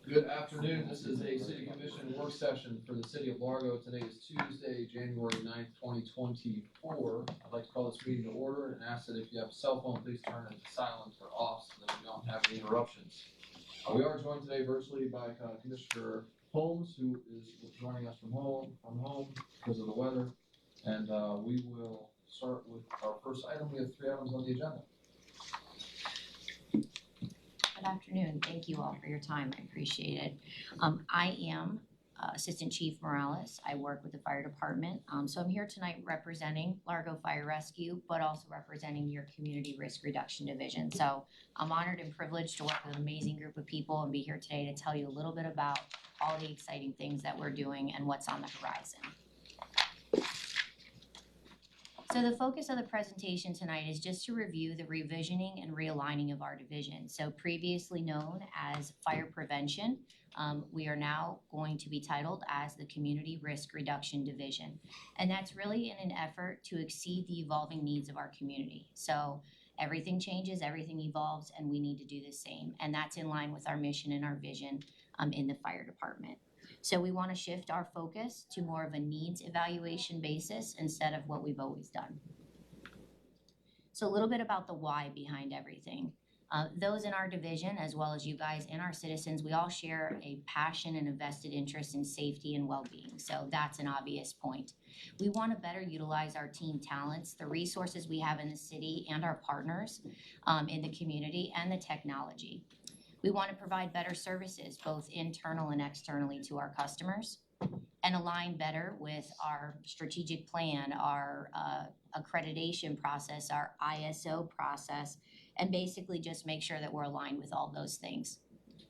Good afternoon. This is a city commission work session for the city of Largo. Today is Tuesday, January 9th, 2024. I'd like to call this meeting to order and ask that if you have a cell phone, please turn it to silent or off so that we don't have any interruptions. We are joined today virtually by Commissioner Holmes, who is joining us from home because of the weather. And we will start with our first item. We have 3 items on the agenda. Good afternoon. Thank you all for your time. I appreciate it. I am Assistant Chief Morales. I work with the fire department. So I'm here tonight representing Largo Fire Rescue, but also representing your Community Risk Reduction Division. So I'm honored and privileged to work with an amazing group of people and be here today to tell you a little bit about all the exciting things that we're doing and what's on the horizon. So the focus of the presentation tonight is just to review the revisioning and realigning of our division. So previously known as fire prevention, we are now going to be titled as the Community Risk Reduction Division. And that's really in an effort to exceed the evolving needs of our community. So everything changes, everything evolves, and we need to do the same. And that's in line with our mission and our vision in the fire department. So we want to shift our focus to more of a needs evaluation basis instead of what we've always done. So a little bit about the why behind everything. Those in our division, as well as you guys and our citizens, we all share a passion and a vested interest in safety and well-being. So that's an obvious point. We want to better utilize our team talents, the resources we have in the city and our partners in the community, and the technology. We want to provide better services, both internal and externally, to our customers, and align better with our strategic plan, our accreditation process, our ISO process, and basically just make sure that we're aligned with all those things.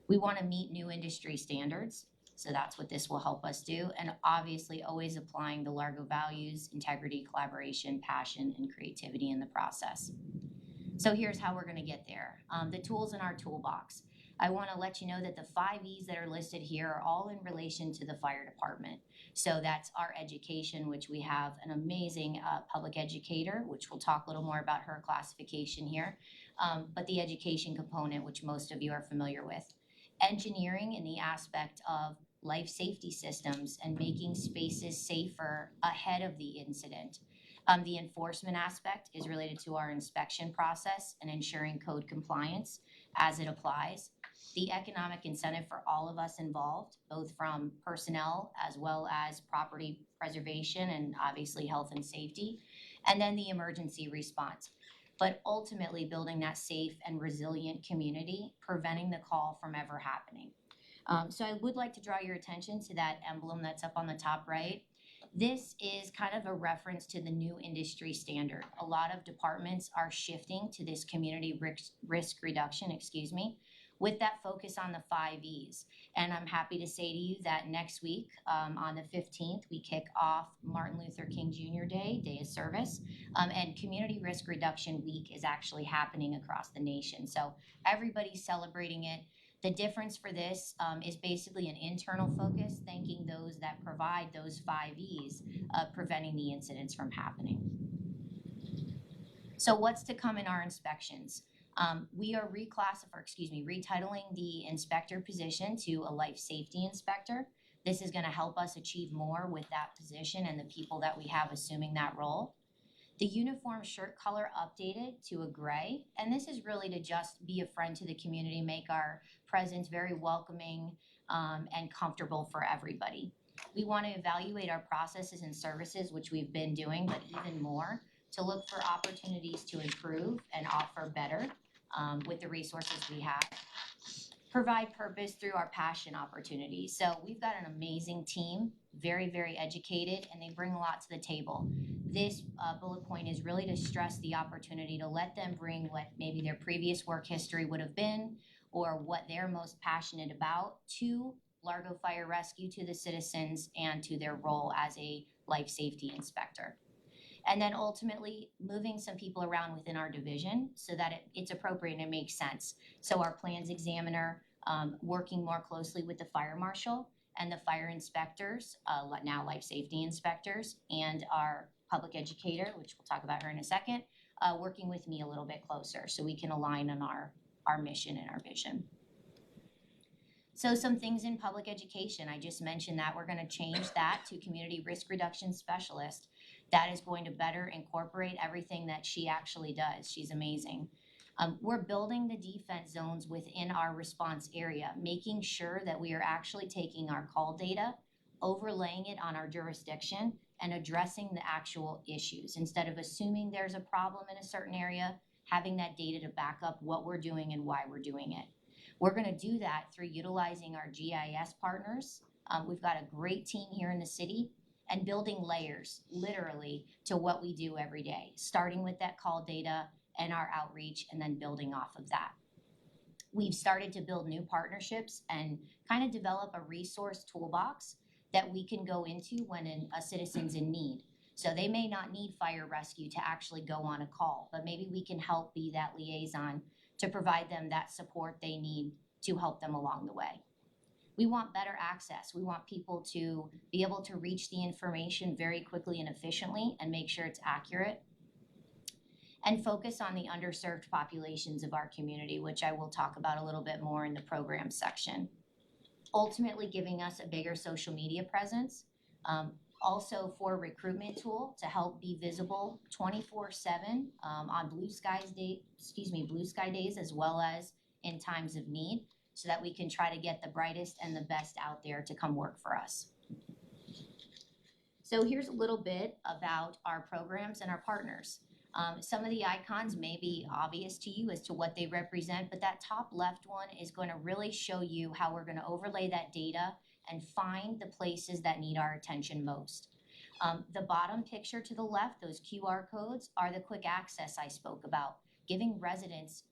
We want to meet new industry standards, so that's what this will help us do, and obviously always applying the Largo values, integrity, collaboration, passion, and creativity in the process. So here's how we're going to get there. The tools in our toolbox. I want to let you know that the 5 E's that are listed here are all in relation to the fire department. So that's our education, which we have an amazing public educator, which we'll talk a little more about her classification here, but the education component, which most of you are familiar with. Engineering in the aspect of life safety systems and making spaces safer ahead of the incident. The enforcement aspect is related to our inspection process and ensuring code compliance as it applies. The economic incentive for all of us involved, both from personnel as well as property preservation and obviously health and safety, and then the emergency response. But ultimately building that safe and resilient community, preventing the call from ever happening. So I would like to draw your attention to that emblem that's up on the top right. This is kind of a reference to the new industry standard. A lot of departments are shifting to this community risk reduction, with that focus on the 5 E's. And I'm happy to say to you that next week, on the 15th, we kick off Martin Luther King Jr. Day of Service, and Community Risk Reduction Week is actually happening across the nation. So everybody's celebrating it. The difference for this is basically an internal focus, thanking those that provide those 5 E's, preventing the incidents from happening. So what's to come in our inspections? We are retitling the inspector position to a life safety inspector. This is going to help us achieve more with that position and the people that we have assuming that role. The uniform shirt color updated to a gray, and this is really to just be a friend to the community, make our presence very welcoming and comfortable for everybody. We want to evaluate our processes and services, which we've been doing, but even more, to look for opportunities to improve and offer better with the resources we have. Provide purpose through our passion opportunities. So we've got an amazing team, very, very educated, and they bring a lot to the table. This bullet point is really to stress the opportunity to let them bring what maybe their previous work history would have been or what they're most passionate about to Largo Fire Rescue, to the citizens, and to their role as a life safety inspector. And then ultimately moving some people around within our division so that it's appropriate and it makes sense. So our plans examiner working more closely with the fire marshal and the fire inspectors, now life safety inspectors, and our public educator, which we'll talk about her in a second, working with me a little bit closer so we can align on our mission and our vision. So some things in public education, I just mentioned that we're gonna change that to community risk reduction specialist. That is going to better incorporate everything that she actually does. She's amazing. We're building the defense zones within our response area, making sure that we are actually taking our call data, overlaying it on our jurisdiction, and addressing the actual issues. Instead of assuming there's a problem in a certain area, having that data to back up what we're doing and why we're doing it. We're gonna do that through utilizing our GIS partners. We've got a great team here in the city, and building layers, literally, to what we do every day, starting with that call data and our outreach, and then building off of that. We've started to build new partnerships and kind of develop a resource toolbox that we can go into when a citizen's in need. So they may not need fire rescue to actually go on a call, but maybe we can help be that liaison to provide them that support they need to help them along the way. We want better access. We want people to be able to reach the information very quickly and efficiently and make sure it's accurate. And focus on the underserved populations of our community, which I will talk about a little bit more in the program section. Ultimately giving us a bigger social media presence, also for a recruitment tool to help be visible 24/7 on blue sky days, as well as in times of need, so that we can try to get the brightest and the best out there to come work for us. So here's a little bit about our programs and our partners. Some of the icons may be obvious to you as to what they represent, but that top left one is going to really show you how we're going to overlay that data and find the places that need our attention most. The bottom picture to the left, those QR codes, are the quick access I spoke about, giving residents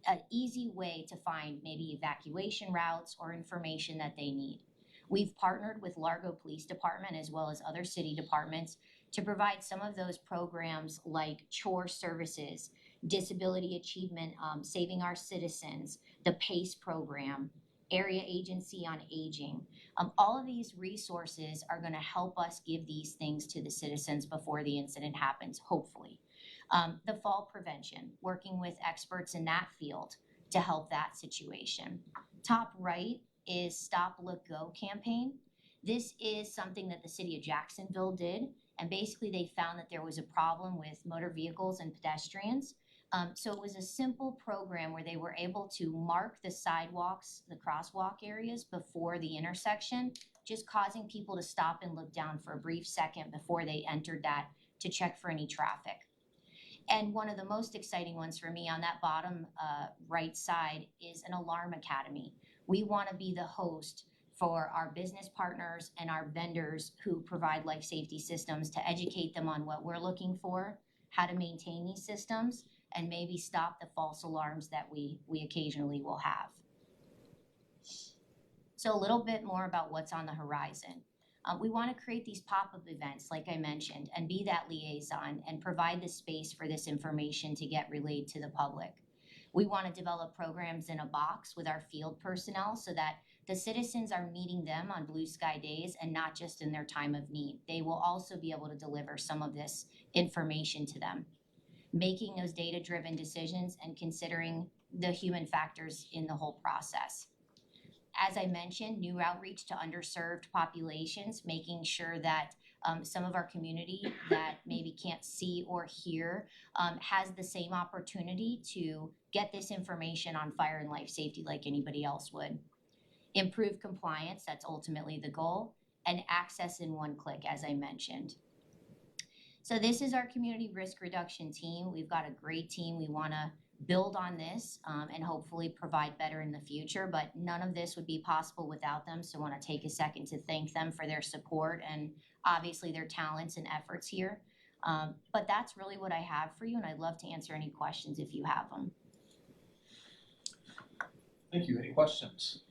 an easy way to find maybe evacuation routes or information that they need. We've partnered with Largo Police Department as well as other city departments to provide some of those programs like chore services, disability achievement, Saving Our Citizens, the PACE program, Area Agency on Aging. All of these resources are going to help us give these things to the citizens before the incident happens, hopefully. The fall prevention, working with experts in that field to help that situation. Top right is Stop, Look, Go campaign. This is something that the city of Jacksonville did, and basically they found that there was a problem with motor vehicles and pedestrians. So it was a simple program where they were able to mark the sidewalks, the crosswalk areas before the intersection, just causing people to stop and look down for a brief second before they entered that to check for any traffic. And one of the most exciting ones for me on that bottom right side is an alarm academy. We want to be the host for our business partners and our vendors who provide life safety systems to educate them on what we're looking for, how to maintain these systems, and maybe stop the false alarms that we occasionally will have. So a little bit more about what's on the horizon. We want to create these pop-up events, like I mentioned, and be that liaison and provide the space for this information to get relayed to the public. We want to develop programs in a box with our field personnel so that the citizens are meeting them on blue sky days and not just in their time of need. They will also be able to deliver some of this information to them. Making those data-driven decisions and considering the human factors in the whole process. As I mentioned, new outreach to underserved populations, making sure that some of our community that maybe can't see or hear has the same opportunity to get this information on fire and life safety like anybody else would. Improve compliance, that's ultimately the goal, and access in one click, as I mentioned. So this is our community risk reduction team. We've got a great team. We want to build on this and hopefully provide better in the future, but none of this would be possible without them. So I want to take a second to thank them for their support and obviously their talents and efforts here. But that's really what I have for you, and I'd love to answer any questions if you have them. Thank you. Any questions?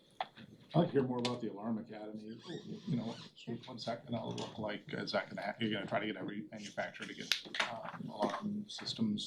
I'd like to hear more about the Alarm Academy. You know, what's that going to look like? Is that going to you're going to try to get every manufacturer to get alarm systems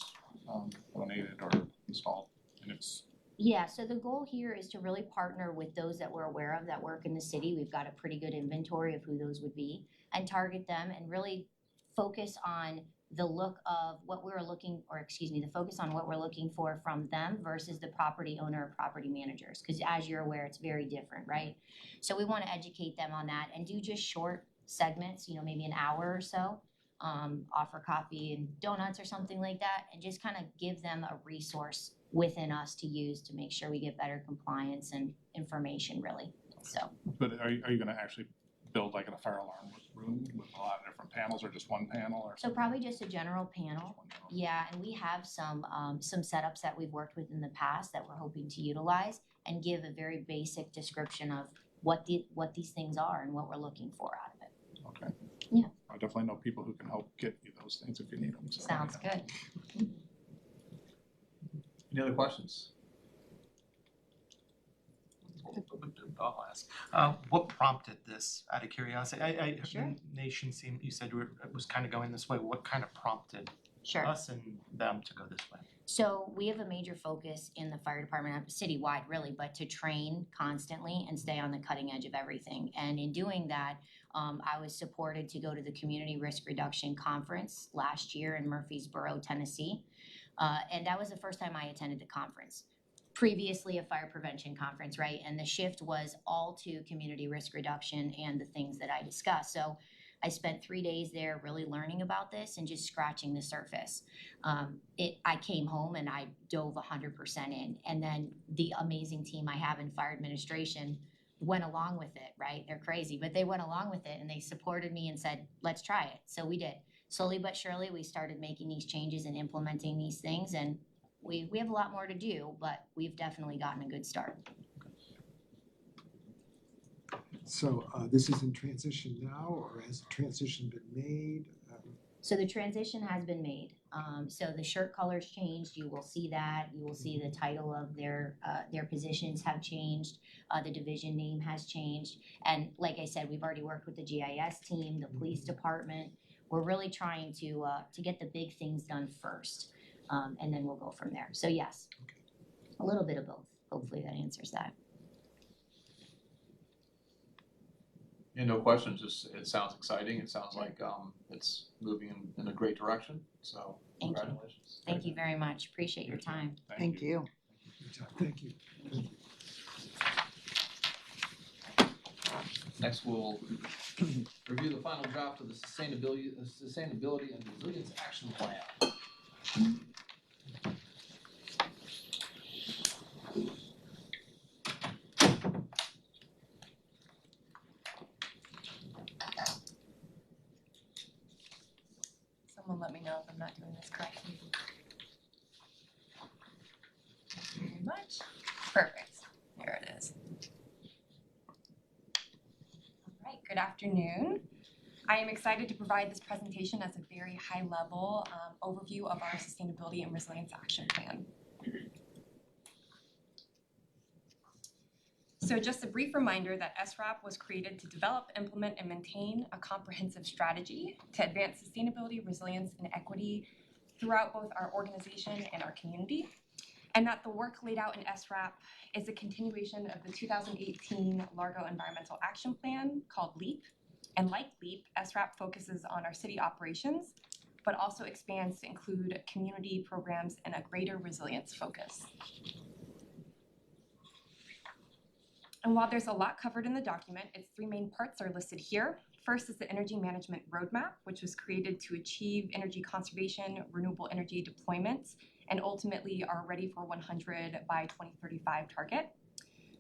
donated or installed? And it's Yeah, so the goal here is to really partner with those that we're aware of that work in the city. We've got a pretty good inventory of who those would be, and target them and really focus on the look of what we were looking, or excuse me, the focus on what we're looking for from them versus the property owner or property managers. Because as you're aware, it's very different, right? So we want to educate them on that and do just short segments, you know, maybe an hour or so, offer coffee and donuts or something like that, and just kind of give them a resource within us to use to make sure we get better compliance and information, really. So. But are you gonna actually build like in a fire alarm room with a lot of different panels, or just one panel, or? So probably just a general panel. Yeah, and we have some setups that we've worked with in the past that we're hoping to utilize and give a very basic description of what these things are and what we're looking for out of it. Okay. Yeah. I definitely know people who can help get you those things if you need them. So, Sounds good. Any other questions? I'll ask. What prompted this, out of curiosity? Sure. The nation seemed, you said it was kind of going this way. What kind of prompted Sure. us and them to go this way? So we have a major focus in the fire department, citywide really, but to train constantly and stay on the cutting edge of everything. And in doing that, I was supported to go to the Community Risk Reduction Conference last year in Murfreesboro, Tennessee. And that was the first time I attended the conference. Previously a fire prevention conference, right? And the shift was all to community risk reduction and the things that I discussed. So I spent 3 days there really learning about this and just scratching the surface. I came home and I dove 100% in. And then the amazing team I have in fire administration went along with it, right? They're crazy, but they went along with it and they supported me and said, let's try it. So we did. Slowly but surely, we started making these changes and implementing these things. And we have a lot more to do, but we've definitely gotten a good start. So this is in transition now, or has the transition been made? So the transition has been made. So the shirt colors changed. You will see that. You will see the title of their positions have changed. The division name has changed. And like I said, we've already worked with the GIS team, the police department. We're really trying to get the big things done first, and then we'll go from there. So yes, a little bit of both. Hopefully that answers that. Yeah, no questions, just it sounds exciting, it sounds like it's moving in a great direction, so Thank you. congratulations. Thank you very much. Appreciate your time. Thank you. Good job. Thank you. Next, we'll review the final draft of the Sustainability and Resilience Action Plan. Someone let me know if I'm not doing this correctly. Thank you very much. Perfect. There it is. All right, good afternoon. I am excited to provide this presentation as a very high-level overview of our Sustainability and Resilience Action Plan. So just a brief reminder that SRAP was created to develop, implement, and maintain a comprehensive strategy to advance sustainability, resilience, and equity throughout both our organization and our community, and that the work laid out in SRAP is a continuation of the 2018 Largo Environmental Action Plan called LEAP. And like LEAP, SRAP focuses on our city operations, but also expands to include community programs and a greater resilience focus. And while there's a lot covered in the document, its 3 main parts are listed here. First is the Energy Management Roadmap, which was created to achieve energy conservation, renewable energy deployments, and ultimately our Ready for 100 by 2035 target.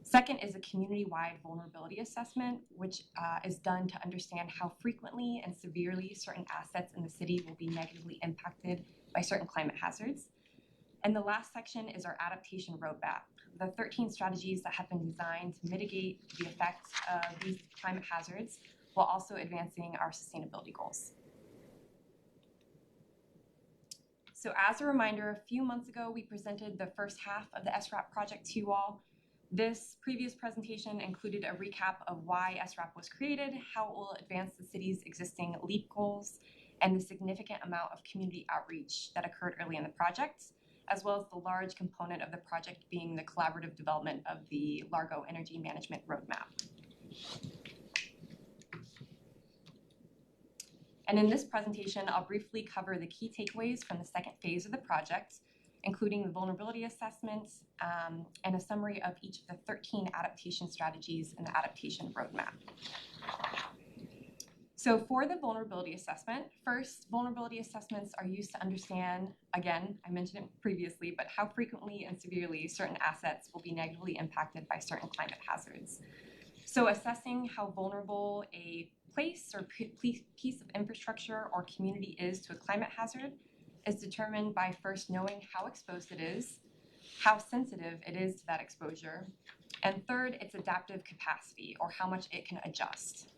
Second is a community-wide vulnerability assessment, which is done to understand how frequently and severely certain assets in the city will be negatively impacted by certain climate hazards. And the last section is our adaptation roadmap, the 13 strategies that have been designed to mitigate the effects of these climate hazards while also advancing our sustainability goals. So as a reminder, a few months ago, we presented the first half of the SRAP project to you all. This previous presentation included a recap of why SRAP was created, how it will advance the city's existing LEAP goals, and the significant amount of community outreach that occurred early in the project, as well as the large component of the project being the collaborative development of the Largo Energy Management Roadmap. And in this presentation, I'll briefly cover the key takeaways from the second phase of the project, including the vulnerability assessment and a summary of each of the 13 adaptation strategies in the adaptation roadmap. So for the vulnerability assessment, first, vulnerability assessments are used to understand, again, I mentioned it previously, but how frequently and severely certain assets will be negatively impacted by certain climate hazards. So assessing how vulnerable a place or piece of infrastructure or community is to a climate hazard is determined by first knowing how exposed it is, how sensitive it is to that exposure, and third, its adaptive capacity or how much it can adjust.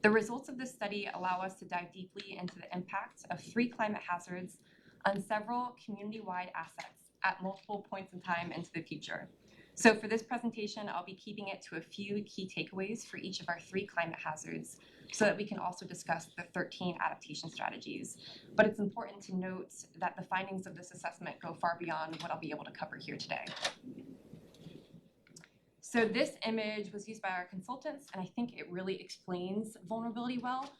The results of this study allow us to dive deeply into the impact of 3 climate hazards on several community-wide assets at multiple points in time into the future. So for this presentation, I'll be keeping it to a few key takeaways for each of our 3 climate hazards so that we can also discuss the 13 adaptation strategies. But it's important to note that the findings of this assessment go far beyond what I'll be able to cover here today. So this image was used by our consultants, and I think it really explains vulnerability well.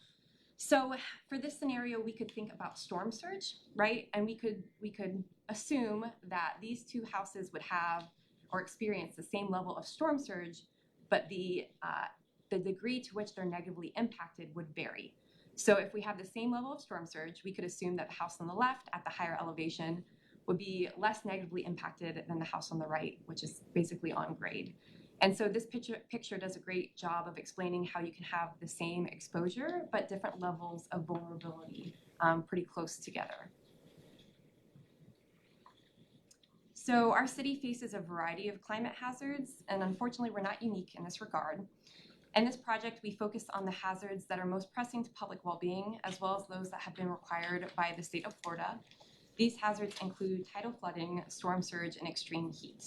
So for this scenario, we could think about storm surge, right? And we could assume that these 2 houses would have or experience the same level of storm surge, but the degree to which they're negatively impacted would vary. So if we have the same level of storm surge, we could assume that the house on the left at the higher elevation would be less negatively impacted than the house on the right, which is basically on grade. And so this picture does a great job of explaining how you can have the same exposure, but different levels of vulnerability pretty close together. So our city faces a variety of climate hazards, and unfortunately, we're not unique in this regard. In this project, we focus on the hazards that are most pressing to public well-being, as well as those that have been required by the state of Florida. These hazards include tidal flooding, storm surge, and extreme heat.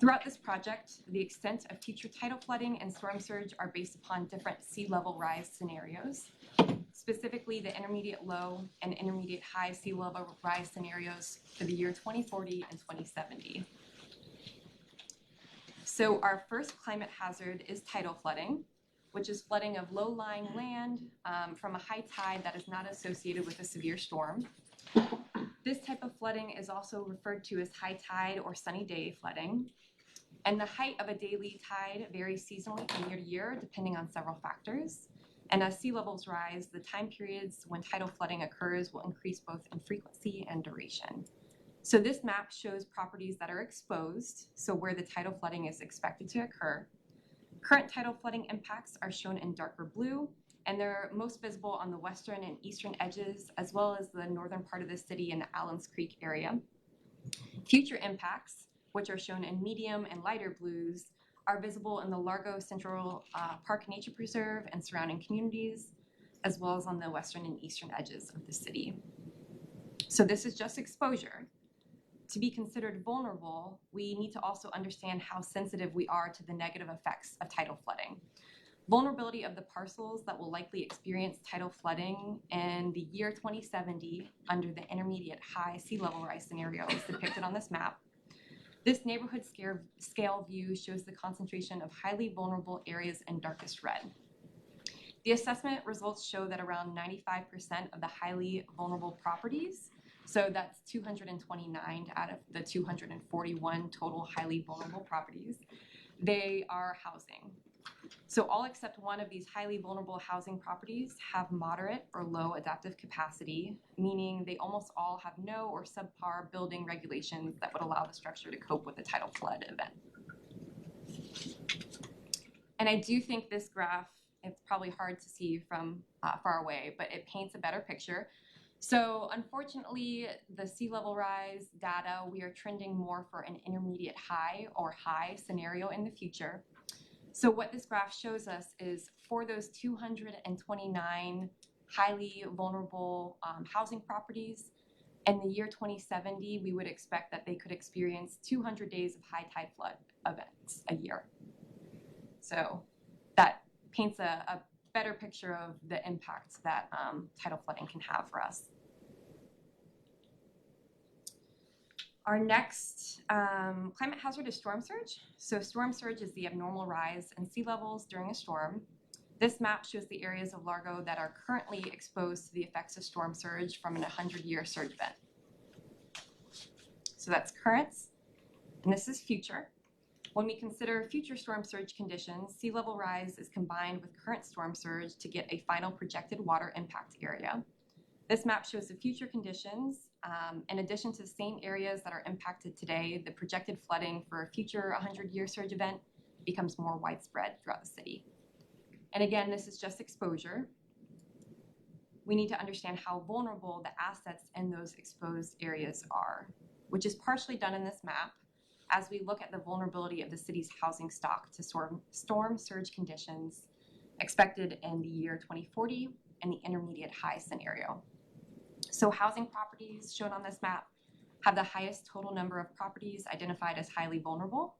Throughout this project, the extent of future tidal flooding and storm surge are based upon different sea level rise scenarios, specifically the intermediate low and intermediate high sea level rise scenarios for the year 2040 and 2070. So our first climate hazard is tidal flooding, which is flooding of low-lying land from a high tide that is not associated with a severe storm. This type of flooding is also referred to as high tide or sunny day flooding. And the height of a daily tide varies seasonally from year to year, depending on several factors. And as sea levels rise, the time periods when tidal flooding occurs will increase both in frequency and duration. So this map shows properties that are exposed, so where the tidal flooding is expected to occur. Current tidal flooding impacts are shown in darker blue, and they're most visible on the western and eastern edges, as well as the northern part of the city in the Allens Creek area. Future impacts, which are shown in medium and lighter blues, are visible in the Largo Central Park Nature Preserve and surrounding communities, as well as on the western and eastern edges of the city. So this is just exposure. To be considered vulnerable, we need to also understand how sensitive we are to the negative effects of tidal flooding. Vulnerability of the parcels that will likely experience tidal flooding in the year 2070 under the intermediate high sea level rise scenario is depicted on this map. This neighborhood scale view shows the concentration of highly vulnerable areas in darkest red. The assessment results show that around 95% of the highly vulnerable properties, so that's 229 out of the 241 total highly vulnerable properties, they are housing. So all except one of these highly vulnerable housing properties have moderate or low adaptive capacity, meaning they almost all have no or subpar building regulations that would allow the structure to cope with a tidal flood event. And I do think this graph, it's probably hard to see from far away, but it paints a better picture. So unfortunately, the sea level rise data, we are trending more for an intermediate high or high scenario in the future. So what this graph shows us is for those 229 highly vulnerable housing properties, in the year 2070, we would expect that they could experience 200 days of high tide flood events a year. So that paints a better picture of the impact that tidal flooding can have for us. Our next climate hazard is storm surge. So storm surge is the abnormal rise in sea levels during a storm. This map shows the areas of Largo that are currently exposed to the effects of storm surge from an 100-year surge event. So that's current, and this is future. When we consider future storm surge conditions, sea level rise is combined with current storm surge to get a final projected water impact area. This map shows the future conditions. In addition to the same areas that are impacted today, the projected flooding for a future 100-year surge event becomes more widespread throughout the city. And again, this is just exposure. We need to understand how vulnerable the assets in those exposed areas are, which is partially done in this map as we look at the vulnerability of the city's housing stock to storm surge conditions expected in the year 2040 and the intermediate high scenario. So housing properties shown on this map have the highest total number of properties identified as highly vulnerable.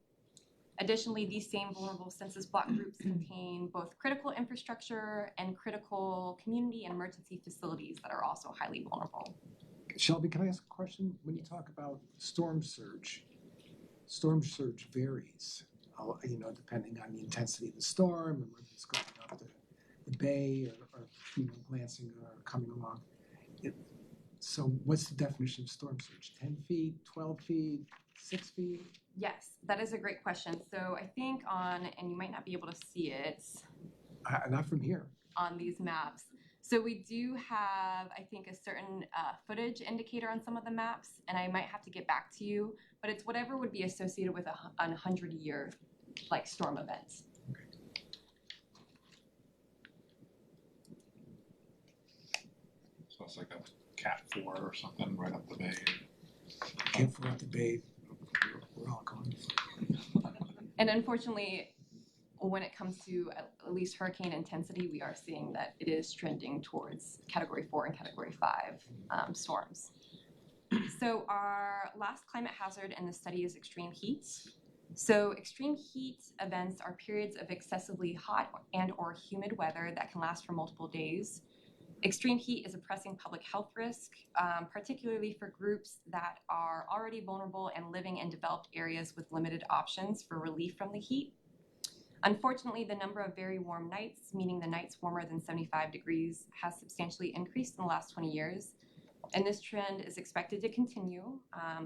Additionally, these same vulnerable census block groups contain both critical infrastructure and critical community and emergency facilities that are also highly vulnerable. Shelby, can I ask a question? When you talk about storm surge varies, depending on the intensity of the storm and whether it's going up the bay or glancing or coming along. So what's the definition of storm surge? 10 feet, 12 feet, 6 feet? Yes, that is a great question. So I think and you might not be able to see it Not from here. on these maps. So we do have, I think, a certain footage indicator on some of the maps, and I might have to get back to you, but it's whatever would be associated with a 100-year storm event. So it's like a Cat 4 or something right up the bay. Cat 4 up the bay, we're all going. And unfortunately, when it comes to at least hurricane intensity, we are seeing that it is trending towards Category 4 and Category 5 storms. So our last climate hazard in the study is extreme heat. So extreme heat events are periods of excessively hot and or humid weather that can last for multiple days. Extreme heat is a pressing public health risk, particularly for groups that are already vulnerable and living in developed areas with limited options for relief from the heat. Unfortunately, the number of very warm nights, meaning the nights warmer than 75 degrees, has substantially increased in the last 20 years. And this trend is expected to continue,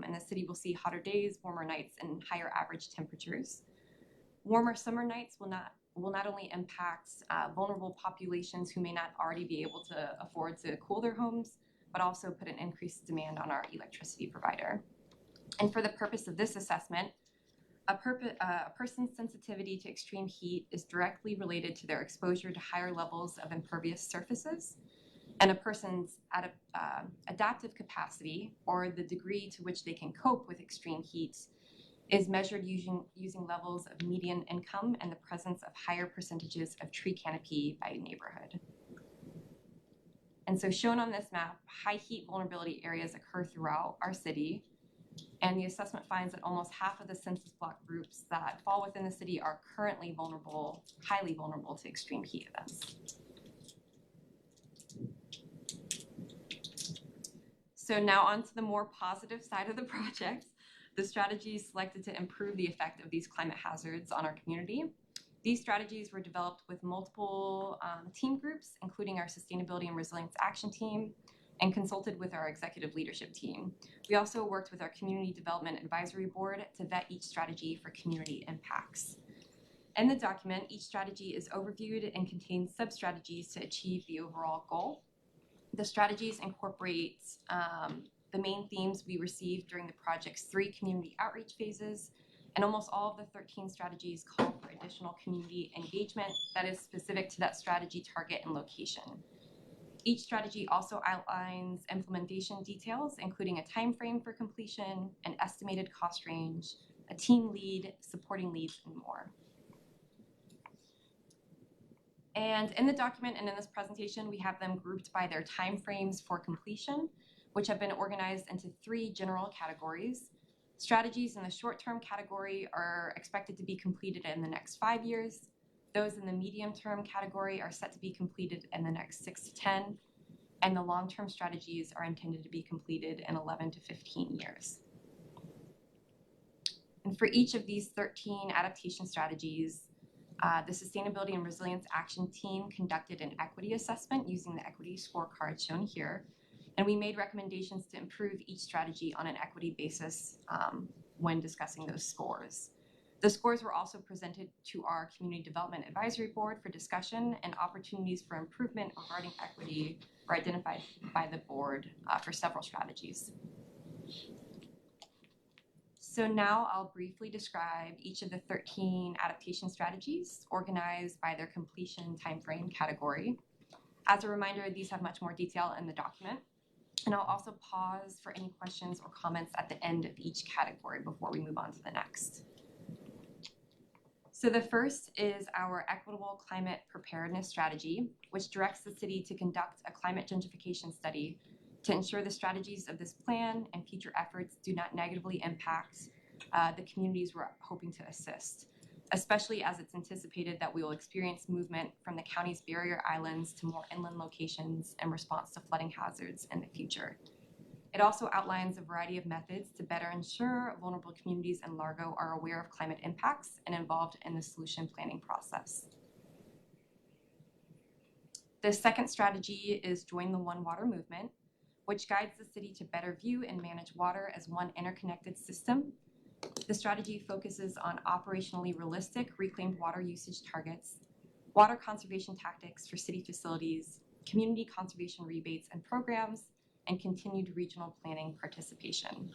and the city will see hotter days, warmer nights, and higher average temperatures. Warmer summer nights will not only impact vulnerable populations who may not already be able to afford to cool their homes, but also put an increased demand on our electricity provider. And for the purpose of this assessment, a person's sensitivity to extreme heat is directly related to their exposure to higher levels of impervious surfaces, and a person's adaptive capacity, or the degree to which they can cope with extreme heat, is measured using levels of median income and the presence of higher percentages of tree canopy by neighborhood. And so shown on this map, high heat vulnerability areas occur throughout our city, and the assessment finds that almost half of the census block groups that fall within the city are currently vulnerable, highly vulnerable to extreme heat events. So now on to the more positive side of the project, the strategies selected to improve the effect of these climate hazards on our community. These strategies were developed with multiple team groups, including our Sustainability and Resilience Action Team, and consulted with our executive leadership team. We also worked with our Community Development Advisory Board to vet each strategy for community impacts. In the document, each strategy is overviewed and contains sub-strategies to achieve the overall goal. The strategies incorporate the main themes we received during the project's 3 community outreach phases, and almost all of the 13 strategies call for additional community engagement that is specific to that strategy target and location. Each strategy also outlines implementation details, including a time frame for completion, an estimated cost range, a team lead, supporting leads, and more. And in the document and in this presentation, we have them grouped by their time frames for completion, which have been organized into 3 general categories. Strategies in the short-term category are expected to be completed in the next 5 years. Those in the medium-term category are set to be completed in the next 6 to 10, and the long-term strategies are intended to be completed in 11 to 15 years. And for each of these 13 adaptation strategies, The Sustainability and Resilience Action Team conducted an equity assessment using the equity scorecard shown here. And we made recommendations to improve each strategy on an equity basis when discussing those scores. The scores were also presented to our Community Development Advisory Board for discussion, and opportunities for improvement regarding equity were identified by the board for several strategies. So now I'll briefly describe each of the 13 adaptation strategies organized by their completion timeframe category. As a reminder, these have much more detail in the document. And I'll also pause for any questions or comments at the end of each category before we move on to the next. So the first is our Equitable Climate Preparedness Strategy, which directs the city to conduct a climate gentrification study to ensure the strategies of this plan and future efforts do not negatively impact the communities we're hoping to assist, especially as it's anticipated that we will experience movement from the county's barrier islands to more inland locations in response to flooding hazards in the future. It also outlines a variety of methods to better ensure vulnerable communities in Largo are aware of climate impacts and involved in the solution planning process. The second strategy is Join the One Water movement, which guides the city to better view and manage water as one interconnected system. The strategy focuses on operationally realistic reclaimed water usage targets, water conservation tactics for city facilities, community conservation rebates and programs, and continued regional planning participation.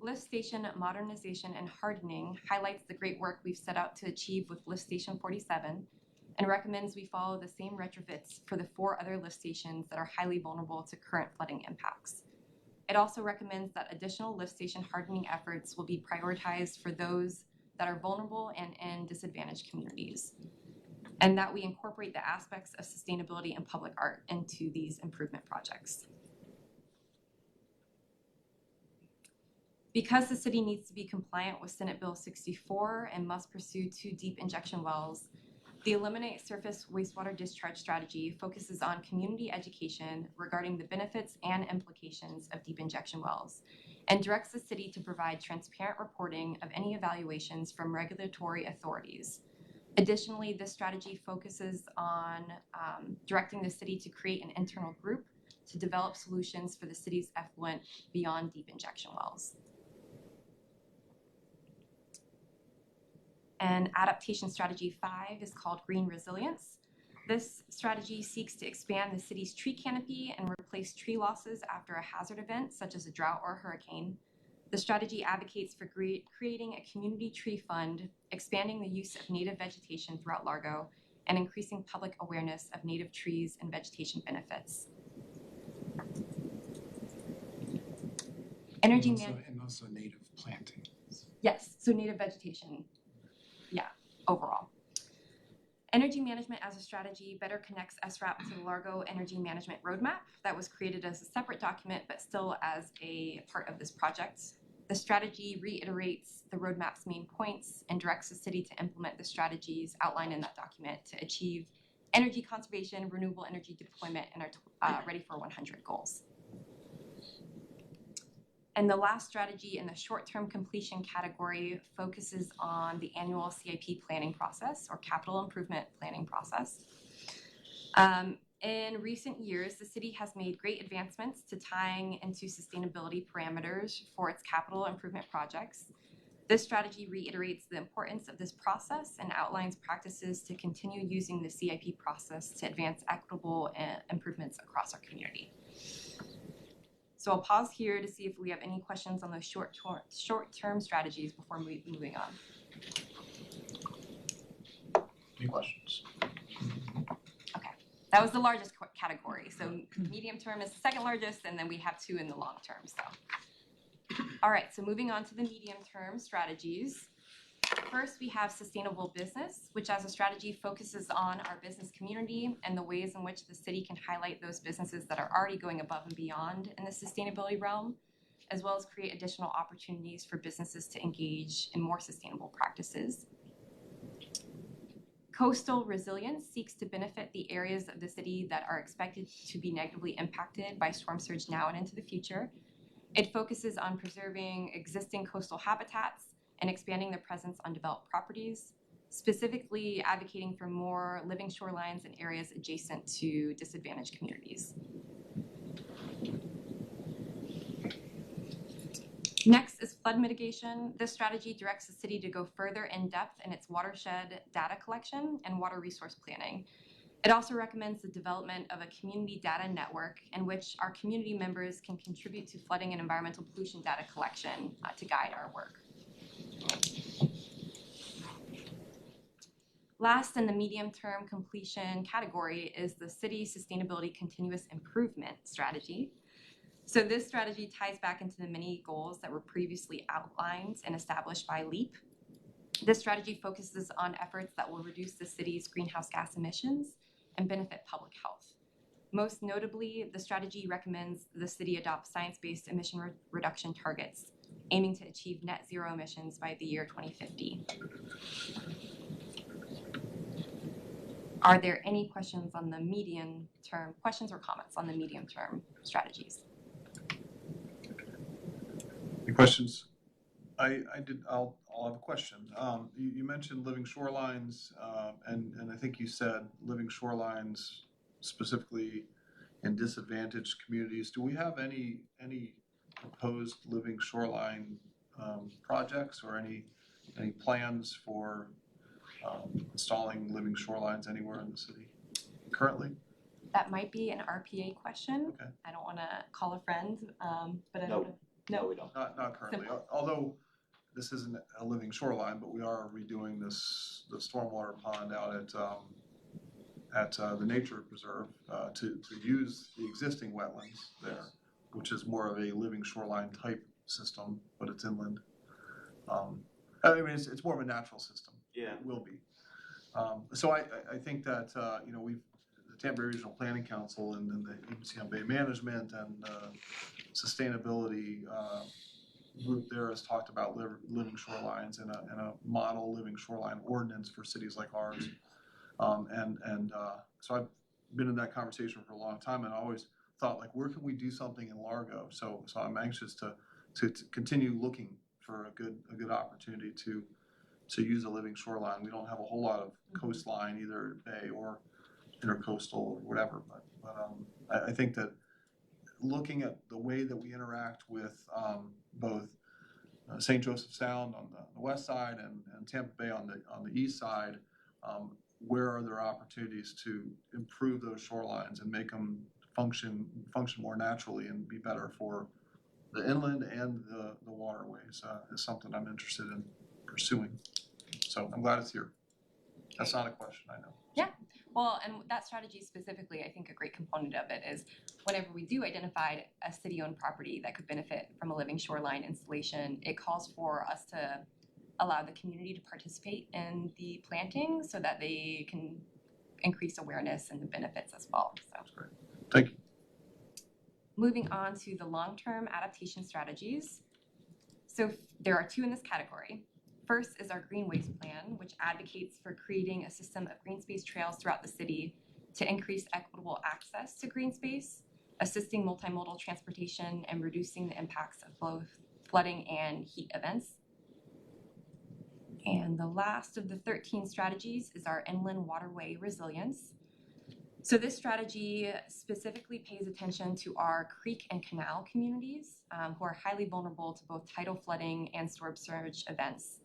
Lift station modernization and hardening highlights the great work we've set out to achieve with Lift Station 47 and recommends we follow the same retrofits for the 4 other lift stations that are highly vulnerable to current flooding impacts. It also recommends that additional lift station hardening efforts will be prioritized for those that are vulnerable and in disadvantaged communities, and that we incorporate the aspects of sustainability and public art into these improvement projects. Because the city needs to be compliant with Senate Bill 64 and must pursue 2 deep injection wells, the Eliminate Surface Wastewater Discharge strategy focuses on community education regarding the benefits and implications of deep injection wells, and directs the city to provide transparent reporting of any evaluations from regulatory authorities. Additionally, this strategy focuses on directing the city to create an internal group to develop solutions for the city's effluent beyond deep injection wells. And adaptation strategy 5 is called Green Resilience. This strategy seeks to expand the city's tree canopy and replace tree losses after a hazard event, such as a drought or a hurricane. The strategy advocates for creating a community tree fund, expanding the use of native vegetation throughout Largo, and increasing public awareness of native trees and vegetation benefits. Energy and also native planting. Yes, so native vegetation, yeah, overall. Energy management as a strategy better connects SRAP to the Largo Energy Management Roadmap that was created as a separate document, but still as a part of this project. The strategy reiterates the roadmap's main points and directs the city to implement the strategies outlined in that document to achieve energy conservation, renewable energy deployment, and our Ready for 100 goals. And the last strategy in the short-term completion category focuses on the annual CIP planning process or capital improvement planning process. In recent years, the city has made great advancements to tying into sustainability parameters for its capital improvement projects. This strategy reiterates the importance of this process and outlines practices to continue using the CIP process to advance equitable improvements across our community. So I'll pause here to see if we have any questions on those short-term strategies before moving on. Any questions? Okay, that was the largest category. So medium term is the second largest, and then we have 2 in the long term. So, all right, so moving on to the medium term strategies. First, we have sustainable business, which as a strategy focuses on our business community and the ways in which the city can highlight those businesses that are already going above and beyond in the sustainability realm, as well as create additional opportunities for businesses to engage in more sustainable practices. Coastal resilience seeks to benefit the areas of the city that are expected to be negatively impacted by storm surge now and into the future. It focuses on preserving existing coastal habitats and expanding their presence on developed properties, specifically advocating for more living shorelines in areas adjacent to disadvantaged communities. Next is flood mitigation. This strategy directs the city to go further in depth in its watershed data collection and water resource planning. It also recommends the development of a community data network in which our community members can contribute to flooding and environmental pollution data collection to guide our work. Last in the medium-term completion category is the city sustainability continuous improvement strategy. So this strategy ties back into the many goals that were previously outlined and established by LEAP. This strategy focuses on efforts that will reduce the city's greenhouse gas emissions and benefit public health. Most notably, the strategy recommends the city adopt science-based emission reduction targets, aiming to achieve net zero emissions by the year 2050. Are there any questions on the medium-term, questions or comments on the medium-term strategies? Any questions? I'll have a question. You mentioned living shorelines, and I think you said living shorelines specifically in disadvantaged communities. Do we have any proposed living shoreline projects or any plans for installing living shorelines anywhere in the city currently? That might be an RPA question. Okay. I don't want to call a friend, but I No. don't know. No, we don't. Not currently. Simple. Although this isn't a living shoreline, but we are redoing the stormwater pond out at the nature preserve to use the existing wetlands there, which is more of a living shoreline type system, but it's inland. I mean, it's more of a natural system. Yeah. It will be. So I think that the Tampa Bay Regional Planning Council and then the Agency on Bay Management and sustainability group there has talked about living shorelines and a model living shoreline ordinance for cities like ours. So I've been in that conversation for a long time, and I always thought, like, where can we do something in Largo? So I'm anxious to continue looking for a good opportunity to use a living shoreline. We don't have a whole lot of coastline, either bay or intercoastal or whatever, but I think that looking at the way that we interact with both St. Joseph Sound on the west side and Tampa Bay on the east side, where are there opportunities to improve those shorelines and make them function more naturally and be better for the inland and the waterways is something I'm interested in pursuing. So I'm glad it's here. That's not a question, I know. Yeah. Well, and that strategy specifically, I think a great component of it is whenever we do identify a city-owned property that could benefit from a living shoreline installation, it calls for us to allow the community to participate in the planting so that they can increase awareness and the benefits as well. So That's great. Thank you. moving on to the long-term adaptation strategies. So there are two in this category. First is our green waste plan, which advocates for creating a system of green space trails throughout the city to increase equitable access to green space, assisting multimodal transportation and reducing the impacts of both flooding and heat events. And the last of the 13 strategies is our inland waterway resilience. So this strategy specifically pays attention to our creek and canal communities who are highly vulnerable to both tidal flooding and storm surge events.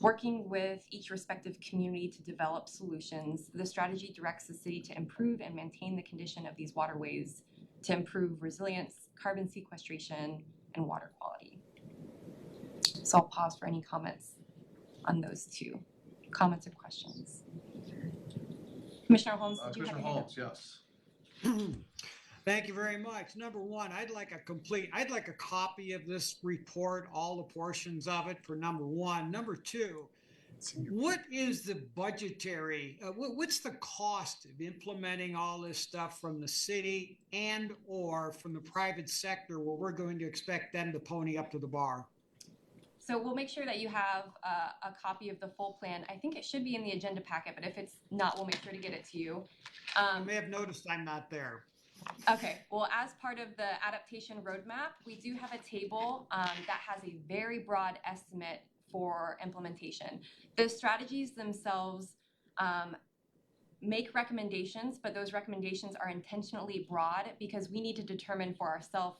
Working with each respective community to develop solutions, the strategy directs the city to improve and maintain the condition of these waterways to improve resilience, carbon sequestration, and water quality. So I'll pause for any comments on those two. Comments or questions? Commissioner Holmes, did you have Commissioner your hand up? Holmes, yes. Thank you very much. Number one, I'd like a copy of this report, all the portions of it for number one. Number two, what is the budgetary, what's the cost of implementing all this stuff from the city and or from the private sector where we're going to expect them to pony up to the bar? So we'll make sure that you have a copy of the full plan. I think it should be in the agenda packet, but if it's not, we'll make sure to get it to you. You may have noticed I'm not there. Okay, well, as part of the adaptation roadmap, we do have a table that has a very broad estimate for implementation. The strategies themselves make recommendations, but those recommendations are intentionally broad because we need to determine for ourselves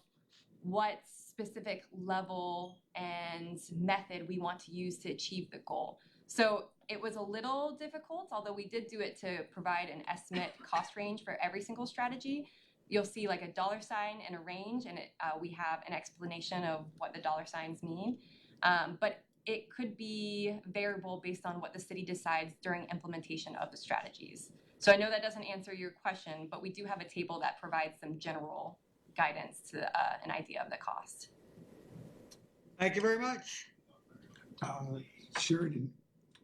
what specific level and method we want to use to achieve the goal. So it was a little difficult, although we did do it to provide an estimate cost range for every single strategy. You'll see like a dollar sign and a range, and we have an explanation of what the dollar signs mean. But it could be variable based on what the city decides during implementation of the strategies. So I know that doesn't answer your question, but we do have a table that provides some general guidance to an idea of the cost. Thank you very much. Sheridan,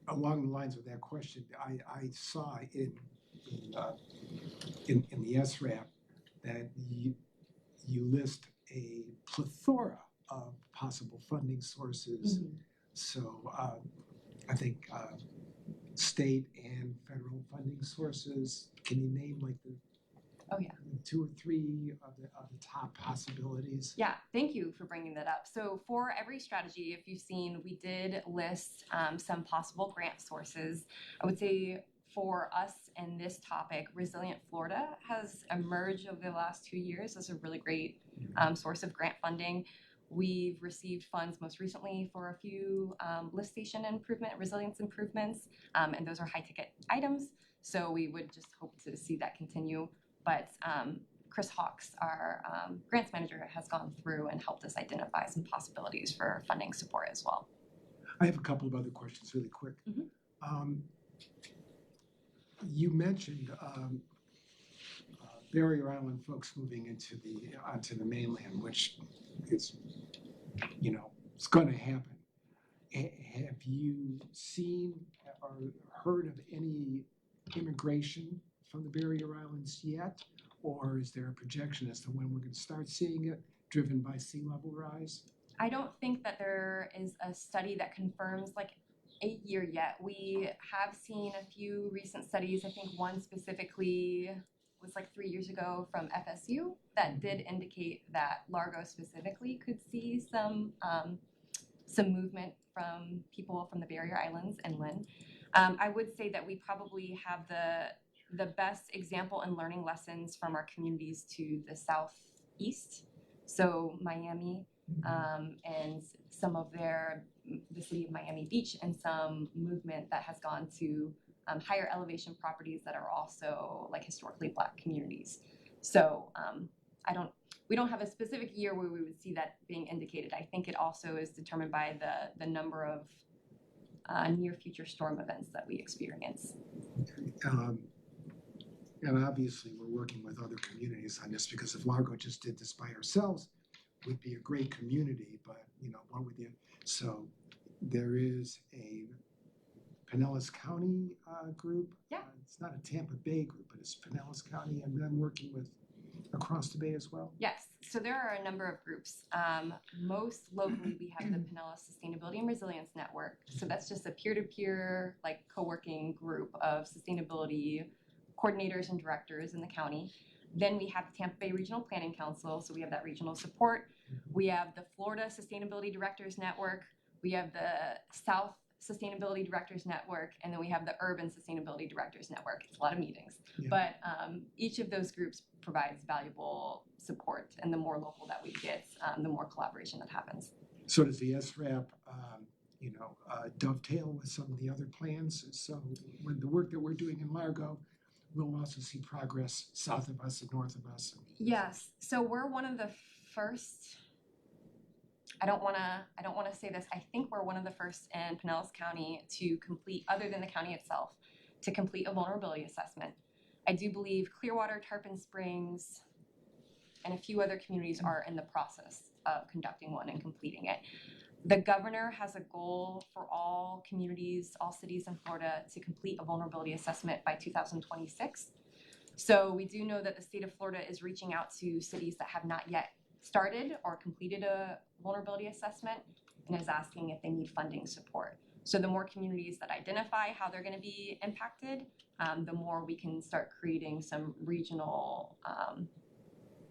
along the lines of that question, I saw in the SRAP that you list a plethora of possible funding sources. Mm-hmm. So I think state and federal funding sources. Can you name like the Oh, yeah. 2 or 3 of the top possibilities? Yeah, thank you for bringing that up. So for every strategy, if you've seen, we did list some possible grant sources. I would say for us in this topic, Resilient Florida has emerged over the last 2 years as a really great source of grant funding. We've received funds most recently for a few lift station resilience improvements, and those are high ticket items. So we would just hope to see that continue. But Chris Hawks, our grants manager, has gone through and helped us identify some possibilities for funding support as well. I have a couple of other questions really quick. Mhm. You mentioned Barrier Island folks moving onto the mainland, which is, it's going to happen. Have you seen or heard of any immigration from the Barrier Islands yet? Or is there a projection as to when we're going to start seeing it, driven by sea level rise? I don't think that there is a study that confirms like a year yet. We have seen a few recent studies. I think one specifically was like 3 years ago from FSU that did indicate that Largo specifically could see some movement from people from the Barrier Islands inland. I would say that we probably have the best example and learning lessons from our communities to the southeast. So Miami and some of the city of Miami Beach, and some movement that has gone to higher elevation properties that are also like historically Black communities. So we don't have a specific year where we would see that being indicated. I think it also is determined by the number of near future storm events that we experience. And obviously we're working with other communities on this, because if Largo just did this by ourselves, we'd be a great community, but what would you? So there is a Pinellas County group. Yeah. It's not a Tampa Bay group, but it's Pinellas County, and I'm working with across the bay as well. Yes, so there are a number of groups. Most locally, we have the Pinellas Sustainability and Resilience Network. So that's just a peer-to-peer, like co-working group of sustainability coordinators and directors in the county. Then we have the Tampa Bay Regional Planning Council, so we have that regional support. We have the Florida Sustainability Directors Network. We have the South Sustainability Directors Network, and then we have the Urban Sustainability Directors Network. It's a lot of meetings, Yeah. but each of those groups provides valuable support, and the more local that we get, the more collaboration that happens. So does the SRAP, dovetail with some of the other plans? So when the work that we're doing in Largo, we'll also see progress south of us and north of us. Yes, so we're one of the first. I don't want to say this. I think we're one of the first in Pinellas County to complete, other than the county itself, to complete a vulnerability assessment. I do believe Clearwater, Tarpon Springs, and a few other communities are in the process of conducting one and completing it. The governor has a goal for all communities, all cities in Florida to complete a vulnerability assessment by 2026. So we do know that the state of Florida is reaching out to cities that have not yet started or completed a vulnerability assessment and is asking if they need funding support. So the more communities that identify how they're going to be impacted, the more we can start creating some regional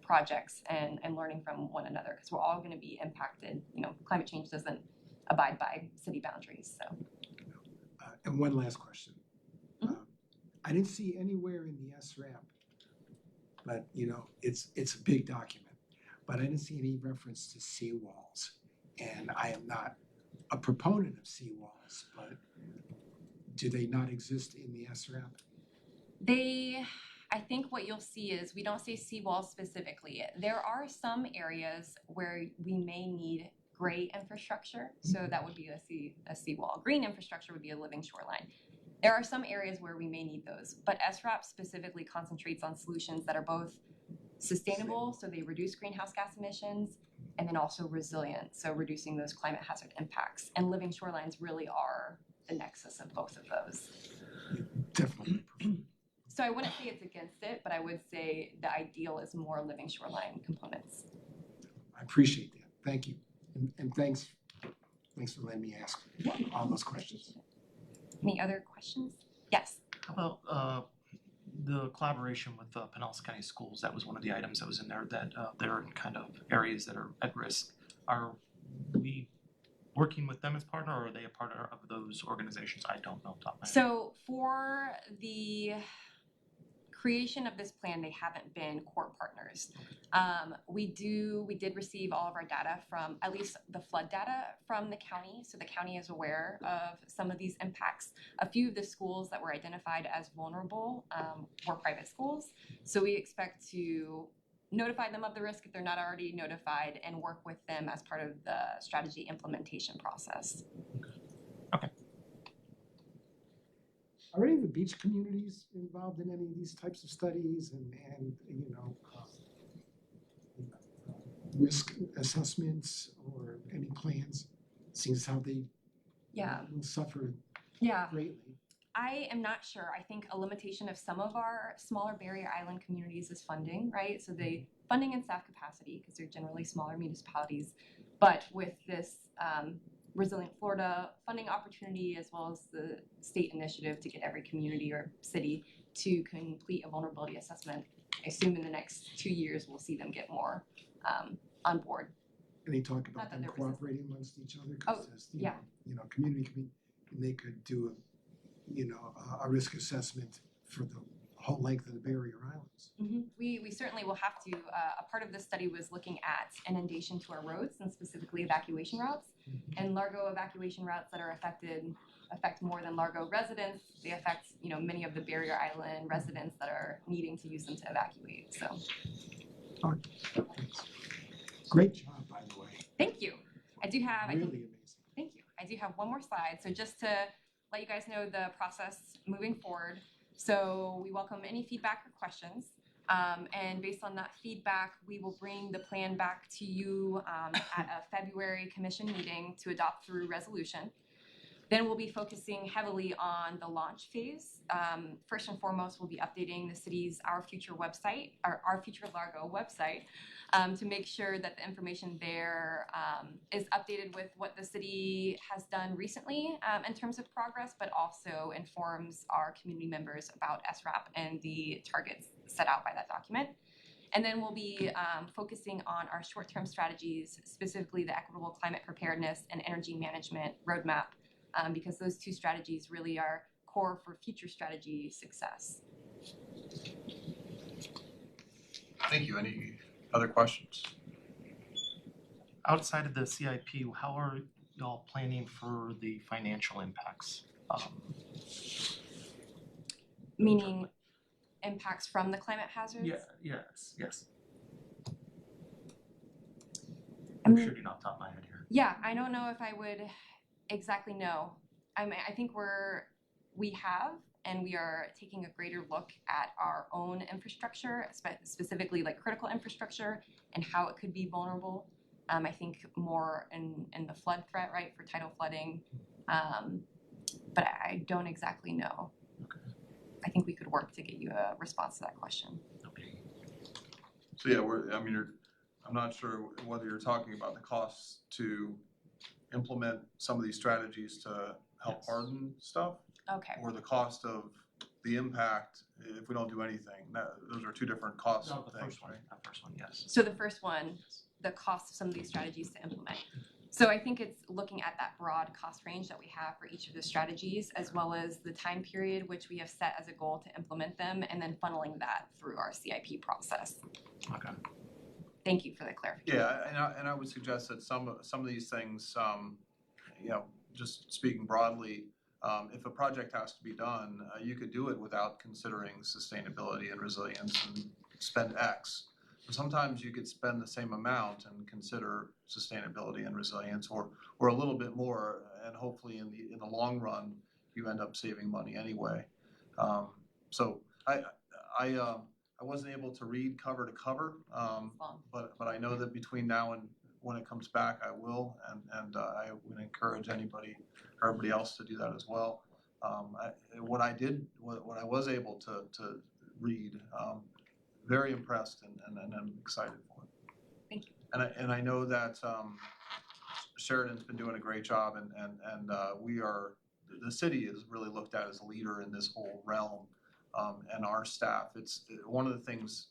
projects and learning from one another, because we're all going to be impacted. Climate change doesn't abide by city boundaries, so. And one last question. Mhm. I didn't see anywhere in the SRAP, but it's a big document, but I didn't see any reference to seawalls. And I am not a proponent of seawalls, but do they not exist in the SRAP? I think what you'll see is we don't say seawalls specifically. There are some areas where we may need gray infrastructure, so that would be a seawall. Green infrastructure would be a living shoreline. There are some areas where we may need those, but SRAP specifically concentrates on solutions that are both sustainable, so they reduce greenhouse gas emissions, and then also resilient, so reducing those climate hazard impacts. And living shorelines really are the nexus of both of those. Definitely. So I wouldn't say it's against it, but I would say the ideal is more living shoreline components. I appreciate that. Thank you. And thanks for letting me ask all those questions. Any other questions? Yes. How about the collaboration with Pinellas County Schools? That was one of the items that was in there, that they're in kind of areas that are at risk. Are we working with them as partner, or are they a partner of those organizations? I don't know off the top of my head. So for the creation of this plan, they haven't been core partners. We did receive all of our data from, at least the flood data from the county, so the county is aware of some of these impacts. A few of the schools that were identified as vulnerable were private schools, so we expect to notify them of the risk if they're not already notified and work with them as part of the strategy implementation process. Okay. Are any of the beach communities involved in any of these types of studies and risk assessments or any plans? Seems how they will suffer greatly. I am not sure. I think a limitation of some of our smaller barrier island communities is funding, right? So the funding and staff capacity, because they're generally smaller municipalities. But with this Resilient Florida funding opportunity, as well as the state initiative to get every community or city to complete a vulnerability assessment, I assume in the next 2 years we'll see them get more on board. And they talk about Not that them they're cooperating amongst each other. Community, and they could do a risk assessment for the whole length of the barrier islands. Mm-hmm. We certainly will have to. A part of this study was looking at inundation to our roads and specifically evacuation routes. And Largo evacuation routes that are affect more than Largo residents. They affect many of the barrier island residents that are needing to use them to evacuate. So. Great job, by the way. Thank you. I do have. Really amazing. Thank you. I do have one more slide. So just to let you guys know the process moving forward. So we welcome any feedback or questions. And based on that feedback, we will bring the plan back to you at a February commission meeting to adopt through resolution. Then we'll be focusing heavily on the launch phase. First and foremost, we'll be updating the city's Our Future website, or Our Future Largo website, to make sure that the information there is updated with what the city has done recently in terms of progress, but also informs our community members about SRAP and the targets set out by that document. And then we'll be focusing on our short-term strategies, specifically the equitable climate preparedness and energy management roadmap, because those two strategies really are core for future strategy success. Thank you. Any other questions? Outside of the CIP, how are y'all planning for the financial impacts? Meaning impacts from the climate hazards? Yes. I'm shooting off the top of my head here. Yeah, I don't know if I would exactly know. I mean, I think we have and we are taking a greater look at our own infrastructure, specifically like critical infrastructure and how it could be vulnerable. I think more in the flood threat, right, for tidal flooding, but I don't exactly know. Okay. I think we could work to get you a response to that question. Okay. So yeah, I'm not sure whether you're talking about the costs to implement some of these strategies to help harden stuff, Okay. or the cost of the impact if we don't do anything. Those are two different costs. No, the things, first one, right? that first one, yes. So the first one, the cost of some of these strategies to implement. So I think it's looking at that broad cost range that we have for each of the strategies, as well as the time period which we have set as a goal to implement them, and then funneling that through our CIP process. Okay. Thank you for the clarification. Yeah, and I would suggest that some of these things, you know, just speaking broadly, if a project has to be done, you could do it without considering sustainability and resilience and spend X. But sometimes you could spend the same amount and consider sustainability and resilience, or a little bit more, and hopefully in the long run you end up saving money anyway. So I wasn't able to read cover to cover, but I know that between now and when it comes back, I will, and I would encourage everybody else to do that as well. What I was able to read, very impressed and I'm excited for it. Thank you. And I know that Sheridan's been doing a great job, and the city is really looked at as a leader in this whole realm, and our staff. It's one of the things.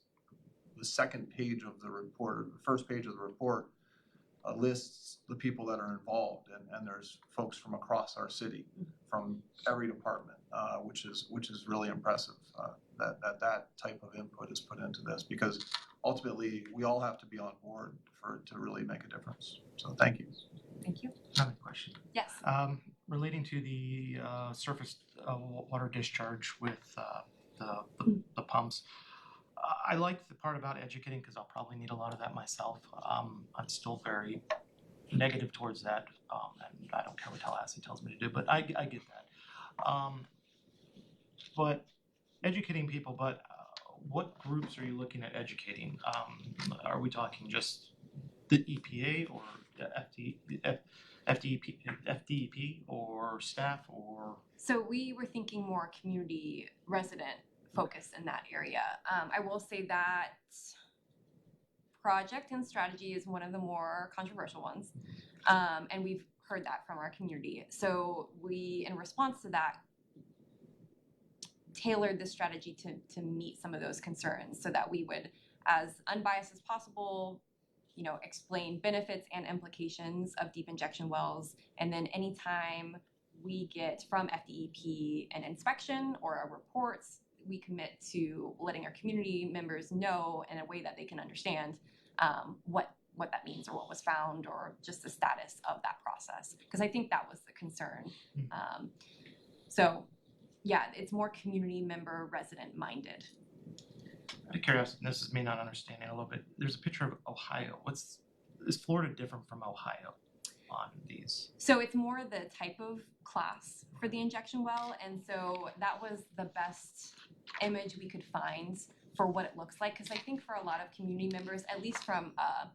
The second page of the report, or the first page of the report, lists the people that are involved, and there's folks from across our city, from every department, which is really impressive. That type of input is put into this, because ultimately we all have to be on board to really make a difference. So thank you. Thank you. Another question. Yes. Relating to the surface water discharge with the pumps. I like the part about educating, because I'll probably need a lot of that myself. I'm still very negative towards that, and I don't care what Tallahassee tells me to do, but I get that. But educating people, but what groups are you looking at educating? Are we talking just the EPA or the FDEP or staff or? So we were thinking more community resident focus in that area. I will say that project and strategy is one of the more controversial ones, and we've heard that from our community. So we, in response to that, tailored the strategy to meet some of those concerns, so that we would, as unbiased as possible, you know, explain benefits and implications of deep injection wells, and then anytime we get from FDEP an inspection or a report, we commit to letting our community members know in a way that they can understand what that means, or what was found, or just the status of that process. Because I think that was the concern. So yeah, it's more community member resident minded. Out of curiosity, and this is me not understanding a little bit. There's a picture of Ohio. Is Florida different from Ohio on these? So it's more the type of class for the injection well, and so that was the best image we could find for what it looks like. Because I think for a lot of community members, at least from a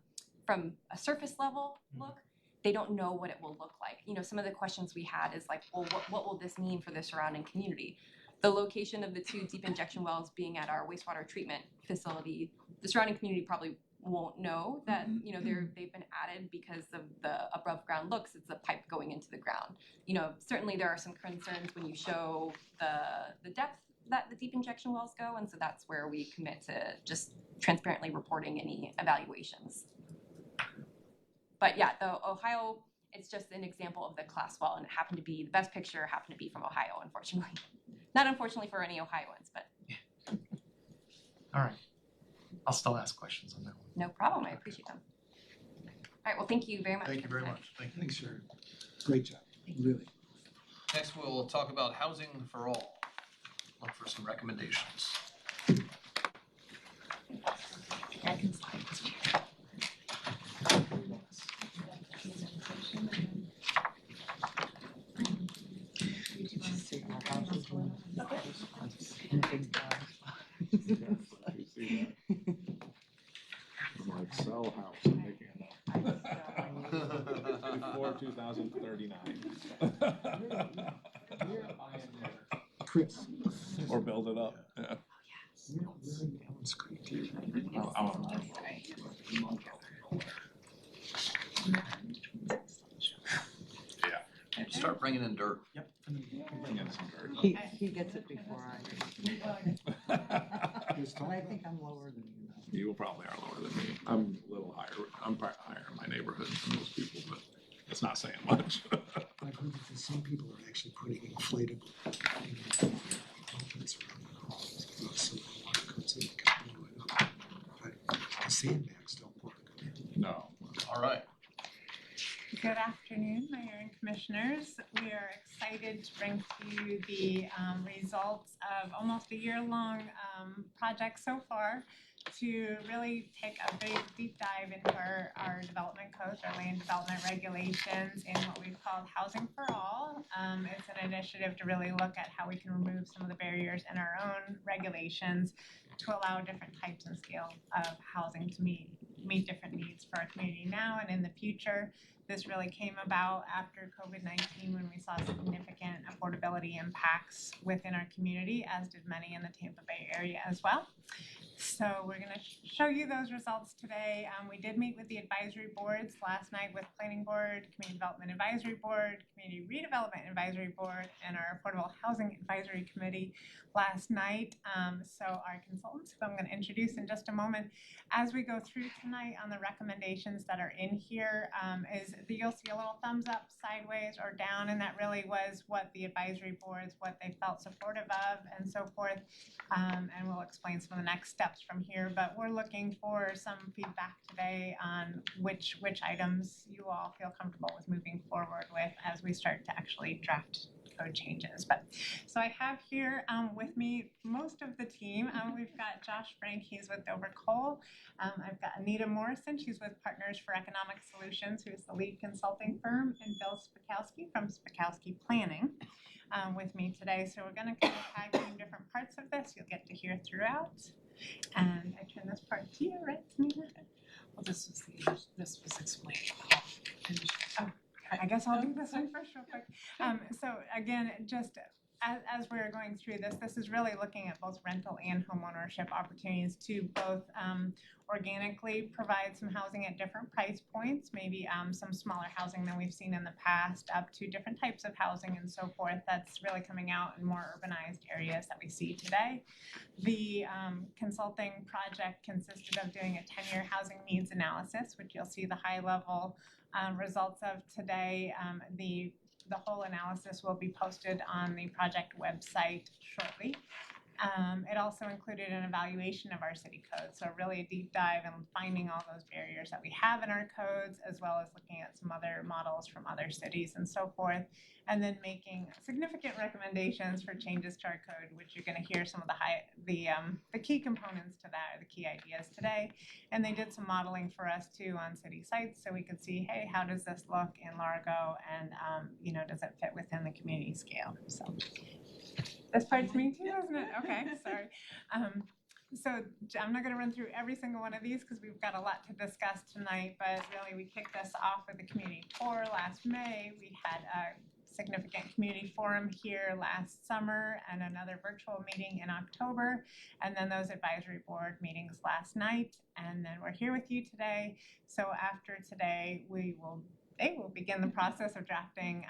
surface level look, they don't know what it will look like. You know, some of the questions we had is like, well, what will this mean for the surrounding community? The location of the two deep injection wells being at our wastewater treatment facility, the surrounding community probably won't know that, you know, they've been added because of the above ground looks. It's a pipe going into the ground. You know, certainly there are some concerns when you show the depth that the deep injection wells go, and so that's where we commit to just transparently reporting any evaluations. But yeah, the Ohio, it's just an example of the class well, and it happened to be, the best picture happened to be from Ohio, unfortunately. Not unfortunately for any Ohioans, but. All right. I'll still ask questions on that one. No problem, I appreciate them. All right, well, thank you very much. Thank you very much. Thank you. Thanks, Sharon. Great job, really. Next, we'll talk about housing for all. Look for some recommendations. I can slide. Like sell house, I'm making it up. Before 2039. Chris. Or build it up, yeah. That one's great too. Start bringing in dirt. Yep. Bring in some dirt. He gets it before I do. But I think I'm lower than you know. You probably are lower than me. I'm a little higher. I'm probably higher in my neighborhood than most people, but It's not saying much. I've heard that some people are actually putting inflatable elements around their homes, so the water comes in, they can blow it up. But the sandbags don't work. No. All right. Good afternoon, Mayor and Commissioners. We are excited to bring to you the results of almost a year-long project so far to really take a big deep dive into our development codes, our land development regulations, in what we've called Housing for All. It's an initiative to really look at how we can remove some of the barriers in our own regulations to allow different types and scale of housing to meet different needs for our community now and in the future. This really came about after COVID-19 when we saw significant affordability impacts within our community, as did many in the Tampa Bay area as well. So we're going to show you those results today. We did meet with the advisory boards last night with Planning Board, Community Development Advisory Board, Community Redevelopment Advisory Board, and our Affordable Housing Advisory Committee last night. So our consultants, who I'm going to introduce in just a moment, as we go through tonight on the recommendations that are in here, is that you'll see a little thumbs up, sideways, or down, and that really was what the advisory boards, what they felt supportive of, and so forth. And we'll explain some of the next steps from here, but we're looking for some feedback today on which items you all feel comfortable with moving forward with as we start to actually draft code changes. But so I have here with me most of the team. We've got Josh Frank, he's with Dover Cole. I've got Anita Morrison, she's with Partners for Economic Solutions, who's the lead consulting firm, and Bill Spakowski from Spakowski Planning. With me today. So we're going to kind of tag team different parts of this. You'll get to hear throughout. And I turn this part to you, right, Nina? Well, this was explained. Oh, I guess I'll do this one first real quick. So again, just as we're going through this is really looking at both rental and homeownership opportunities to both organically provide some housing at different price points, maybe some smaller housing than we've seen in the past, up to different types of housing and so forth. That's really coming out in more urbanized areas that we see today. The consulting project consisted of doing a 10-year housing needs analysis, which you'll see the high-level results of today. The whole analysis will be posted on the project website shortly. It also included an evaluation of our city codes, so really a deep dive in finding all those barriers that we have in our codes, as well as looking at some other models from other cities and so forth, and then making significant recommendations for changes to our code, which you're going to hear some of the key components to that, or the key ideas today. And they did some modeling for us too on city sites, so we could see, hey, how does this look in Largo, and does it fit within the community scale? So this part's me too, isn't it? Okay, sorry. So I'm not going to run through every single one of these because we've got a lot to discuss tonight, but really we kicked this off with the community tour last May. We had a significant community forum here last summer and another virtual meeting in October, and then those advisory board meetings last night, and then we're here with you today. So after today, they will begin the process of drafting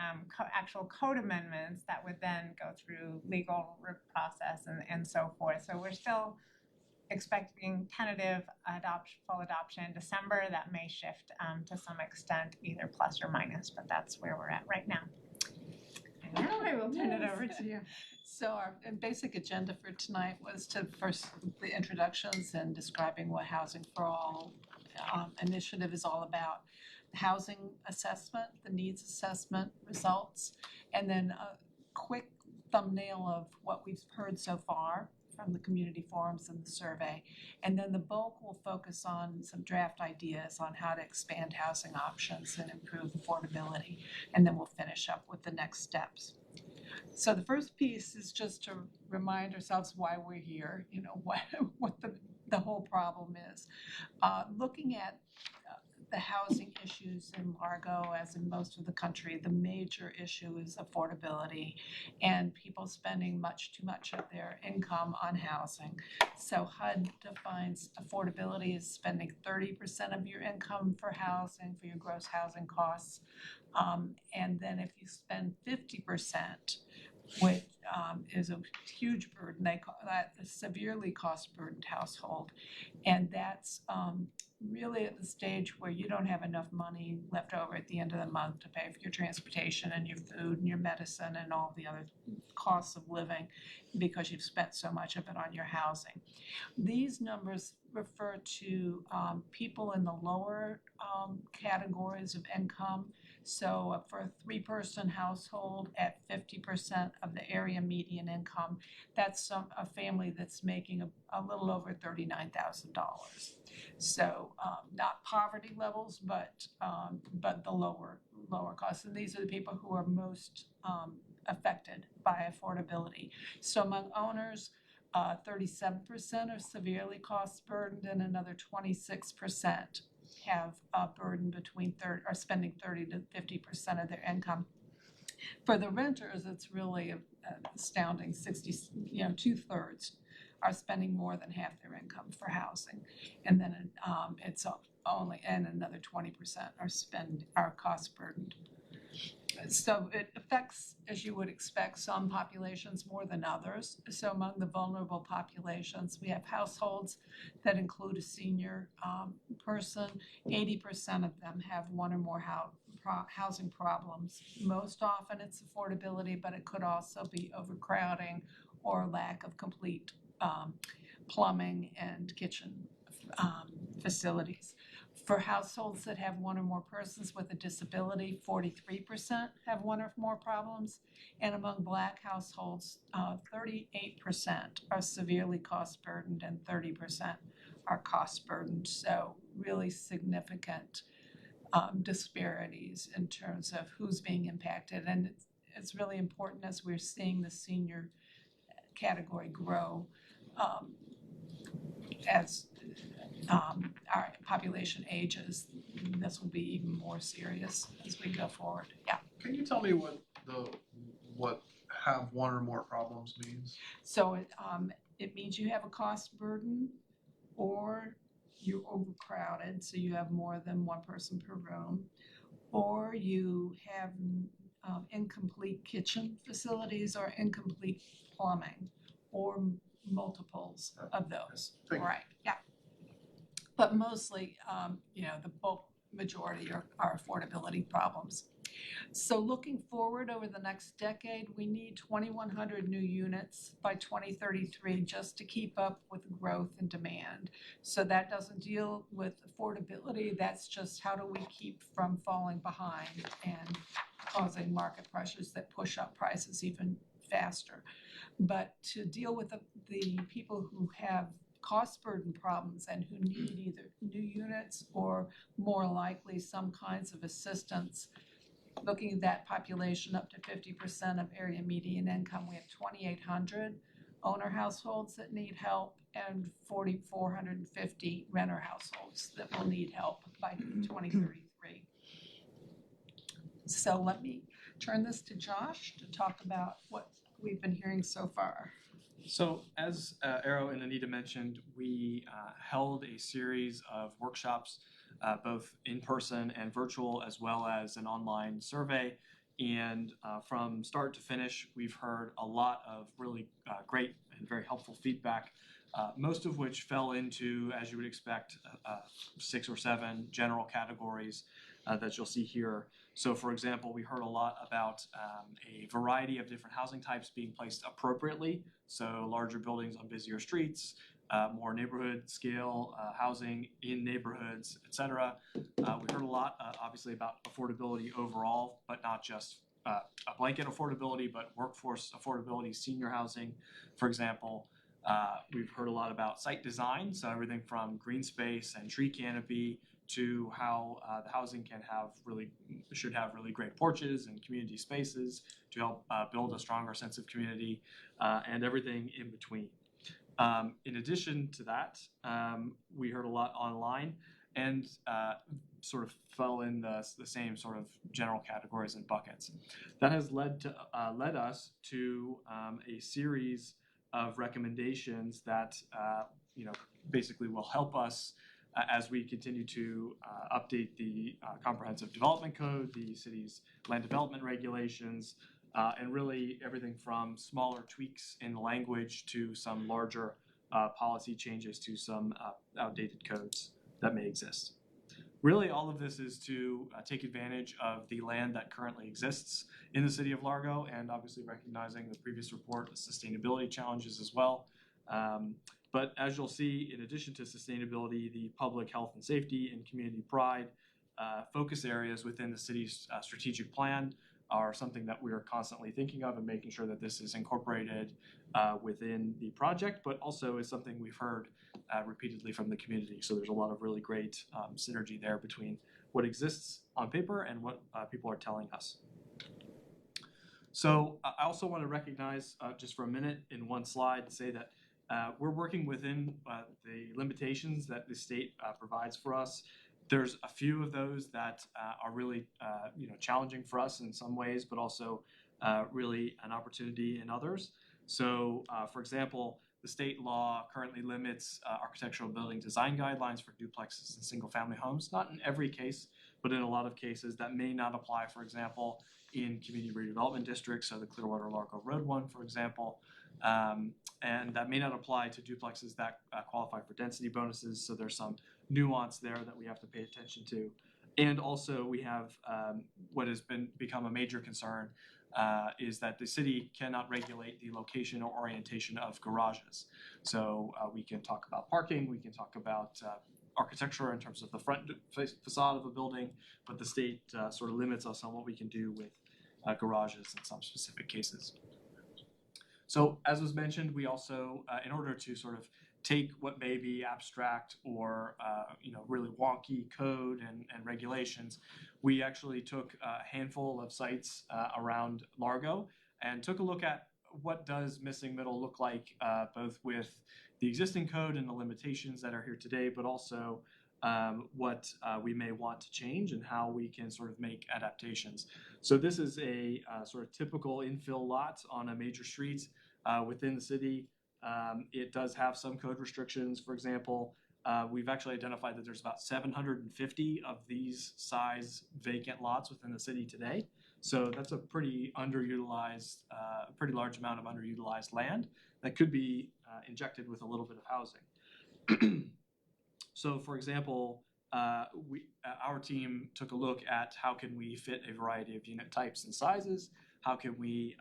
actual code amendments that would then go through legal process and so forth. So we're still expecting tentative full adoption in December. That may shift to some extent, either plus or minus, but that's where we're at right now. And now I will turn it over to you. So our basic agenda for tonight was to first the introductions and describing what Housing for All initiative is all about. Housing assessment, the needs assessment results, and then a quick thumbnail of what we've heard so far from the community forums and the survey. And then the bulk will focus on some draft ideas on how to expand housing options and improve affordability. And then we'll finish up with the next steps. So the first piece is just to remind ourselves why we're here, what the whole problem is. Looking at the housing issues in Largo, as in most of the country, the major issue is affordability and people spending much too much of their income on housing. So HUD defines affordability as spending 30% of your income for housing, for your gross housing costs. And then if you spend 50%, which is a huge burden. They call that a severely cost burdened household. And that's really at the stage where you don't have enough money left over at the end of the month to pay for your transportation and your food and your medicine and all the other costs of living because you've spent so much of it on your housing. These numbers refer to people in the lower categories of income. So for a 3-person household at 50% of the area median income, that's a family that's making a little over $39,000. So not poverty levels, but the lower costs. And these are the people who are most affected by affordability. So among owners, 37% are severely cost burdened, and another 26% have a burden between are spending 30 to 50% of their income. For the renters, it's really astounding. 2/3 are spending more than half their income for housing, and then it's only, and another 20% are cost burdened. So it affects, as you would expect, some populations more than others. So among the vulnerable populations, we have households that include a senior person. 80% of them have one or more housing problems. Most often it's affordability, but it could also be overcrowding or lack of complete plumbing and kitchen facilities. For households that have one or more persons with a disability, 43% have one or more problems. And among Black households, 38% are severely cost burdened and 30% are cost burdened. So really significant disparities in terms of who's being impacted. And it's really important as we're seeing the senior category grow as our population ages. This will be even more serious as we go forward. Yeah. Can you tell me what have one or more problems means? So it means you have a cost burden, or you're overcrowded, so you have more than one person per room, or you have incomplete kitchen facilities or incomplete plumbing, or multiples of those. Right. Yeah. But mostly, the bulk majority are affordability problems. So looking forward over the next decade, we need 2,100 new units by 2033 just to keep up with growth and demand. So that doesn't deal with affordability. That's just how do we keep from falling behind and causing market pressures that push up prices even faster. But to deal with the people who have cost burden problems and who need either new units or more likely some kinds of assistance, looking at that population up to 50% of area median income, we have 2,800 owner households that need help and 4,450 renter households that will need help by 2033. So let me turn this to Josh to talk about what we've been hearing so far. So as Arrow and Anita mentioned, we held a series of workshops, both in person and virtual, as well as an online survey. And from start to finish, we've heard a lot of really great and very helpful feedback, most of which fell into, as you would expect, 6 or 7 general categories that you'll see here. So for example, we heard a lot about a variety of different housing types being placed appropriately. So larger buildings on busier streets, more neighborhood scale housing in neighborhoods, et cetera. We heard a lot, obviously, about affordability overall, but not just a blanket affordability, but workforce affordability, senior housing, for example. We've heard a lot about site design, so everything from green space and tree canopy to how the housing should have really great porches and community spaces to help build a stronger sense of community, and everything in between. In addition to that, we heard a lot online and sort of fell in the same sort of general categories and buckets. That has led us to a series of recommendations that basically will help us as we continue to update the Comprehensive Development Code, the city's land development regulations, and really everything from smaller tweaks in language to some larger policy changes to some outdated codes that may exist. Really, all of this is to take advantage of the land that currently exists in the city of Largo, and obviously recognizing the previous report, the sustainability challenges as well. But as you'll see, in addition to sustainability, the public health and safety and community pride focus areas within the city's strategic plan are something that we are constantly thinking of and making sure that this is incorporated within the project, but also is something we've heard repeatedly from the community. So there's a lot of really great synergy there between what exists on paper and what people are telling us. So I also want to recognize just for a minute in one slide, say that we're working within the limitations that the state provides for us. There's a few of those that are really challenging for us in some ways, but also really an opportunity in others. So for example, the state law currently limits architectural building design guidelines for duplexes and single family homes, not in every case, but in a lot of cases that may not apply, for example, in community redevelopment districts, so the Clearwater Largo Road one, for example, and that may not apply to duplexes that qualify for density bonuses, so there's some nuance there that we have to pay attention to. And also we have what has become a major concern is that the city cannot regulate the location or orientation of garages. So we can talk about parking, we can talk about architecture in terms of the front facade of a building, but the state sort of limits us on what we can do with garages in some specific cases. So as was mentioned, we also, in order to sort of take what may be abstract or really wonky code and regulations, we actually took a handful of sites around Largo and took a look at what does missing middle look like, both with the existing code and the limitations that are here today, but also what we may want to change and how we can sort of make adaptations. So this is a sort of typical infill lot on a major street within the city. It does have some code restrictions. For example, we've actually identified that there's about 750 of these size vacant lots within the city today. So that's a pretty underutilized, pretty large amount of underutilized land that could be injected with a little bit of housing. So for example, our team took a look at how can we fit a variety of unit types and sizes, how can we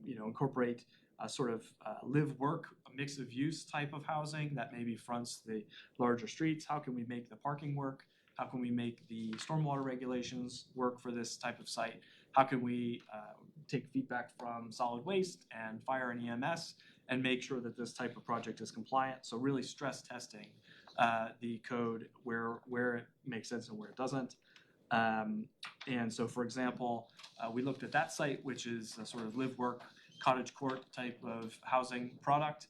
incorporate a sort of live-work, a mix of use type of housing that maybe fronts the larger streets, how can we make the parking work, how can we make the stormwater regulations work for this type of site, how can we take feedback from solid waste and fire and EMS and make sure that this type of project is compliant. So really stress testing the code where it makes sense and where it doesn't. And so, for example, we looked at that site, which is a sort of live-work, cottage court type of housing product.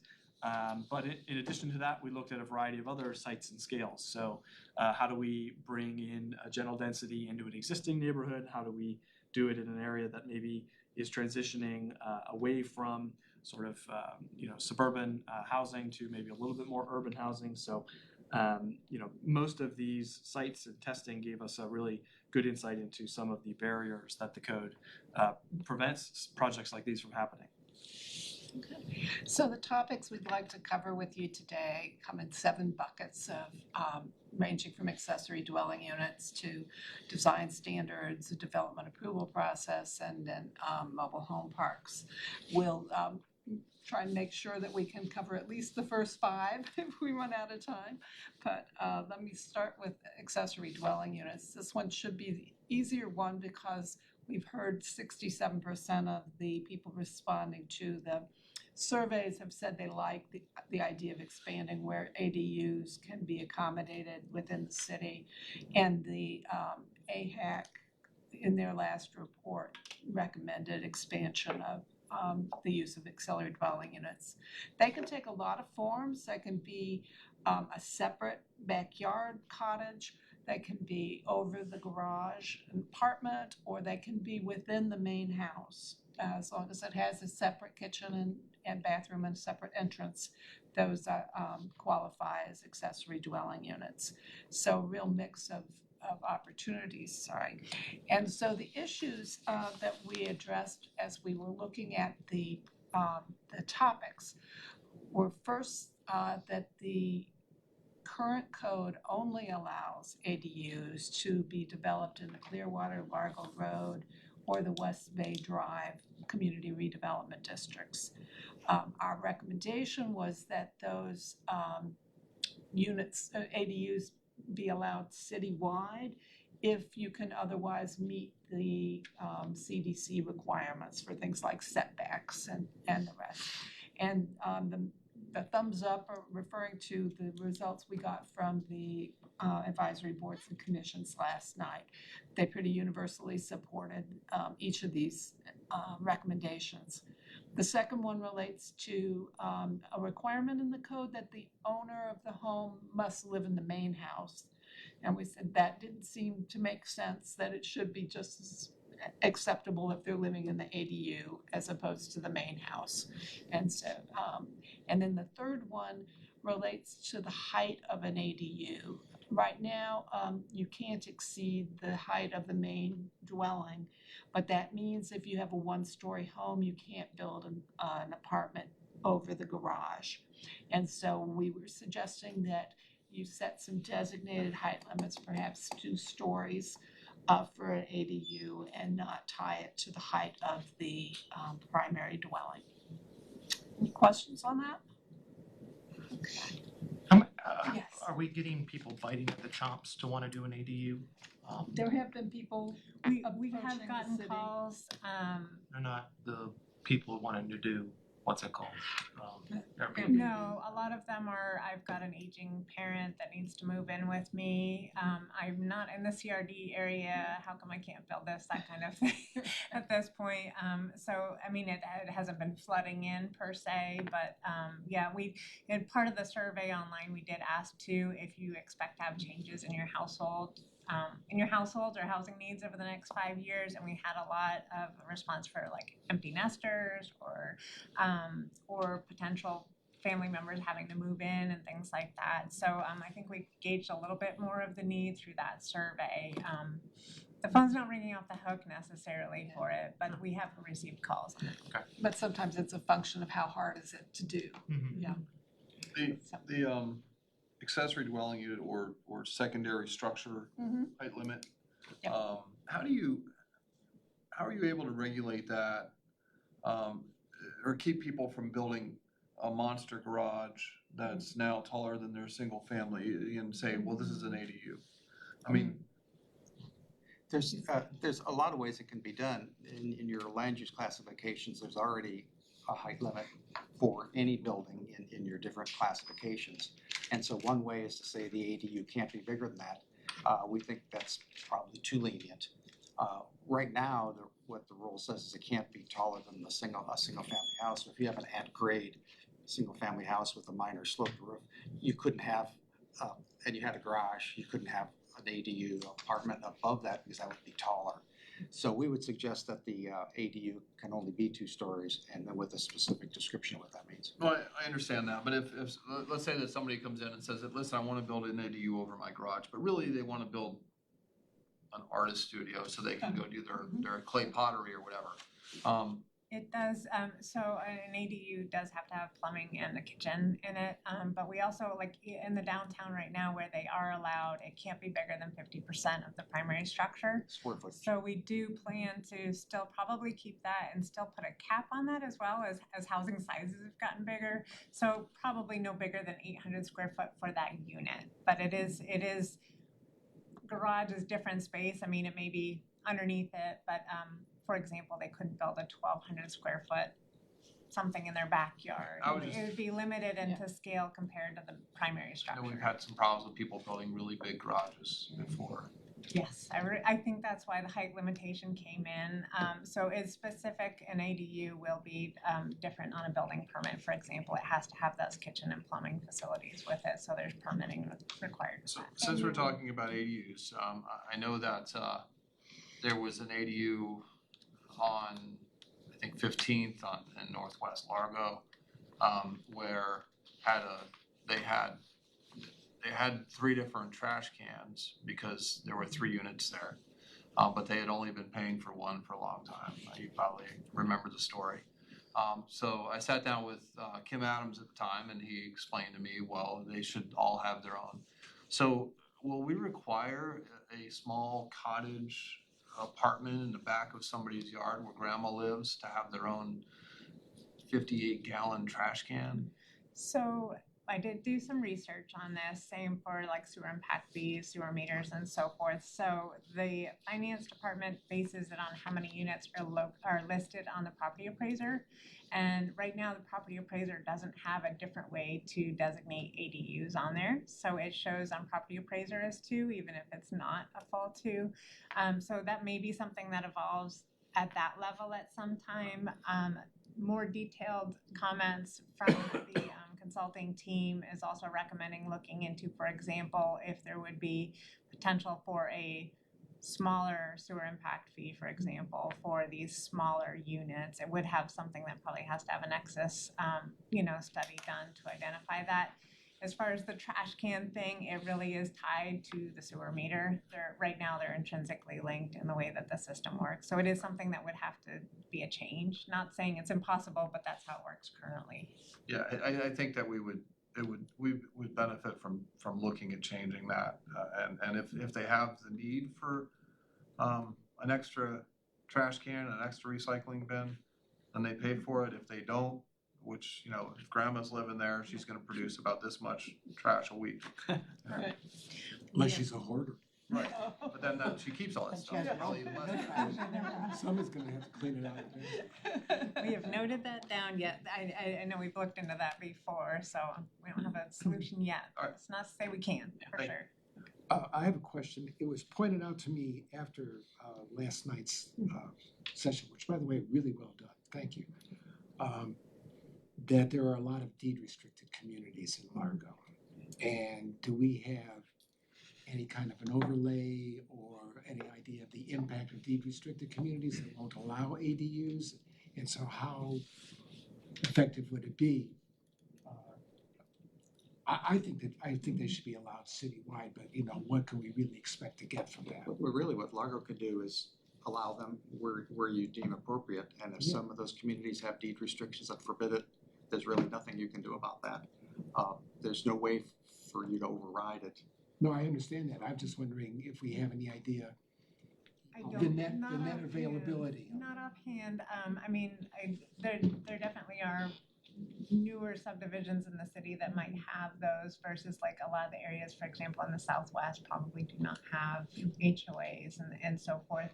But in addition to that, we looked at a variety of other sites and scales. So how do we bring in a general density into an existing neighborhood? How do we do it in an area that maybe is transitioning away from sort of suburban housing to maybe a little bit more urban housing? So most of these sites and testing gave us a really good insight into some of the barriers that the code prevents projects like these from happening. Okay. So the topics we'd like to cover with you today come in 7 buckets of ranging from accessory dwelling units to design standards, the development approval process, and then mobile home parks. We'll try and make sure that we can cover at least the first 5 if we run out of time. But let me start with accessory dwelling units. This one should be the easier one because we've heard 67% of the people responding to the surveys have said they like the idea of expanding where ADUs can be accommodated within the city. And the AHAC, in their last report, recommended expansion of the use of accessory dwelling units. They can take a lot of forms. They can be a separate backyard cottage. They can be over the garage apartment, or they can be within the main house. As long as it has a separate kitchen and bathroom and a separate entrance, those qualify as accessory dwelling units. So a real mix of of opportunities, sorry. And so the issues that we addressed as we were looking at the topics were first that the current code only allows ADUs to be developed in the Clearwater, Largo Road, or the West Bay Drive community redevelopment districts. Our recommendation was that those units, ADUs, be allowed citywide if you can otherwise meet the CDC requirements for things like setbacks and the rest. And the thumbs up are referring to the results we got from the advisory boards and commissions last night. They pretty universally supported each of these recommendations. The second one relates to a requirement in the code that the owner of the home must live in the main house. And we said that didn't seem to make sense, that it should be just as acceptable if they're living in the ADU as opposed to the main house. And so, and then the third one relates to the height of an ADU. Right now, you can't exceed the height of the main dwelling, but that means if you have a one-story home, you can't build an apartment over the garage. And so we were suggesting that you set some designated height limits, perhaps 2 stories for an ADU, and not tie it to the height of the primary dwelling. Any questions on that? Okay. Yes. Are we getting people biting at the chops to want to do an ADU? There have been people We approaching have the gotten city. calls, They're not the people wanting to do, what's it called? Airbnb. no, a lot of them are, I've got an aging parent that needs to move in with me. I'm not in the CRD area, how come I can't build this, that kind of thing at this point. So, I mean, it hasn't been flooding in per se, but yeah, in part of the survey online, we did ask too, if you expect to have changes in your household or housing needs over the next 5 years, and we had a lot of response for like empty nesters or potential family members having to move in and things like that. So I think we gauged a little bit more of the need through that survey. The phone's not ringing off the hook necessarily for it, but we have received calls on it. But sometimes it's a function of how hard is it to do. Mhm. Yeah. The accessory dwelling unit or secondary structure Mhm. height limit. Yep. How are you able to regulate that, or keep people from building a monster garage that's now taller than their single family and say, well, this is an ADU? I mean, There's a lot of ways it can be done. In your land use classifications, there's already a height limit for any building in your different classifications. And so one way is to say the ADU can't be bigger than that. We think that's probably too lenient. Right now, what the rule says is it can't be taller than a single family house. So if you have an at-grade single family house with a minor sloped roof, you couldn't have, and you had a garage, you couldn't have an ADU apartment above that because that would be taller. So we would suggest that the ADU can only be 2 stories, and then with a specific description of what that means. well, I understand that, but if let's say that somebody comes in and says that, listen, I want to build an ADU over my garage, but really they want to build an artist studio so they can go do their clay pottery or whatever. It does, so an ADU does have to have plumbing and a kitchen in it, but we also, like, in the downtown right now where they are allowed, it can't be bigger than 50% of the primary structure. Square footage. So we do plan to still probably keep that and still put a cap on that as well as housing sizes have gotten bigger. So probably no bigger than 800 square foot for that unit, but it is, garage is different space, I mean, it may be underneath it, but for example, they couldn't build a 1,200 square foot something in their backyard. It would be limited into scale compared to the primary I structure. know we've had some problems with people building really big garages before. Yes, I think that's why the height limitation came in. So it's specific, an ADU will be different on a building permit. For example, it has to have those kitchen and plumbing facilities with it, so there's permitting required. So since we're talking about ADUs, I know that there was an ADU on, I think 15th in Northwest Largo, where they they had 3 different trash cans because there were 3 units there. But they had only been paying for one for a long time. You probably remember the story. So I sat down with Kim Adams at the time, and he explained to me, well, they should all have their own. So will we require a small cottage apartment in the back of somebody's yard where grandma lives to have their own 58-gallon trash can? So I did do some research on this, same for like sewer impact fees, sewer meters and so forth. So the finance department bases it on how many units are listed on the property appraiser. And right now the property appraiser doesn't have a different way to designate ADUs on there. So it shows on property appraiser as 2, even if it's not a full 2. So that may be something that evolves at that level at some time. More detailed comments from the consulting team is also recommending looking into, for example, if there would be potential for a smaller sewer impact fee, for example, for these smaller units. It would have something that probably has to have a nexus, study done to identify that. As far as the trash can thing, it really is tied to the sewer meter. Right now they're intrinsically linked in the way that the system works. So it is something that would have to be a change. Not saying it's impossible, but that's how it works currently. Yeah, I think that we would benefit from looking at changing that. And if they have the need for an extra trash can, an extra recycling bin, then they pay for it. If they don't, which, if grandma's living there, she's gonna produce about this much trash a week. Right. Unless she's a hoarder. Right, but then she keeps all that stuff. Probably even less. Somebody's gonna have to clean it out. We have noted that down yet. I know we've looked into that before, so we don't have a solution yet. All right. It's not to say we can, for Thank sure. I have a question. It was pointed out to me after last night's session, which by the way, really well done. Thank you. That there are a lot of deed restricted communities in Largo. And do we have any kind of an overlay or any idea of the impact of deed restricted communities that won't allow ADUs? And so how effective would it be? I think they should be allowed citywide, but what can we really expect to get from that? Well, really what Largo could do is allow them where you deem appropriate. And if some of those communities have deed restrictions that forbid it, there's really nothing you can do about that. There's no way for you to override it. No, I understand that. I'm just wondering if we have any idea the net availability. Not offhand. There definitely are newer subdivisions in the city that might have those versus like a lot of the areas, for example, in the Southwest probably do not have HOAs and so forth.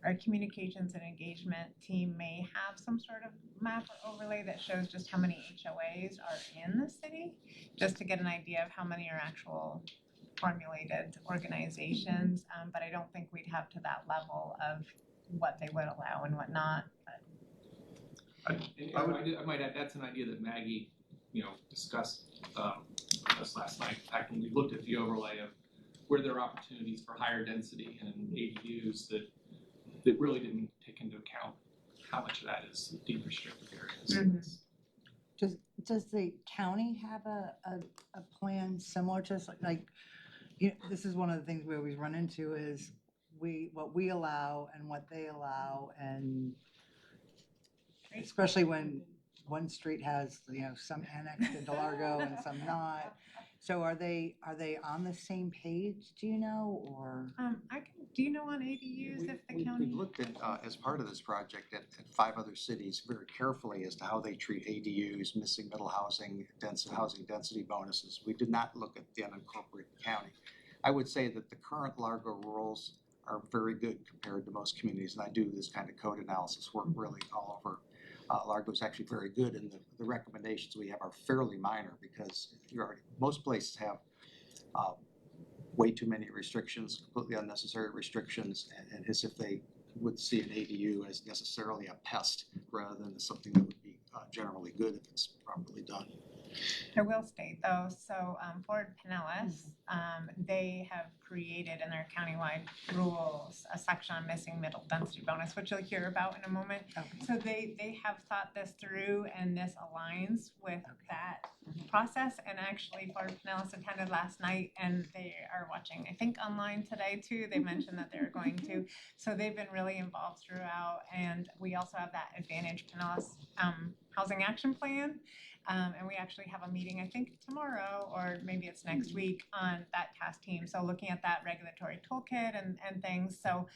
Our communications and engagement team may have some sort of map or overlay that shows just how many HOAs are in the city, just to get an idea of how many are actual formulated organizations. But I don't think we'd have to that level of what they would allow and what not. I might add, that's an idea that Maggie, discussed with us last night. In fact, when we looked at the overlay of where there are opportunities for higher density and ADUs that really didn't take into account how much of that is deed restricted areas. Mm-hmm. Does the county have a plan similar to this is one of the things we always run into is what we allow and what they allow, and especially when one street has, some annexed into Largo and some not. So are they on the same page, do you know, or? Do you know on ADUs if the county? We've looked at, as part of this project, at 5 other cities very carefully as to how they treat ADUs, missing middle housing density bonuses. We did not look at the unincorporated county. I would say that the current Largo rules are very good compared to most communities, and I do this kind of code analysis work really all over. Largo is actually very good, and the recommendations we have are fairly minor because most places have way too many restrictions, completely unnecessary restrictions, and as if they would see an ADU as necessarily a pest rather than something that would be generally good if it's properly done. I will state though, so Fort Pinellas, they have created in their countywide rules a section on missing middle density bonus, which you'll hear about in a moment. So they have thought this through, and this aligns with that process. And actually Fort Pinellas attended last night, and they are watching, I think, online today too. They mentioned that they're going to. So they've been really involved throughout, and we also have that Advantage Pinellas Housing Action Plan. And we actually have a meeting, I think tomorrow, or maybe it's next week, on that task team. So looking at that regulatory toolkit and things. So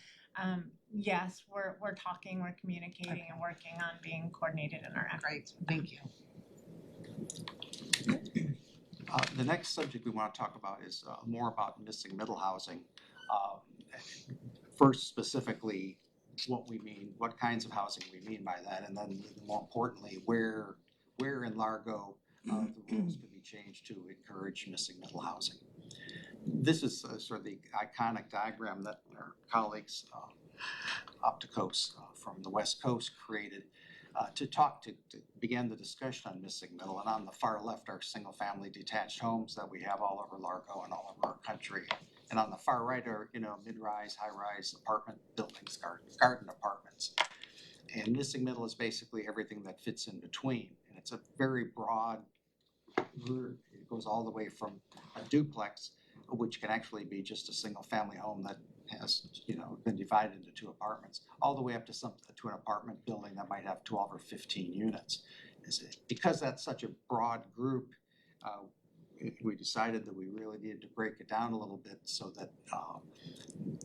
yes, we're talking, we're communicating, and working on being coordinated in our efforts. Great, thank you. The next subject we want to talk about is more about missing middle housing. First, specifically, what we mean, what kinds of housing we mean by that, and then more importantly, where in Largo the rules could be changed to encourage missing middle housing. This is sort of the iconic diagram that our colleagues, Opticos from the West Coast, created to begin the discussion on missing middle. And on the far left are single-family detached homes that we have all over Largo and all over our country. And on the far right are, mid-rise, high-rise apartment buildings, garden apartments. And missing middle is basically everything that fits in between. And it's a very broad group. It goes all the way from a duplex, which can actually be just a single-family home that has, been divided into 2 apartments, all the way up to an apartment building that might have 12 or 15 units. Because that's such a broad group, we decided that we really needed to break it down a little bit so that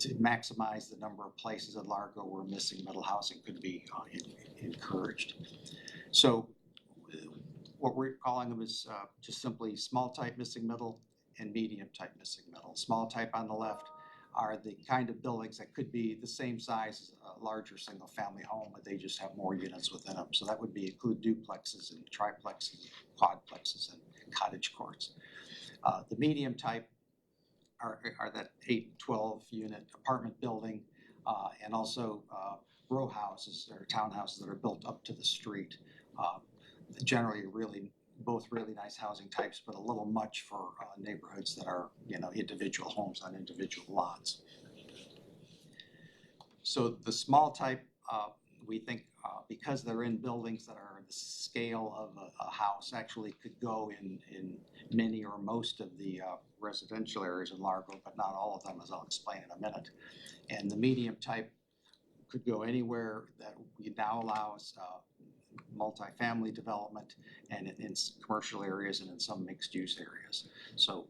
to maximize the number of places in Largo where missing middle housing could be encouraged. So what we're calling them is just simply small type missing middle and medium type missing middle. Small type on the left are the kind of buildings that could be the same size as a larger single family home, but they just have more units within them. So that would include duplexes and triplexes, quadplexes, and cottage courts. The medium type are that 8, 12 unit apartment building, and also row houses or townhouses that are built up to the street. Generally both really nice housing types, but a little much for neighborhoods that are, individual homes on individual lots. So the small type, we think because they're in buildings that are the scale of a house, actually could go in many or most of the residential areas in Largo, but not all of them, as I'll explain in a minute. And the medium type could go anywhere that we now allow us multifamily development, and in commercial areas and in some mixed use areas. So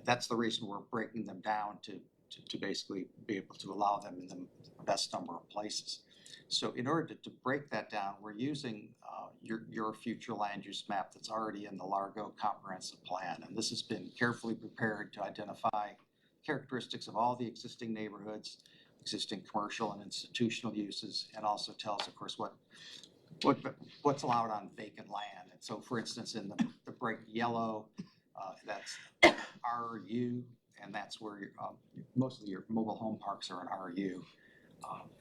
that's the reason we're breaking them down to basically be able to allow them in the best number of places. So in order to break that down, we're using your future land use map that's already in the Largo Comprehensive Plan. And this has been carefully prepared to identify characteristics of all the existing neighborhoods, existing commercial and institutional uses, and also tells, of course, what's allowed on vacant land. And so, for instance, in the bright yellow, that's RU, and that's where most of your mobile home parks are in RU.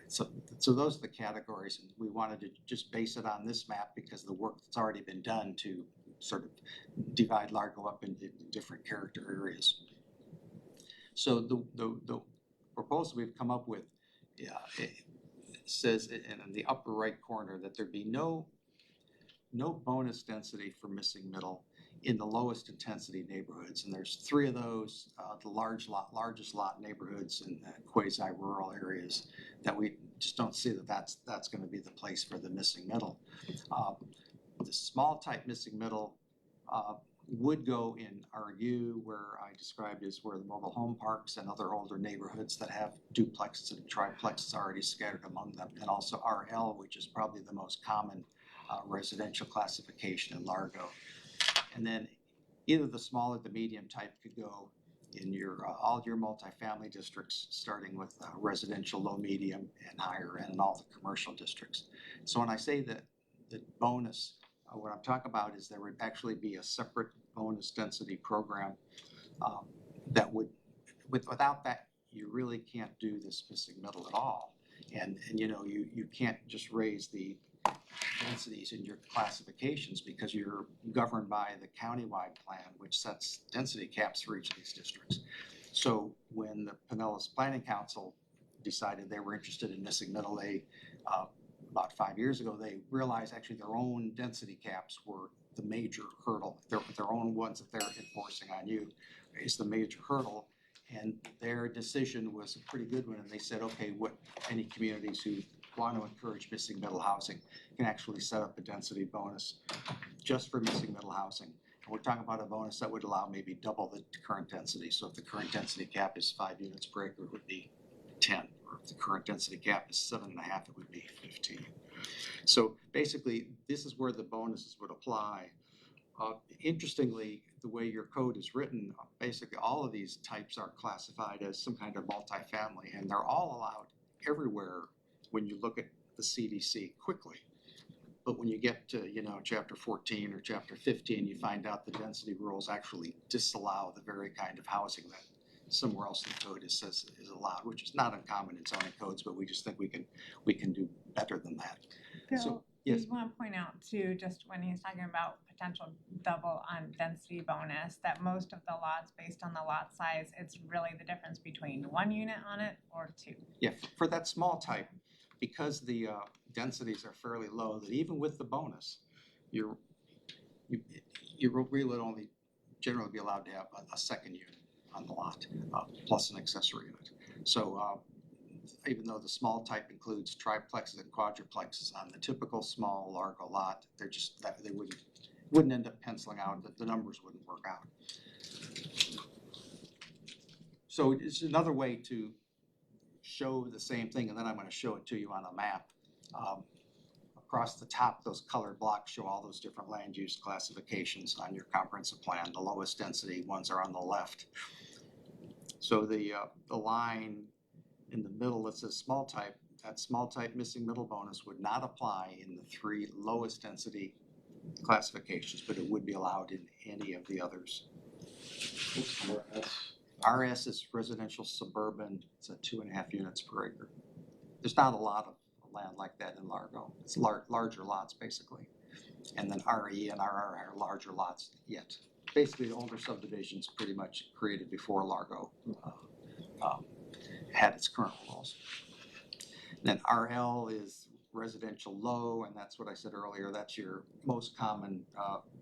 So those are the categories, and we wanted to just base it on this map because the work that's already been done to sort of divide Largo up into different character areas. So the proposal we've come up with says in the upper right corner that there be no bonus density for missing middle in the lowest intensity neighborhoods, and there's 3 of those, the largest lot neighborhoods in quasi-rural areas that we just don't see that's going to be the place for the missing middle. The small type missing middle would go in RU, where I described as where the mobile home parks and other older neighborhoods that have duplexes and triplexes already scattered among them, and also RL, which is probably the most common residential classification in Largo. And then either the small or the medium type could go in all your multifamily districts, starting with residential, low, medium, and higher end, and all the commercial districts. So when I say that the bonus, what I'm talking about is there would actually be a separate bonus density program that would, without that, you really can't do this missing middle at all. And you can't just raise the densities in your classifications because you're governed by the countywide plan, which sets density caps for each of these districts. So when the Pinellas Planning Council decided they were interested in missing middle, they about 5 years ago, they realized actually their own density caps were the major hurdle. Their own ones that they're enforcing on you is the major hurdle. And their decision was a pretty good one. And they said, okay, what any communities who want to encourage missing middle housing can actually set up a density bonus just for missing middle housing. And we're talking about a bonus that would allow maybe double the current density. So if the current density cap is 5 units per acre, it would be 10. Or if the current density cap is 7.5, it would be 15. So basically, this is where the bonuses would apply. Interestingly, the way your code is written, basically all of these types are classified as some kind of multifamily, and they're all allowed everywhere when you look at the CDC quickly. But when you get to, chapter 14 or chapter 15, you find out the density rules actually disallow the very kind of housing that somewhere else in the code says is allowed, which is not uncommon in zoning codes, but we just think we can do better than that. Bill, So, I yes. just want to point out too, just when he's talking about potential double on density bonus, that most of the lots, based on the lot size, it's really the difference between 1 unit on it or 2. Yeah, for that small type, because the densities are fairly low, that even with the bonus, you really only generally be allowed to have a second unit on the lot, plus an accessory unit. So even though the small type includes triplexes and quadruplexes on the typical small Largo lot, they're just that they wouldn't end up penciling out, that the numbers wouldn't work out. So it's another way to show the same thing, and then I'm going to show it to you on a map. Across the top, those colored blocks show all those different land use classifications on your comprehensive plan. The lowest density ones are on the left. So the line in the middle that says small type, that small type missing middle bonus would not apply in the 3 lowest density classifications, but it would be allowed in any of the others. RS is residential suburban. It's at 2.5 units per acre. There's not a lot of land like that in Largo. It's larger lots basically. And then RE and RR are larger lots yet. Basically, the older subdivisions pretty much created before Largo had its current rules. Then RL is residential low, and that's what I said earlier. That's your most common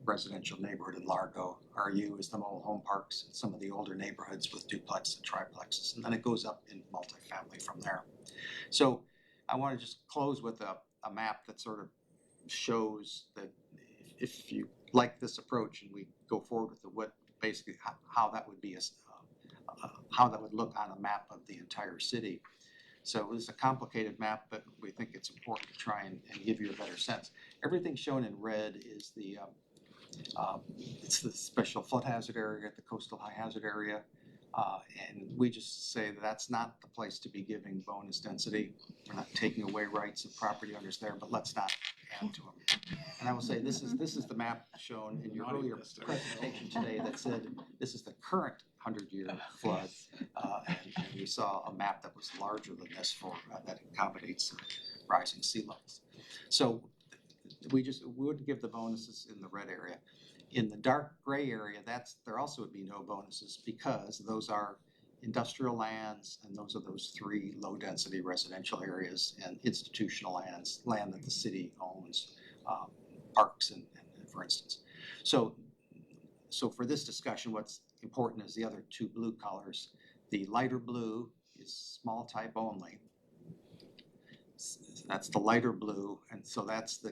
residential neighborhood in Largo. RU is the mobile home parks, some of the older neighborhoods with duplex and triplexes, and then it goes up in multifamily from there. So I want to just close with a map that sort of shows that if you like this approach and we go forward with what basically how that would be how that would look on a map of the entire city. So it's a complicated map, but we think it's important to try and give you a better sense. Everything shown in red is it's the special flood hazard area, the coastal high hazard area, and we just say that that's not the place to be giving bonus density. We're not taking away rights of property owners there, but let's not add to them. And I will say this is the map shown in your earlier presentation today that said this is the current 100-year flood, and we saw a map that was larger than this for that accommodates rising sea levels. So we would give the bonuses in the red area. In the dark gray area, there also would be no bonuses because those are industrial lands, and those are those 3 low-density residential areas and institutional lands, land that the city owns, parks, and for instance. So for this discussion, what's important is the other 2 blue colors. The lighter blue is small type only. That's the lighter blue, and so that's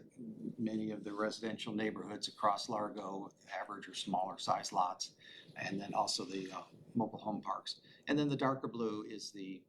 many of the residential neighborhoods across Largo, average or smaller size lots, and then also the mobile home parks. And then the darker blue is the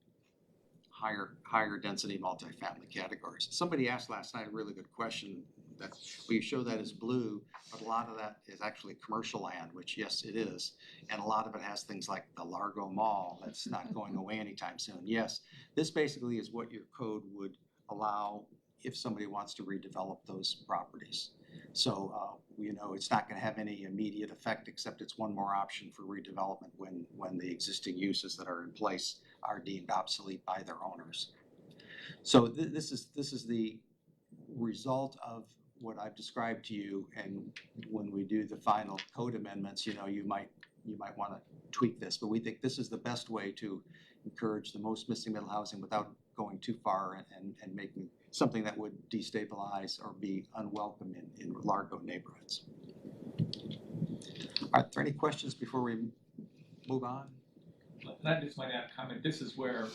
higher density multifamily categories. Somebody asked last night a really good question that we show that as blue, but a lot of that is actually commercial land, which yes, it is. And a lot of it has things like the Largo Mall that's not going away anytime soon. Yes, this basically is what your code would allow if somebody wants to redevelop those properties. So it's not going to have any immediate effect, except it's one more option for redevelopment when the existing uses that are in place are deemed obsolete by their owners. So this is result of what I've described to you, and when we do the final code amendments, you might want to tweak this, but we think this is the best way to encourage the most missing middle housing without going too far and making something that would destabilize or be unwelcome in Largo neighborhoods. Are there any questions before we move on? And I just might add a comment. This is where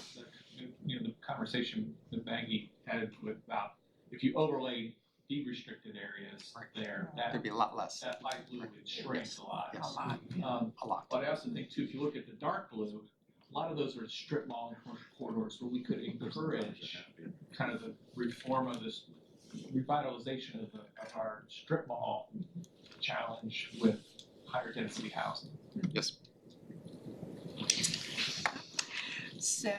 the conversation that Maggie had about if you overlay deed restricted areas there, There'd be a lot less. that light blue would shrink a lot. Yes. A lot. But I also think too, if you look at the dark blue, a lot of those are strip mall and commercial corridors where we could encourage kind of the reform of this revitalization of our strip mall challenge with higher density housing. Yes. So,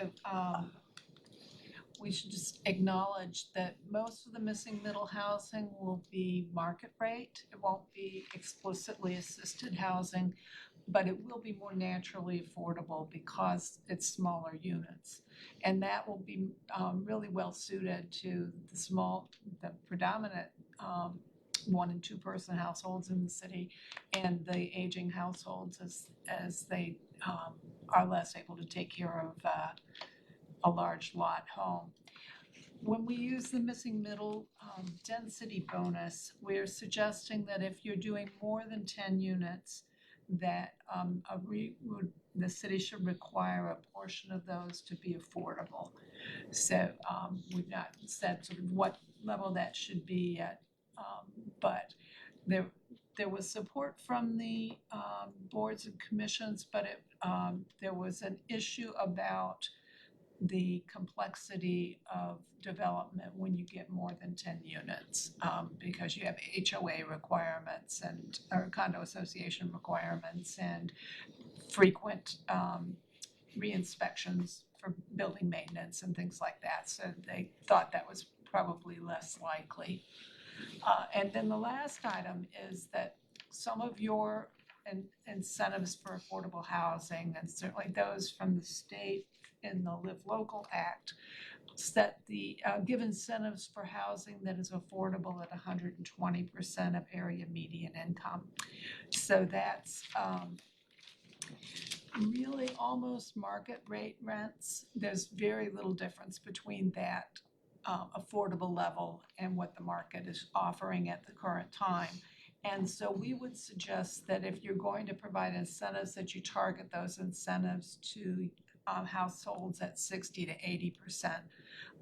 we should just acknowledge that most of the missing middle housing will be market rate. It won't be explicitly assisted housing, but it will be more naturally affordable because it's smaller units. And that will be really well suited to the predominant 1 and 2 person households in the city and the aging households as they are less able to take care of a large lot home. When we use the missing middle density bonus, we're suggesting that if you're doing more than 10 units, that the city should require a portion of those to be affordable. So we've not said sort of what level that should be at, but there was support from the boards and commissions, but there was an issue about the complexity of development when you get more than 10 units, because you have HOA requirements or condo association requirements and frequent re-inspections for building maintenance and things like that. So they thought that was probably less likely. And then the last item is that some of your incentives for affordable housing, and certainly those from the state in the Live Local Act, set the give incentives for housing that is affordable at 120% of area median income. So that's really almost market rate rents. There's very little difference between that affordable level and what the market is offering at the current time. And so we would suggest that if you're going to provide incentives, that you target those incentives to households at 60 to 80%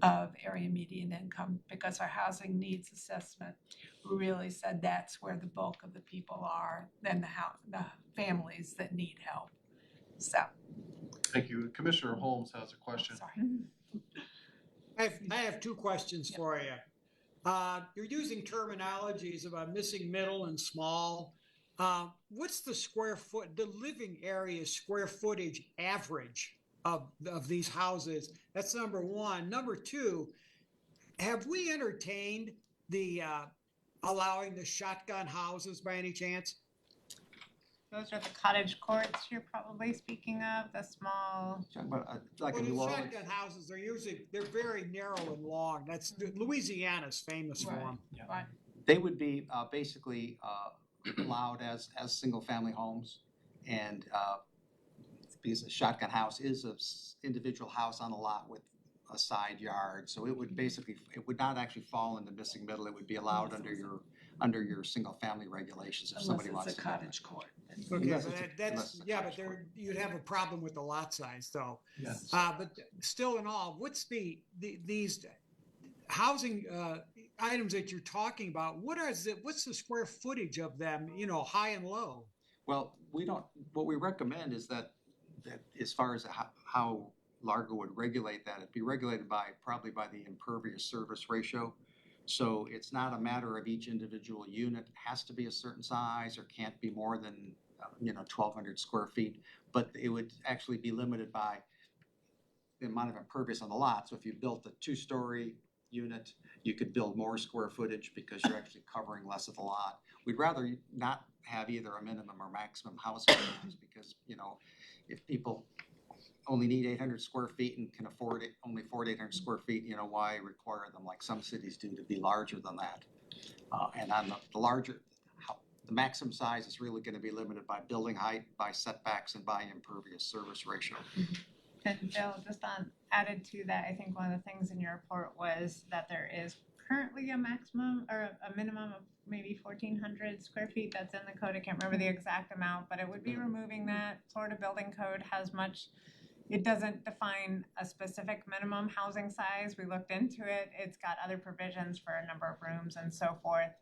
of area median income, because our housing needs assessment really said that's where the bulk of the people are, than the families that need help. So. Thank you. Commissioner Holmes has a question. Sorry. I have 2 questions for you. You're using terminologies about missing middle and small. What's the living area square footage average of these houses? That's number 1. Number 2, have we entertained the allowing the shotgun houses by any chance? Those are the cottage courts you're probably speaking of, the small. Like Well, in New the Orleans. shotgun houses, they're very narrow and long. That's Louisiana's famous for them. Right. They would be basically allowed as single family homes, and because a shotgun house is an individual house on a lot with a side yard, so it would not actually fall into missing middle. It would be allowed under your single family regulations if somebody wants to. Unless it's a cottage court. Okay, Unless but it's- but you'd have a problem with the lot size though. Yes. But still in all, what's these housing items that you're talking about? What's the square footage of them, high and low? Well, what we recommend is that as far as how Largo would regulate that, it'd be regulated probably by the impervious service ratio. So it's not a matter of each individual unit has to be a certain size or can't be more than 1,200 square feet, but it would actually be limited by the amount of impervious on the lot. So if you built a 2-story unit, you could build more square footage because you're actually covering less of the lot. We'd rather not have either a minimum or maximum house values because, if people only need 800 square feet and can afford it, only afford 800 square feet, you know, why require them like some cities do to be larger than that? And on the larger, the maximum size is really gonna be limited by building height, by setbacks, and by impervious surface ratio. And Bill, just added to that, I think one of the things in your report was that there is currently a maximum or a minimum of maybe 1,400 square feet that's in the code. I can't remember the exact amount, but it would be removing that. Florida Building Code has it doesn't define a specific minimum housing size. We looked into it. It's got other provisions for a number of rooms and so forth.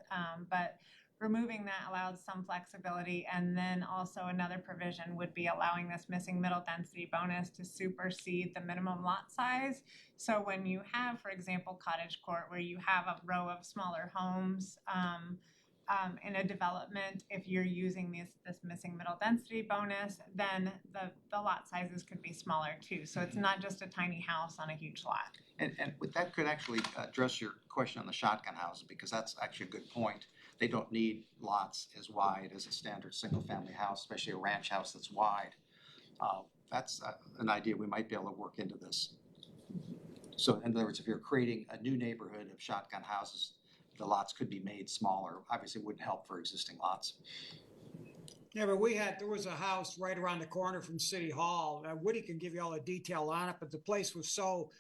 But removing that allows some flexibility. And then also another provision would be allowing this missing middle density bonus to supersede the minimum lot size. So when you have, for example, Cottage Court, where you have a row of smaller homes, in a development, if you're using this missing middle density bonus, then the lot sizes could be smaller too. So it's not just a tiny house on a huge lot. And that could actually address your question on the shotgun houses, because that's actually a good point. They don't need lots as wide as a standard single-family house, especially a ranch house that's wide. That's an idea we might be able to work into this. So in other words, if you're creating a new neighborhood of shotgun houses, the lots could be made smaller. Obviously, it wouldn't help for existing lots. Yeah, but there was a house right around the corner from City Hall. Woody can give you all the detail on it, but the place was so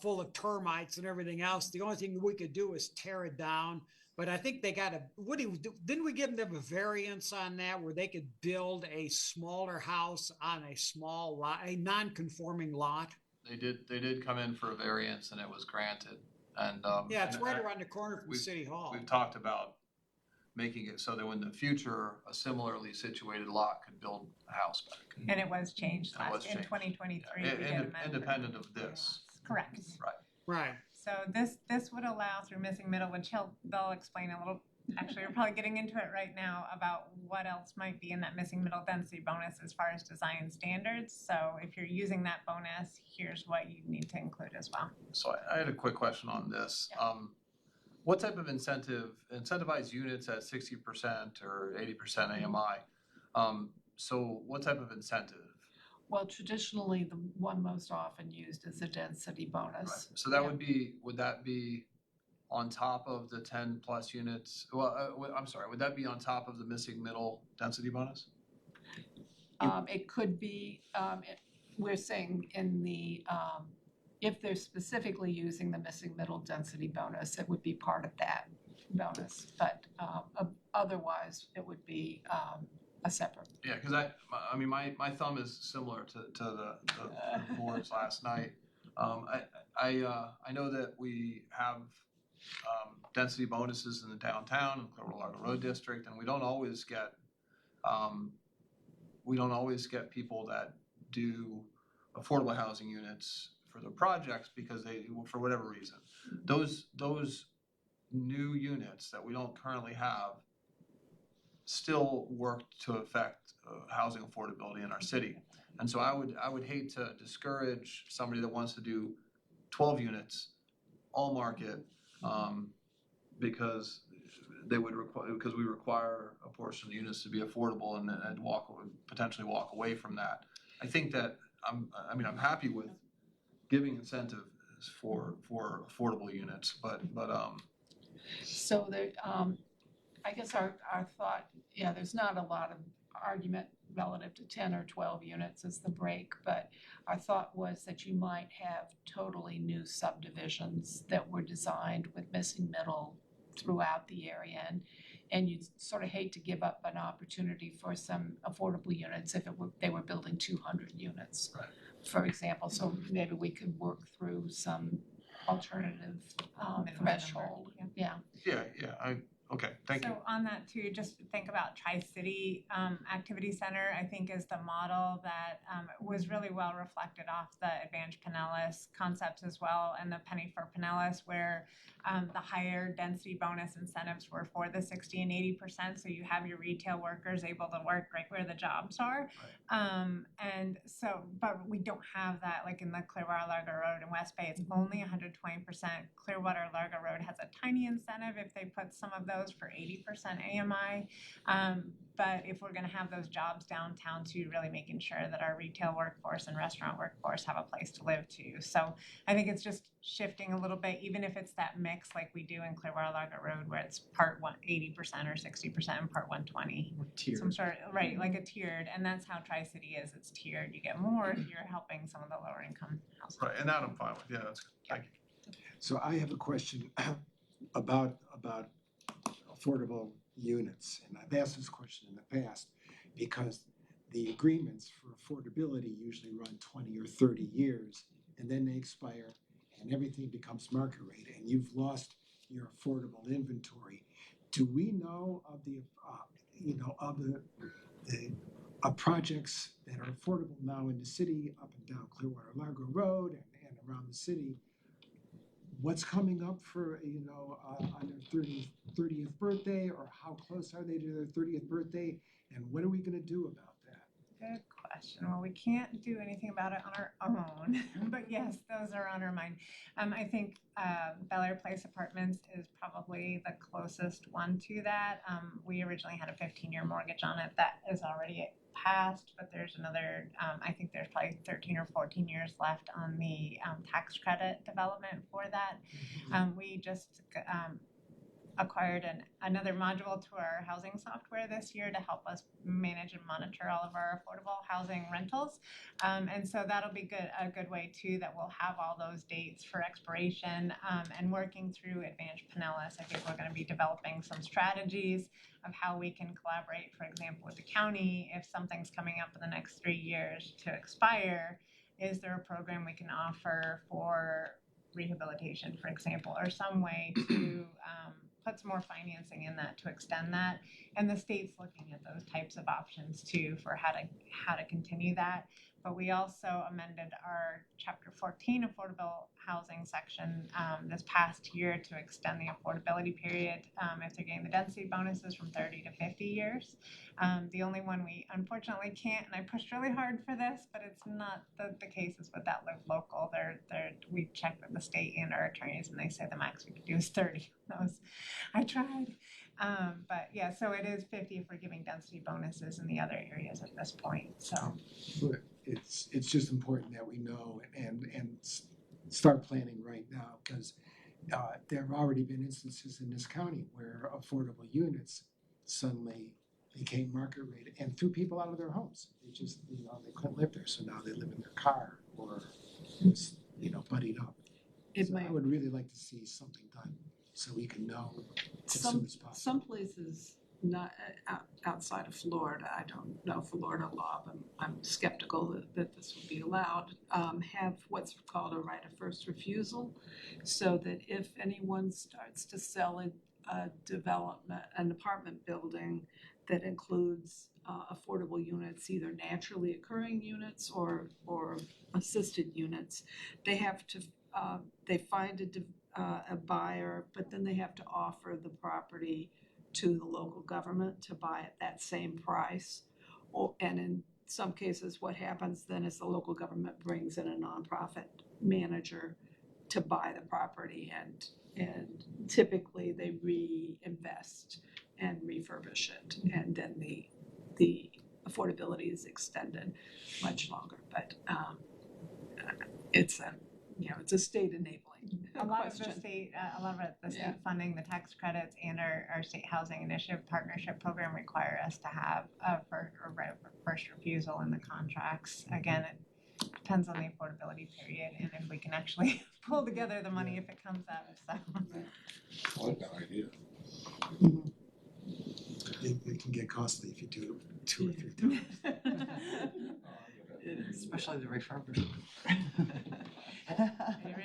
full of termites and everything else. The only thing we could do is tear it down. But I think they got didn't we give them a variance on that where they could build a smaller house on a small lot, a non-conforming lot? They did come in for a variance and it was granted. And yeah, it's and right around the corner from City Hall. We've talked about making it so that in the future, a similarly situated lot could build a house back. And it was changed in 2023. Yeah, independent of this. Correct. Right. Right. So this would allow through missing middle, which they'll explain a little. Actually, we're probably getting into it right now about what else might be in that missing middle density bonus as far as design standards. So if you're using that bonus, here's what you need to include as well. So I had a quick question on this. Yeah. What type of incentivize units at 60% or 80% AMI? So what type of incentive? Well, traditionally, the one most often used is a density bonus. Right. So that would that be on top of the 10 plus units? Well, I'm sorry, would that be on top of the missing middle density bonus? It could be, we're saying in the, if they're specifically using the missing middle density bonus, it would be part of that bonus. But otherwise, it would be a separate. Yeah, because I mean, my thumb is similar to the boards last night. I know that we have density bonuses in the downtown and Clearwater Largo Road District, and we don't always get people that do affordable housing units for their projects because they, for whatever reason, those new units that we don't currently have still work to affect housing affordability in our city. And so I would hate to discourage somebody that wants to do 12 units all market because we require a portion of the units to be affordable and potentially walk away from that. I think that I'm happy with giving incentives for affordable units, but so there I guess our thought, there's not a lot of argument relative to 10 or 12 units as the break, but our thought was that you might have totally new subdivisions that were designed with missing middle throughout the area, and you'd sort of hate to give up an opportunity for some affordable units if they were building 200 units, right, for example. So maybe we could work through some alternative threshold. Okay, thank you. So on that too, just think about Tri-City Activity Center, I think is the model that was really well reflected off the Advantage Pinellas concepts as well, and the Penny for Pinellas, where the higher density bonus incentives were for the 60 and 80%. So you have your retail workers able to work right where the jobs are. Right. And so, but we don't have that like in the Clearwater Largo Road in West Bay. It's only 120%. Clearwater Largo Road has a tiny incentive if they put some of those for 80% AMI. But if we're gonna have those jobs downtown too, really making sure that our retail workforce and restaurant workforce have a place to live too. So I think it's just shifting a little bit, even if it's that mix like we do in Clearwater Largo Road, where it's part 80% or 60% and part 120. Tiered. Some sort of, right, like a tiered, and that's how Tri-City is, it's tiered. You get more if you're helping some of the lower income households. Right, and that I'm fine with, yeah, that's good, thank you. So I have a question about affordable units, and I've asked this question in the past because the agreements for affordability usually run 20 or 30 years, and then they expire, and everything becomes market rate, and you've lost your affordable inventory. Do we know of the projects that are affordable now in the city, up and down Clearwater Largo Road and around the city? What's coming up for, on their 30th birthday, or how close are they to their 30th birthday? And what are we gonna do about that? Good question. Well, we can't do anything about it on our own, but yes, those are on our mind. I think Bel Air Place Apartments is probably the closest one to that. We originally had a 15-year mortgage on it that is already passed, but there's another, I think there's probably 13 or 14 years left on the tax credit development for that. We just acquired another module to our housing software this year to help us manage and monitor all of our affordable housing rentals. And so that'll be a good way too, that we'll have all those dates for expiration, and working through Advantage Pinellas. I think we're going to be developing some strategies of how we can collaborate, for example, with the county. If something's coming up in the next 3 years to expire, is there a program we can offer for rehabilitation, for example, or some way to put some more financing in that to extend that? And the state's looking at those types of options too for how to continue that. But we also amended our Chapter 14 affordable housing section this past year to extend the affordability period if they're getting the density bonuses from 30 to 50 years. The only one we unfortunately can't, and I pushed really hard for this, but it's not the case is with that Live Local. We checked with the state and our attorneys, and they say the max we could do is 30. I tried. But yeah, so it is 50 if we're giving density bonuses in the other areas at this point, so. It's just important that we know and start planning right now, because there have already been instances in this county where affordable units suddenly became market rate and threw people out of their homes. They just, they couldn't live there, so now they live in their car or just, buddied up. I would really like to see something done so we can know as soon as possible. Some places not outside of Florida, I don't know Florida law, but I'm skeptical that this would be allowed, have what's called a right of first refusal, so that if anyone starts to sell an apartment building that includes affordable units, either naturally occurring units or assisted units, they have to they find a buyer, but then they have to offer the property to the local government to buy at that same price. And in some cases, what happens then is the local government brings in a nonprofit manager to buy the property, and typically they reinvest and refurbish it, and then the affordability is extended much longer. But it's a state enabling A lot question. of the state funding, the tax credits, and our state housing initiative partnership program require us to have a right of first refusal in the contracts. Again, it depends on the affordability period and if we can actually pull together the money if it comes up. So. I like that idea. It can get costly if you do it 2 or 3 times. Especially the refurbishment.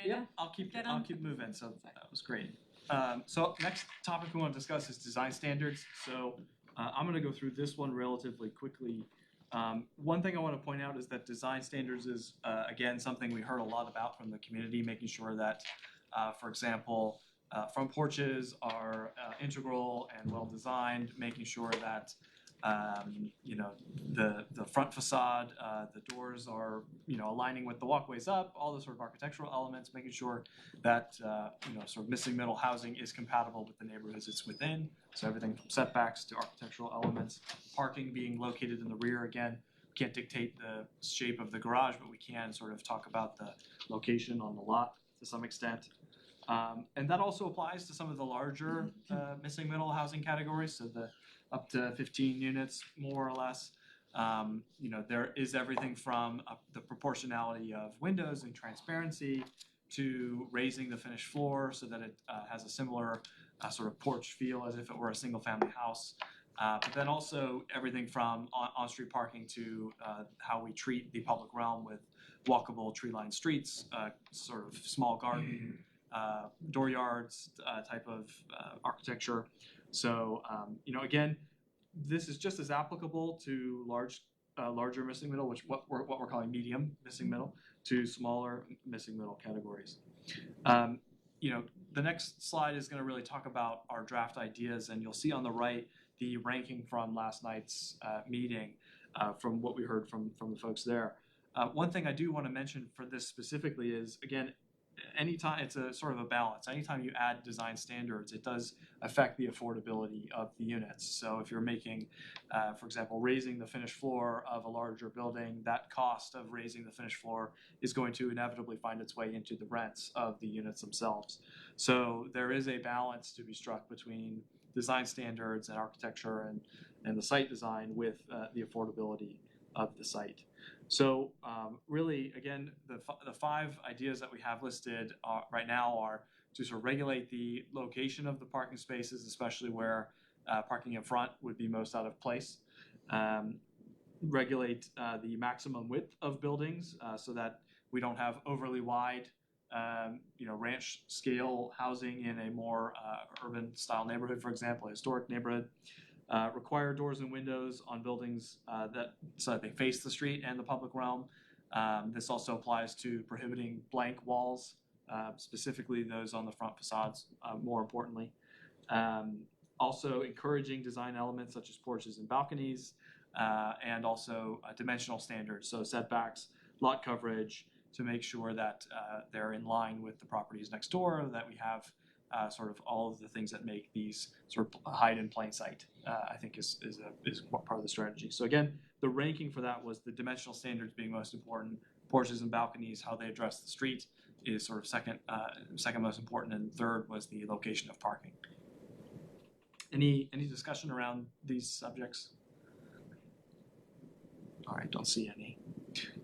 Yeah, I'll keep moving. So that was great. So next topic we want to discuss is design standards. So I'm going to go through this one relatively quickly. One thing I want to point out is that design standards is again something we heard a lot about from the community, making sure that, for example, front porches are integral and well designed, making sure that You know, the front facade, the doors are, you know, aligning with the walkways up, all the sort of architectural elements, making sure that, you know, sort of missing middle housing is compatible with the neighborhoods it's within. So everything from setbacks to architectural elements. Parking being located in the rear, again, can't dictate the shape of the garage, but we can sort of talk about the location on the lot to some extent. And that also applies to some of the larger missing middle housing categories, so the up to 15 units, more or less. You know, there is everything from the proportionality of windows and transparency to raising the finished floor so that it has a similar sort of porch feel as if it were a single-family house. But then also everything from on-street parking to how we treat the public realm with walkable tree-lined streets, sort of small garden, dooryards type of architecture. So, you know, again, this is just as applicable to larger missing middle, which what we're calling medium missing middle, to smaller missing middle categories. You know, the next slide is going to really talk about our draft ideas, and you'll see on the right the ranking from last night's meeting, from what we heard from the folks there. One thing I do want to mention for this specifically is, again, anytime it's a sort of a balance. Anytime you add design standards, it does affect the affordability of the units. So if you're making, for example, raising the finished floor of a larger building, that cost of raising the finished floor is going to inevitably find its way into the rents of the units themselves. So there is a balance to be struck between design standards and architecture and the site design with the affordability of the site. So really, again, the 5 ideas that we have listed right now are to sort of regulate the location of the parking spaces, especially where parking in front would be most out of place. Regulate the maximum width of buildings so that we don't have overly wide, you know, ranch scale housing in a more urban style neighborhood, for example, a historic neighborhood. Require doors and windows on buildings so that they face the street and the public realm. This also applies to prohibiting blank walls, specifically those on the front facades, more importantly. Also encouraging design elements such as porches and balconies, and also dimensional standards, so setbacks, lot coverage, to make sure that they're in line with the properties next door, that we have sort of all of the things that make these sort of hide in plain sight, I think is part of the strategy. So again, the ranking for that was the dimensional standards being most important, porches and balconies, how they address the street is sort of second most important, and third was the location of parking. Any discussion around these subjects? All right, don't see any.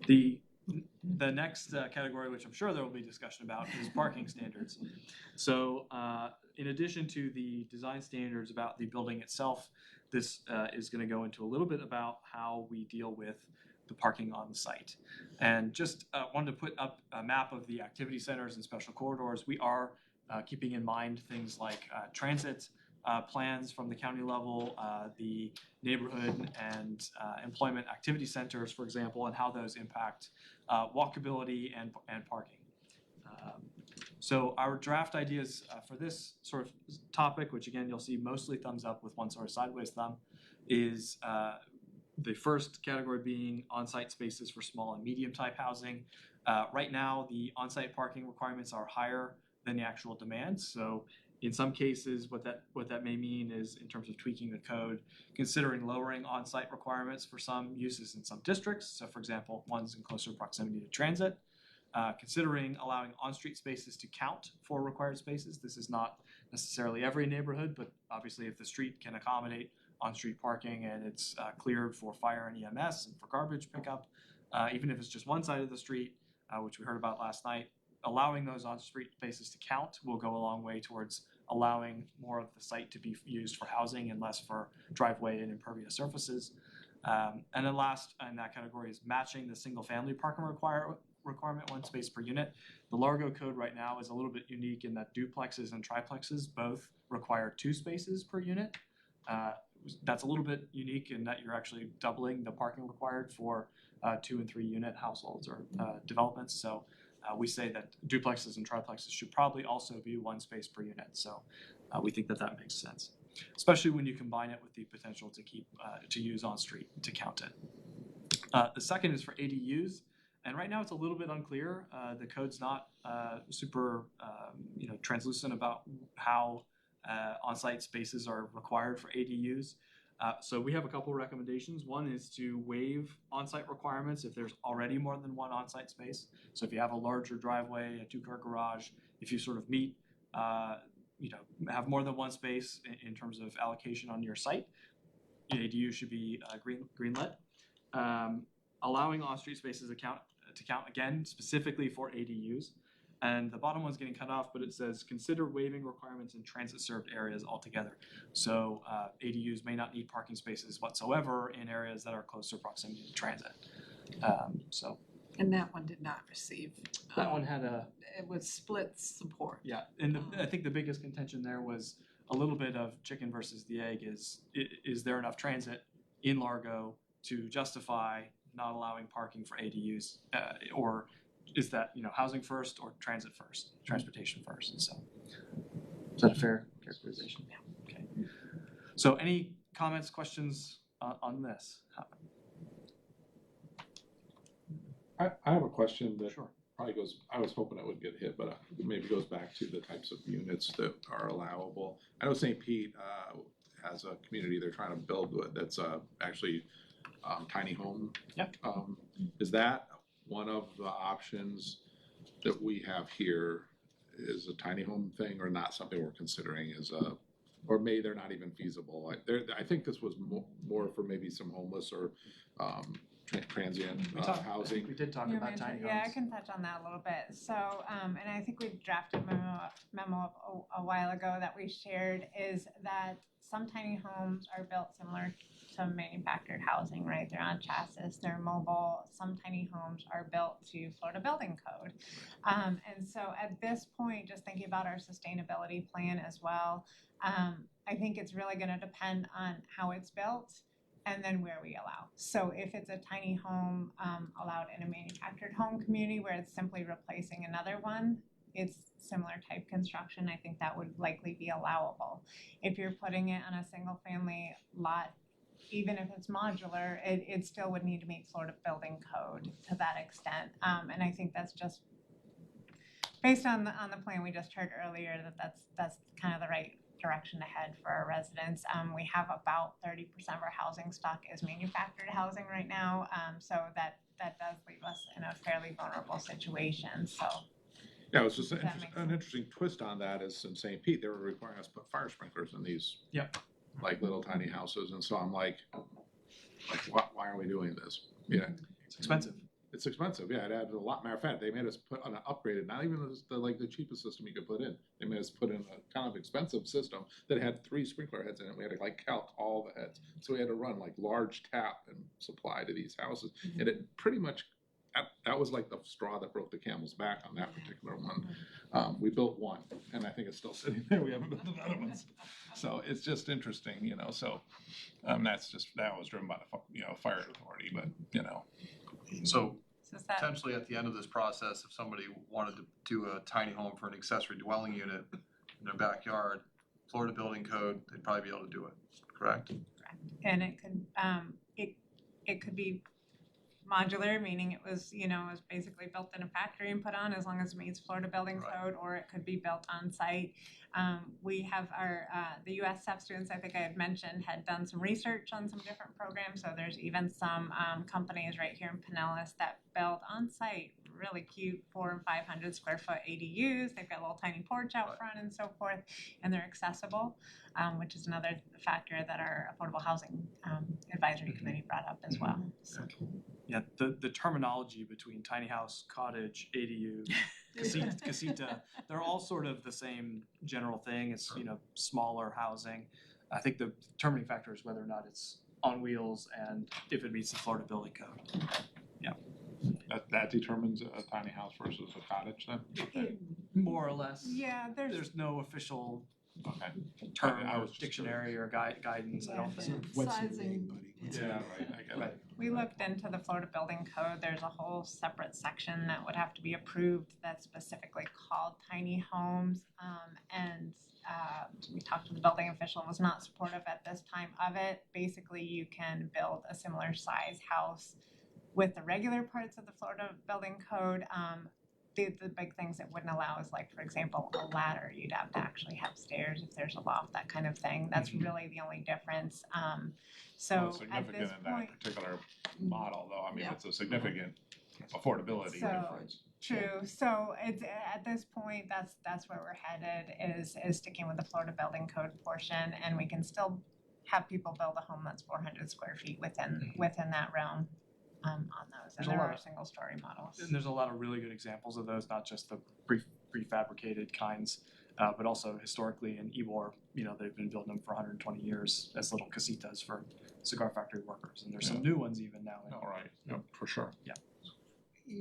The next category, which I'm sure there will be discussion about, is parking standards. So in addition to the design standards about the building itself, this is going to go into a little bit about how we deal with the parking on the site. And just wanted to put up a map of the activity centers and special corridors. We are keeping in mind things like transit plans from the county level, the neighborhood and employment activity centers, for example, and how those impact walkability and parking. So our draft ideas for this sort of topic, which again you'll see mostly thumbs up with one sort of sideways thumb, is the first category being on-site spaces for small and medium type housing. Right now, the on-site parking requirements are higher than the actual demand. So in some cases, what that may mean is, in terms of tweaking the code, considering lowering on-site requirements for some uses in some districts. So for example, ones in closer proximity to transit. Considering allowing on-street spaces to count for required spaces. This is not necessarily every neighborhood, but obviously if the street can accommodate on-street parking and it's cleared for fire and EMS and for garbage pickup, even if it's just one side of the street, which we heard about last night, allowing those on-street spaces to count will go a long way towards allowing more of the site to be used for housing and less for driveway and impervious surfaces. And then last in that category is matching the single-family parking requirement, 1 space per unit. The Largo code right now is a little bit unique in that duplexes and triplexes both require 2 spaces per unit. That's a little bit unique in that you're actually doubling the parking required for 2 and 3 unit households or developments. So we say that duplexes and triplexes should probably also be 1 space per unit. So we think that makes sense. especially when you combine it with the potential to keep, to use on-street to count it. The second is for ADUs, and right now it's a little bit unclear. The code's not super, translucent about how on-site spaces are required for ADUs. So we have a couple recommendations. One is to waive on-site requirements if there's already more than one on-site space. So if you have a larger driveway, a two-car garage, if you sort of meet, have more than one space in terms of allocation on your site, ADU should be greenlit. Allowing on-street spaces to count again specifically for ADUs. And the bottom one's getting cut off, but it says consider waiving requirements in transit-served areas altogether. So ADUs may not need parking spaces whatsoever in areas that are closer proximity to transit. And that one did not receive. That one had It was split support. Yeah, and I think the biggest contention there was a little bit of chicken versus the egg. Is there enough transit in Largo to justify not allowing parking for ADUs, or is that housing first or transit first, transportation first? And so, is that a fair characterization? Yeah. Okay. So, any comments, questions on this? I have a question that Sure. probably goes, I was hoping it would get hit, but maybe goes back to the types of units that are allowable. I know St. Pete has a community they're trying to build that's actually tiny home. Yep. Is that one of the options that we have here? Is a tiny home thing or not something we're considering or maybe they're not even feasible? I think this was more for maybe some homeless or transient housing. We did talk You about mentioned- tiny homes. Yeah, I can touch on that a little bit. So, and I think we drafted a memo a while ago that we shared is that some tiny homes are built similar to manufactured housing, right? They're on chassis, they're mobile. Some tiny homes are built to Florida Building Code. And so at this point, just thinking about our sustainability plan as well, I think it's really gonna depend on how it's built and then where we allow. So if it's a tiny home allowed in a manufactured home community where it's simply replacing another one, it's similar type construction, I think that would likely be allowable. If you're putting it on a single family lot, even if it's modular, it still would need to meet Florida Building Code to that extent. And I think that's just based on the plan we just heard earlier, that's kind of the right direction to head for our residents. We have about 30% of our housing stock is manufactured housing right now, so that does leave us in a fairly vulnerable situation. So Yeah, it was just an interesting twist on that is in St. Pete, they were requiring us to put fire sprinklers in these like little tiny houses, and so I'm like why are we doing this? Yeah, it's expensive. It's expensive, yeah. It added a lot. Matter of fact, they made us put on an upgraded, not even the cheapest system you could put in. They made us put in a kind of expensive system that had 3 sprinkler heads in it. We had to calc all the heads, so we had to run large tap and supply to these houses, and it pretty much. That was like the straw that broke the camel's back on that particular one. We built one, and I think it's still sitting there. We haven't built another one. So it's just interesting, So that was driven by the fire authority, but So potentially at the end of this process, if somebody wanted to do a tiny home for an accessory dwelling unit in their backyard, Florida Building Code, they'd probably be able to do it, correct? correct. And it could be modular, meaning it was basically built in a factory and put on as long as it meets Florida Building Code, or it could be built on site. We have our the USF students, I think I had mentioned, had done some research on some different programs. So there's even some companies right here in Pinellas that build on site really cute 400 and 500 square foot ADUs. They've got a little tiny porch out front and so forth, and they're accessible, which is another factor that our Affordable Housing Advisory Committee brought up as well. So. Yeah, the terminology between tiny house, cottage, ADU, casita, they're all sort of the same general thing. It's, smaller housing. I think the determining factor is whether or not it's on wheels and if it meets the Florida Building Code. Yeah. That determines a tiny house versus a cottage then? More or less. Yeah, there's no official term or dictionary or guidance, I don't think. What's your Sizing. name, buddy? Yeah, right, I get it. we looked into the Florida Building Code. There's a whole separate section that would have to be approved that's specifically called tiny homes. We talked to the building official, was not supportive at this time of it. Basically, you can build a similar size house with the regular parts of the Florida Building Code. The big things it wouldn't allow is, like, for example, a ladder. You'd have to actually have stairs if there's a loft, that kind of thing. That's really the only difference. Well, So it's at this significant in that point, particular model, though, I mean, Yeah. it's a significant affordability So- difference. true. So it's at this point, that's where we're headed, is sticking with the Florida Building Code portion, and we can still have people build a home that's 400 square feet within that realm. On those, and There's a there lot are of- single story models. And there's a lot of really good examples of those, not just the prefabricated kinds, but also historically in Ybor, they've been building them for 120 years as little casitas for cigar factory workers. And there's some new ones even now. All right, yeah, for sure.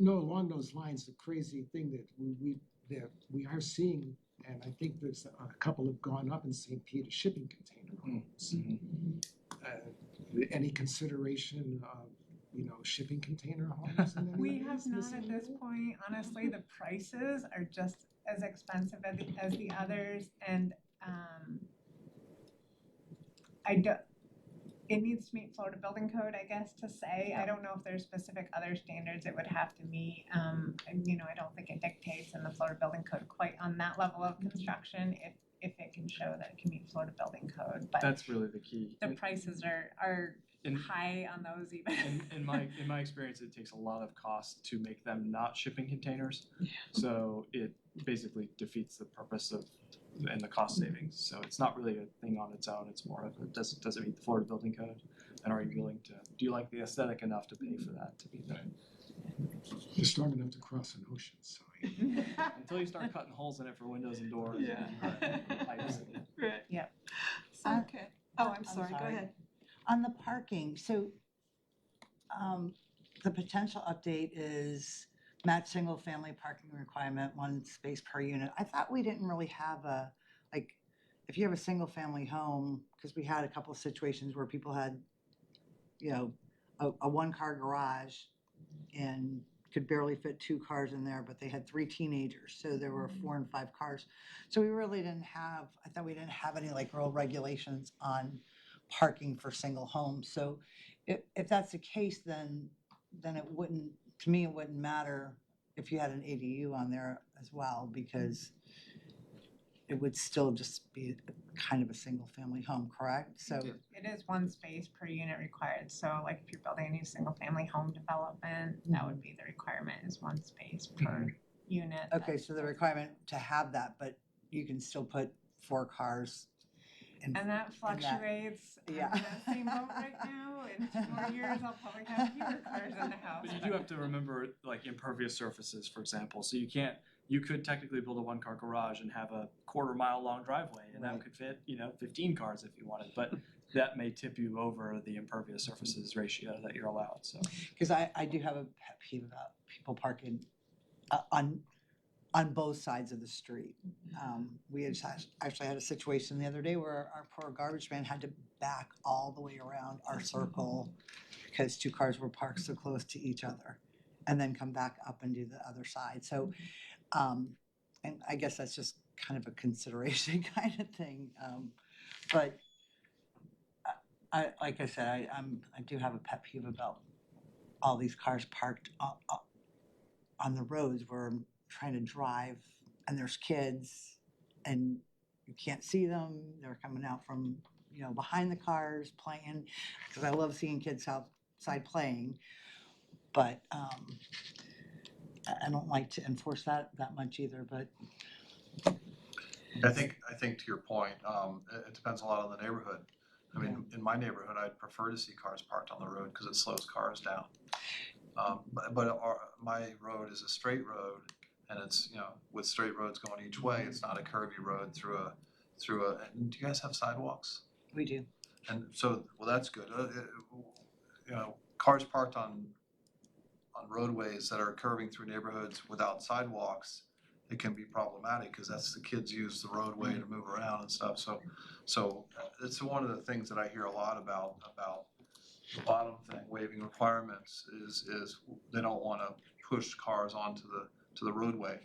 Along those lines, the crazy thing that we are seeing, and I think there's a couple have gone up in St. Pete, shipping container homes. Any consideration of, shipping container homes? in any We of have these not at this point. Honestly, the prices are just as expensive as the others, and it needs to meet Florida Building Code, I guess, to say. I don't know if there's specific other standards it would have to meet. And, I don't think it dictates in the Florida Building Code quite on that level of construction if it can show that it can meet Florida Building Code. But That's really the key. the prices are In- high on those even. In my experience, it takes a lot of cost to make them not shipping containers. So it basically defeats the purpose of and the cost savings. So it's not really a thing on its own. It's more of does it meet the Florida Building Code? And are you willing to, do you like the aesthetic enough to pay for that to be there? They're strong enough to cross an ocean, so. Until you start cutting holes in it for windows and doors. Yeah. And pipes and- Right. Yep. Okay. Oh, I'm sorry, go ahead. On the parking, so the potential update is match single-family parking requirement, 1 space per unit. I thought we didn't really have if you have a single-family home, because we had a couple of situations where people had, a one-car garage and could barely fit 2 cars in there, but they had 3 teenagers, so there were 4 and 5 cars. So we really didn't have, I thought we didn't have any real regulations on parking for single homes. So if that's the case, then it wouldn't, to me, it wouldn't matter if you had an ADU on there as well, because it would still just be kind of a single family home, correct? So It is 1 space per unit required, so like if you're building a new single-family home development, that would be the requirement, is 1 space per unit. okay, so the requirement to have that, but you can still put 4 cars in. And that fluctuates. Yeah. I'm in that same boat right now. In 2 more years, I'll probably have fewer cars in the house. But you do have to remember like impervious surfaces, for example. So you could technically build a 1-car garage and have a 1/4 mile long driveway, and that could fit 15 cars if you wanted. But that may tip you over the impervious surfaces ratio that you're allowed. So Because I do have a pet peeve about people parking on both sides of the street. We had actually had a situation the other day where our poor garbage man had to back all the way around our circle because 2 cars were parked so close to each other, and then come back up and do the other side. So, and I guess that's just kind of a consideration kind of thing. But like I said, I do have a pet peeve about all these cars parked on the roads where I'm trying to drive and there's kids and you can't see them. They're coming out from, behind the cars playing, because I love seeing kids outside playing. But I don't like to enforce that much either, but. I think to your point, it depends a lot on the neighborhood. I mean, in my neighborhood, I'd prefer to see cars parked on the road because it slows cars down. But my road is a straight road, and it's, with straight roads going each way, it's not a curvy road through a. And do you guys have sidewalks? We do. And so, well, that's good. Cars parked on roadways that are curving through neighborhoods without sidewalks, it can be problematic because that's the kids use the roadway to move around and stuff. So it's one of the things that I hear a lot about the bottom thing, waiving requirements, is they don't wanna push cars onto the roadway.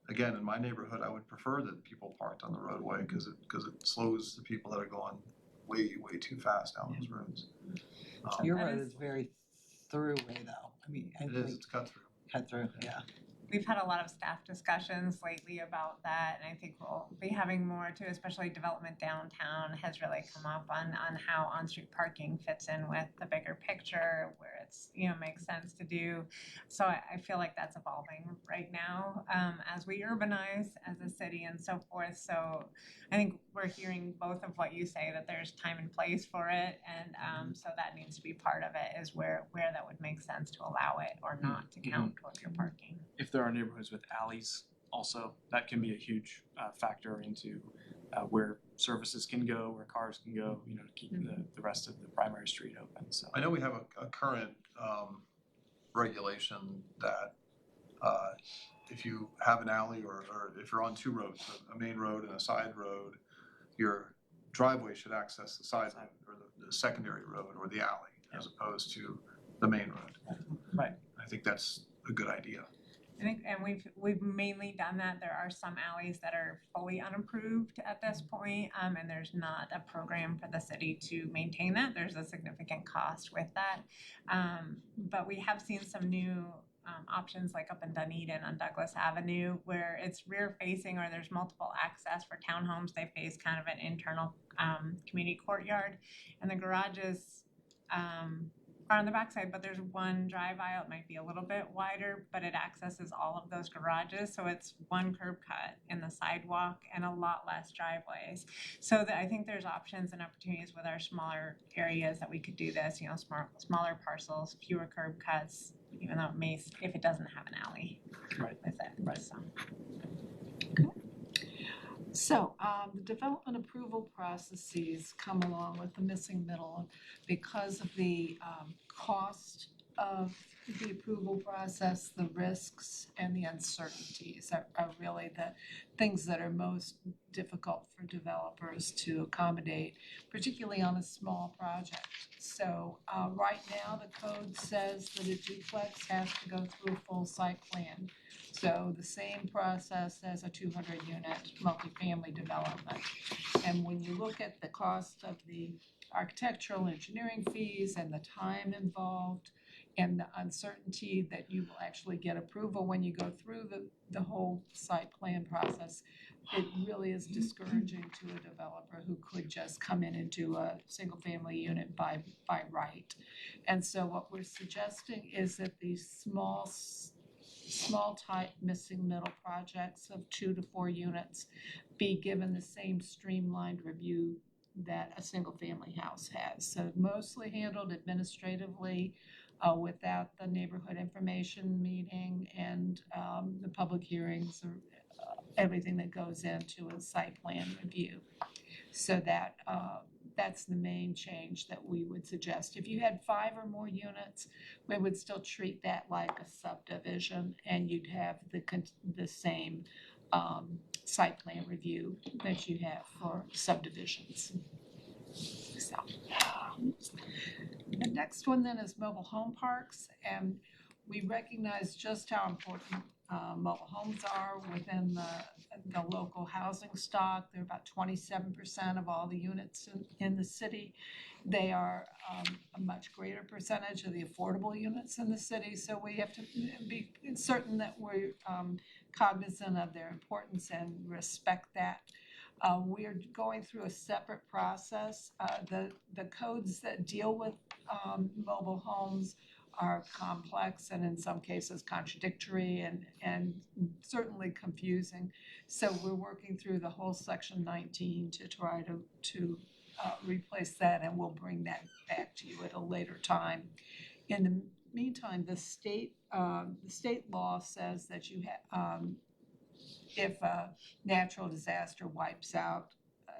Again, in my neighborhood, I would prefer that people parked on the roadway, cause it slows the people that are going way too fast down those roads. Your road is very throughway though. I mean, I It is, think it's cut through. cut through, yeah. We've had a lot of staff discussions lately about that, and I think we'll be having more too, especially development downtown has really come up on how on-street parking fits in with the bigger picture, where it's, makes sense to do. So I feel like that's evolving right now, as we urbanize as a city and so forth. So I think we're hearing both of what you say, that there's time and place for it, and so that needs to be part of it, is where that would make sense to allow it or not to count towards your parking. If there are neighborhoods with alleys also, that can be a huge factor into where services can go, where cars can go, to keep the rest of the primary street open, so. I know we have a current regulation that if you have an alley or if you're on two roads, a main road and a side road, your driveway should access the side road or the secondary road or the alley as opposed to the main road. Right. I think that's a good idea. I think, and we've mainly done that. There are some alleys that are fully unapproved at this point, and there's not a program for the city to maintain that. There's a significant cost with that. But we have seen some new options, like up in Dunedin on Douglas Avenue, where it's rear facing, or there's multiple access for townhomes. They face kind of an internal community courtyard, and the garages are on the backside, but there's one drive aisle. It might be a little bit wider, but it accesses all of those garages. So it's one curb cut in the sidewalk and a lot less driveways. So I think there's options and opportunities with our smaller areas that we could do this, smaller parcels, fewer curb cuts, even though it may, if it doesn't have an alley Right. with it. Right. So, the development approval processes come along with the missing middle because of the cost of the approval process, the risks and the uncertainties are really the things that are most difficult for developers to accommodate, particularly on a small project. So, right now, the code says that a duplex has to go through a full site plan. So the same process as a 200-unit multifamily development. And when you look at the cost of the architectural engineering fees and the time involved and the uncertainty that you will actually get approval when you go through the whole site plan process, it really is discouraging to a developer who could just come in and do a single-family unit by right. And so what we're suggesting is that these small type missing middle projects of 2 to 4 units be given the same streamlined review that a single family house has. So mostly handled administratively without the neighborhood information meeting and the public hearings or everything that goes into a site plan review. So that that's the main change that we would suggest. If you had 5 or more units, we would still treat that like a subdivision, and you'd have the same site plan review that you have for subdivisions. So, the next one then is mobile home parks, and we recognize just how important mobile homes are within the local housing stock. They're about 27% of all the units in the city. They are a much greater percentage of the affordable units in the city, so we have to be certain that we're cognizant of their importance and respect that. We're going through a separate process. The codes that deal with mobile homes are complex and in some cases contradictory and certainly confusing. So we're working through the whole section 19 to try to replace that, and we'll bring that back to you at a later time. In the meantime, the state law says that you have if a natural disaster wipes out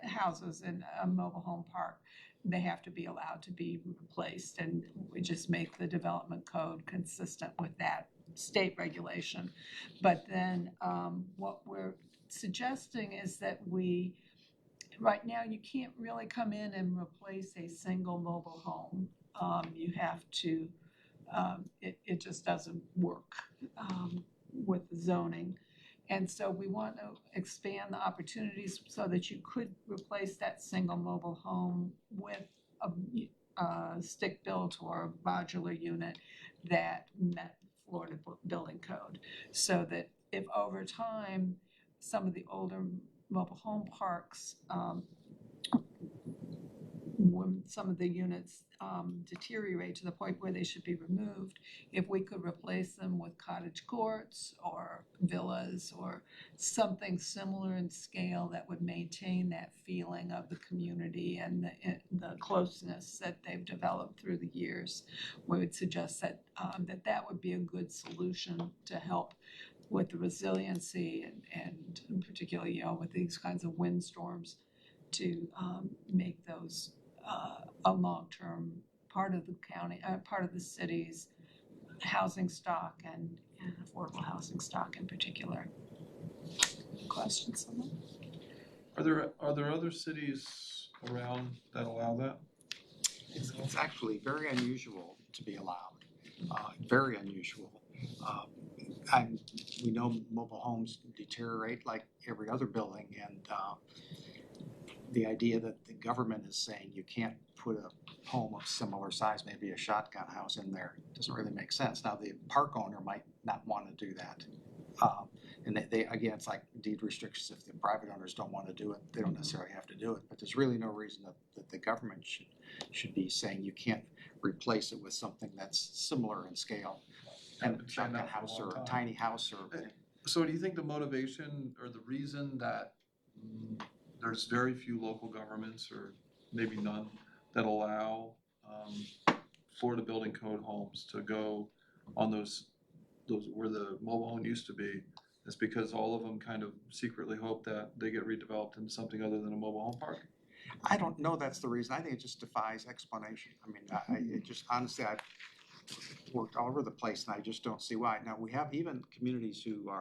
houses in a mobile home park, they have to be allowed to be replaced, and we just make the development code consistent with that state regulation. But then what we're suggesting is that right now you can't really come in and replace a single mobile home you have to, it just doesn't work with the zoning. And so we want to expand the opportunities so that you could replace that single mobile home with a stick-built or a modular unit that met Florida building code. So that if over time, some of the older mobile home parks, when some of the units deteriorate to the point where they should be removed, if we could replace them with cottage courts or villas or something similar in scale that would maintain that feeling of the community and the closeness that they've developed through the years, we would suggest that that would be a good solution to help with the resiliency and particularly, with these kinds of windstorms, to make those a long-term part of the county, part of the city's housing stock and affordable housing stock in particular. Questions on that? Are there other cities around that allow that? It's actually very unusual to be allowed, very unusual. And we know mobile homes deteriorate like every other building, and the idea that the government is saying you can't put a home of similar size, maybe a shotgun house in there, doesn't really make sense. Now, the park owner might not want to do that. And they again, it's like deed restrictions. If the private owners don't want to do it, they don't necessarily have to do it. But there's really no reason that the government should be saying you can't replace it with something that's similar in scale. And a shotgun house or a tiny house or. So do you think the motivation or the reason that there's very few local governments, or maybe none, that allow Florida building code homes to go on those where the mobile home used to be, is because all of them kind of secretly hope that they get redeveloped into something other than a mobile home park? I don't know that's the reason. I think it just defies explanation. I mean, it just honestly, I've worked all over the place and I just don't see why. Now, we have even communities who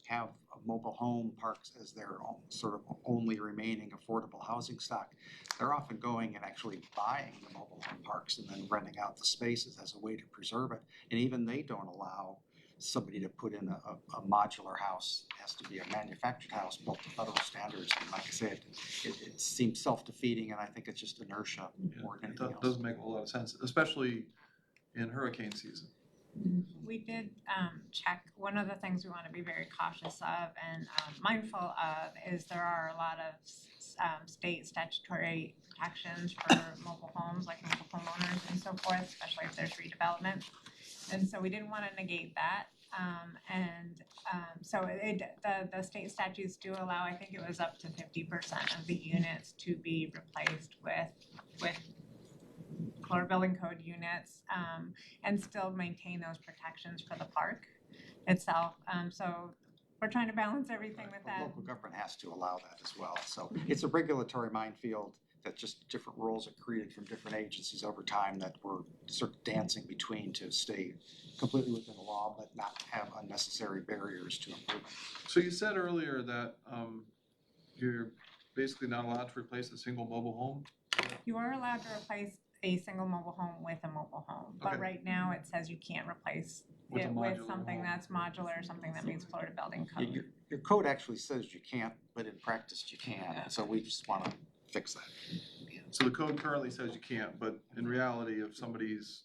have mobile home parks as their own, sort of only remaining affordable housing stock. They're often going and actually buying the mobile home parks and then renting out the spaces as a way to preserve it. And even they don't allow somebody to put in a modular house. It has to be a manufactured house built to federal standards. And like I said, it seems self-defeating, and I think it's just inertia more than anything else. That doesn't make a whole lot of sense, especially in hurricane season. We did check. One of the things we want to be very cautious of and mindful of is there are a lot of state statutory protections for mobile homes, like mobile homeowners and so forth, especially if there's redevelopment. And so we didn't want to negate that. So the state statutes do allow, I think it was up to 50% of the units to be replaced with Florida Building Code units, and still maintain those protections for the park itself. So we're trying to balance everything with that. The local government has to allow that as well. So it's a regulatory minefield that just different rules are created from different agencies over time that we're sort of dancing between to stay completely within the law but not have unnecessary barriers to improvement. So you said earlier that you're basically not allowed to replace a single mobile home? You are allowed to replace a single mobile home with a mobile home, but Okay. right now it says you can't replace With a it with modular something home. that's modular or something that meets Florida Building Code. Your code actually says you can't, but in practice you can. And so we just want to fix that. So the code currently says you can't, but in reality, if somebody's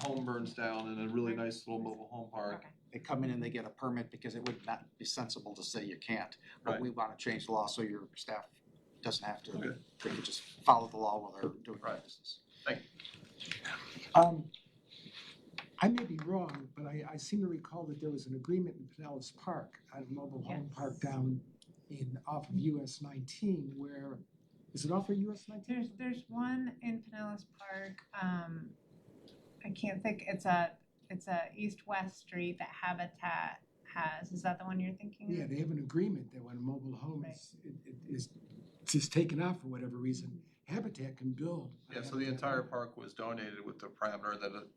home burns down in a really nice little mobile home park, Okay. They come in and they get a permit because it would not be sensible to say you can't. But Right. we want to change the law so your staff doesn't have to. Okay. They can just follow the law while they're doing their Right. business. Thank I may be wrong, but I seem to recall that there was an agreement in Pinellas Park, at a mobile home park down off of US 19 where, is it off of US 19? There's one in Pinellas Park. I can't think. It's a east-west street that Habitat has. Is that the one you're thinking of? Yeah, they have an agreement that when a mobile home is just taken off for whatever reason, Habitat can build. a Yeah, so the Habitat entire home. park was donated with the parameter that it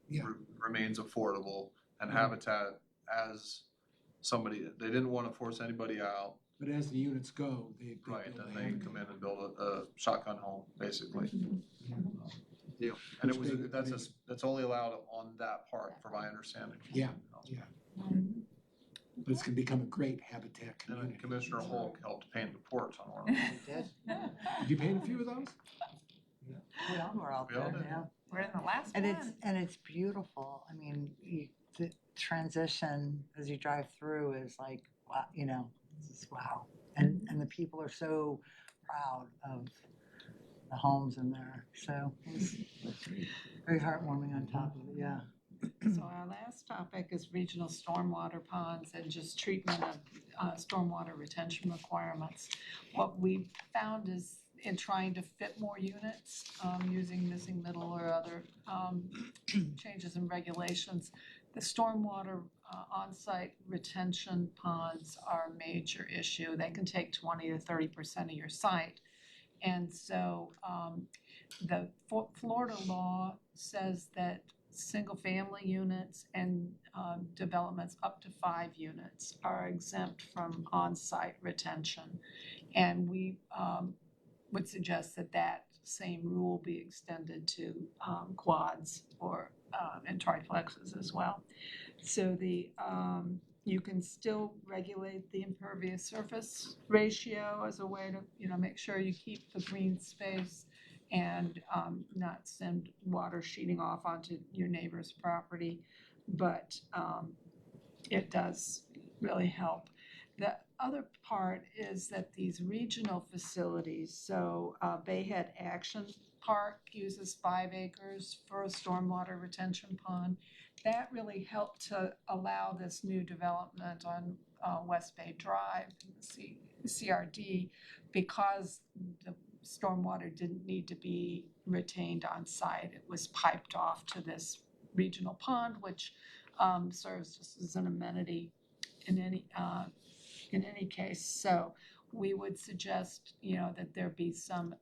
Yeah. remains affordable, and Mhm. Habitat, as somebody, they didn't want to force anybody out, But as the units go, they right, build and a they Habitat. come in and build a shotgun home, basically. And it was, Which they- that's only allowed on that part, from my understanding. Yeah, yeah. But it's gonna become a great habitat And community. then Commissioner Hulk helped paint the porch on one of them. We did. Did you paint a few of those? We all were out We all there, did. yeah. We're in the last And one. it's beautiful. I mean, the transition as you drive through is like, wow, you know, it's just wow. And the people are so proud of the homes in there. So it was very heartwarming on top of it, yeah. So our last topic is regional stormwater ponds and just treatment of stormwater retention requirements. What we found is in trying to fit more units, using missing middle or other changes in regulations, the stormwater on-site retention ponds are a major issue. They can take 20 to 30% of your site. And so the Florida law says that single-family units and developments up to 5 units are exempt from on-site retention. And we would suggest that that same rule be extended to quads or and triplexes as well. So you can still regulate the impervious surface ratio as a way to, you know, make sure you keep the green space and not send water sheeting off onto your neighbor's property. But it does really help. The other part is that these regional facilities, so Bayhead Action Park uses 5 acres for a stormwater retention pond. That really helped to allow this new development on West Bay Drive, CRD, because the stormwater didn't need to be retained on site. It was piped off to this regional pond, which serves just as an amenity in any case. So we would suggest, you know, that there be some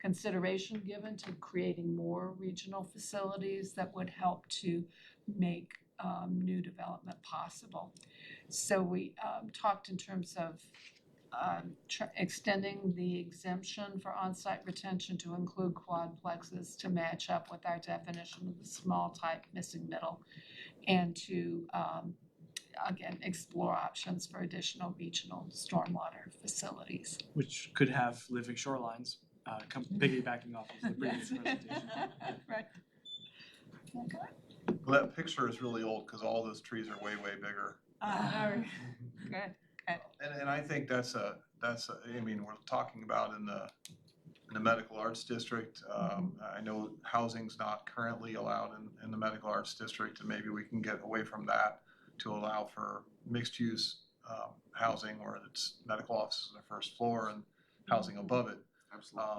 consideration given to creating more regional facilities that would help to make new development possible. So we talked in terms of extending the exemption for on-site retention to include quadplexes to match up with our definition of the small type missing middle, and to again explore options for additional regional stormwater facilities. Which could have living shorelines, piggybacking off of the previous presentation. Right. Okay. Well, that picture is really old because all those trees are way, way bigger. Good. And I think that's I mean, we're talking about in the medical arts district. I know housing's not currently allowed in the medical arts district, and maybe we can get away from that to allow for mixed use housing where it's medical offices on the first floor and housing above it. Absolutely.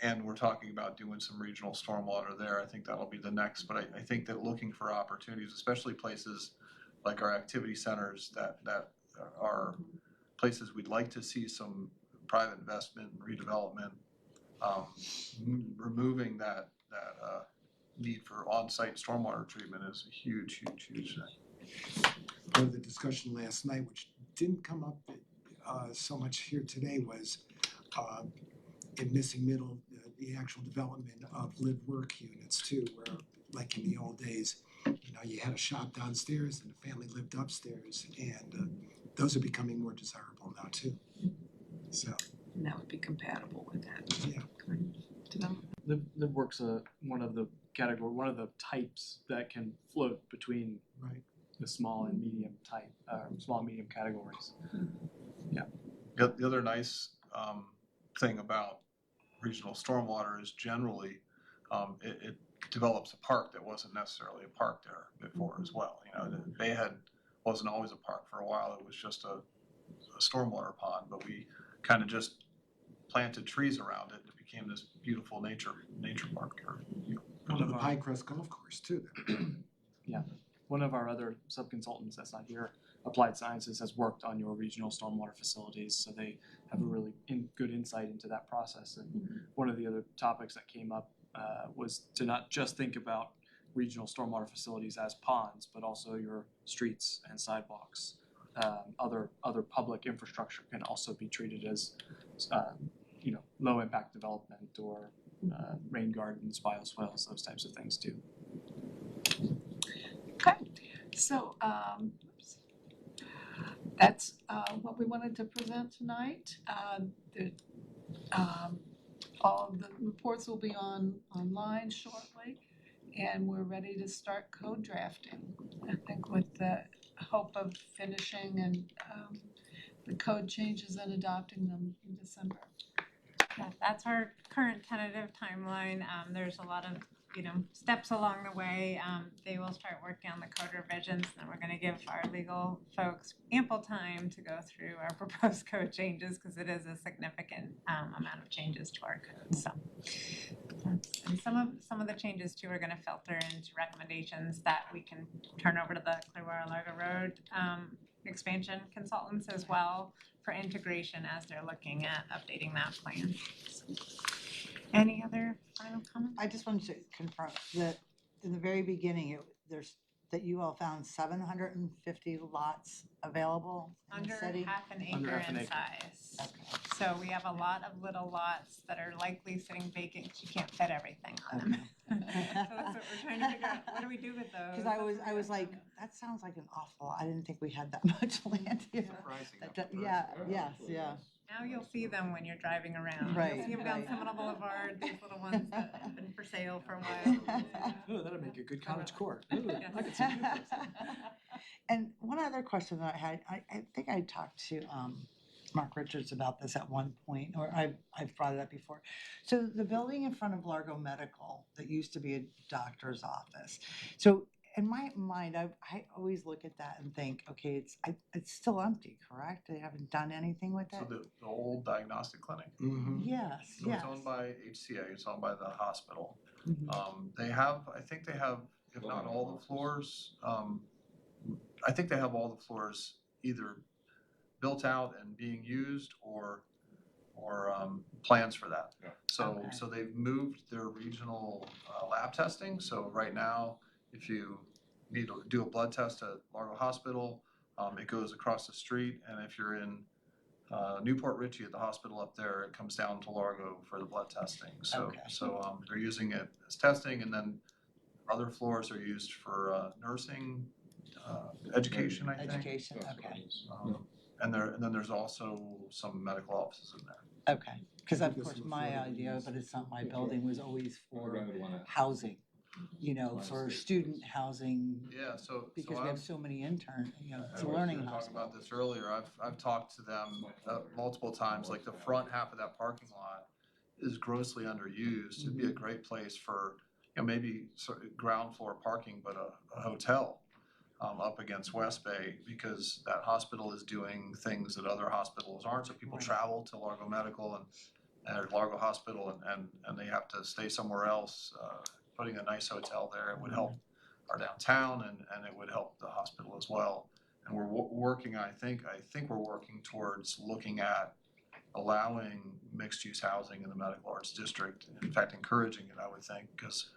And we're talking about doing some regional stormwater there. I think that'll be the next, but I think that looking for opportunities, especially places like our activity centers that are places we'd like to see some private investment and redevelopment, removing that need for on-site stormwater treatment is a huge thing. Part of the discussion last night, which didn't come up so much here today, was in missing middle, the actual development of live-work units too, where like in the old days, you know, you had a shop downstairs and the family lived upstairs, and those are becoming more desirable now too. So. And that would be compatible with that. Yeah. Live work's one of the types that can float between the small and medium type, small and medium categories. Yeah. The other nice thing about regional stormwater is generally it develops a park that wasn't necessarily a park there before as well. You know, Bayhead wasn't always a park for a while. It was just a stormwater pond, but we kind of just planted trees around it. It became this beautiful nature park. One of the Pinecrest Golf Course too. Yeah. One of our other sub-consultants that's not here, Applied Sciences, has worked on your regional stormwater facilities, so they have a really good insight into that process. And one of the other topics that came up was to not just think about regional stormwater facilities as ponds, but also your streets and sidewalks. Other public infrastructure can also be treated as low impact development or rain gardens, bioswales, those types of things too. Okay, so, that's, what we wanted to present tonight. All of the reports will be online shortly, and we're ready to start code drafting. I think with the hope of finishing and, the code changes and adopting them in December. Yeah, that's our current tentative timeline. There's a lot of, steps along the way. They will start working on the code revisions, and then we're gonna give our legal folks ample time to go through our proposed code changes, because it is a significant amount of changes to our code, so. And some of the changes too are gonna filter into recommendations that we can turn over to the Clearwater Largo Road expansion consultants as well for integration as they're looking at updating that plan. Any other final comments? I just wanted to confirm that in the very beginning, that you all found 750 lots available in the Under city? half an Under acre half an in acre. size. Okay. So we have a lot of little lots that are likely sitting vacant, 'cause you can't fit everything on them. So that's what we're trying to figure out, what do we do with those? Because I was like, that sounds like an awful lot. I didn't think we had that much land here. Surprising. Yeah, yes, yeah. Now you'll see them when you're driving around. Right, You'll see them down right. Seminole Boulevard, these little ones that have been for sale for a while. Oh, that'd make a good cottage court. Yeah. Ooh, I could see a place. And one other question that I had, I think I talked to Mark Richards about this at one point, or I've brought it up before. So the building in front of Largo Medical that used to be a doctor's office. So in my mind, I always look at that and think, okay, it's still empty, correct? They haven't done anything with it? So the old diagnostic clinic, Yes, so yes. it's owned by HCA, it's owned by the hospital. Mhm. I think they have, if not all the floors, I think they have all the floors either built out and being used or plans for that. Yeah. Okay. So they've moved their regional lab testing, so right now, if you need to do a blood test at Largo Hospital, it goes across the street, and if you're in Newport Richey at the hospital up there, it comes down to Largo for the blood testing. Okay. So they're using it as testing, and then other floors are used for nursing, education, I think. Education, okay, And then there's also some medical offices in there. okay. Because of course, my idea, but it's not my building, was always for housing, for student housing, Yeah, because we have so many interns, it's a we learning were talking hospital. about this earlier. I've talked to them multiple times. Like the front half of that parking lot is grossly underused. It'd be a great place for maybe sort of ground floor parking, but a hotel up against West Bay, because that hospital is doing things that other hospitals aren't. So people travel to Largo Medical and Largo Hospital, and they have to stay somewhere else. Putting a nice hotel there, it would help our downtown, and it would help the hospital as well. And we're working, I think we're working towards looking at allowing mixed-use housing in the medical arts district. In fact, encouraging it, I would think, because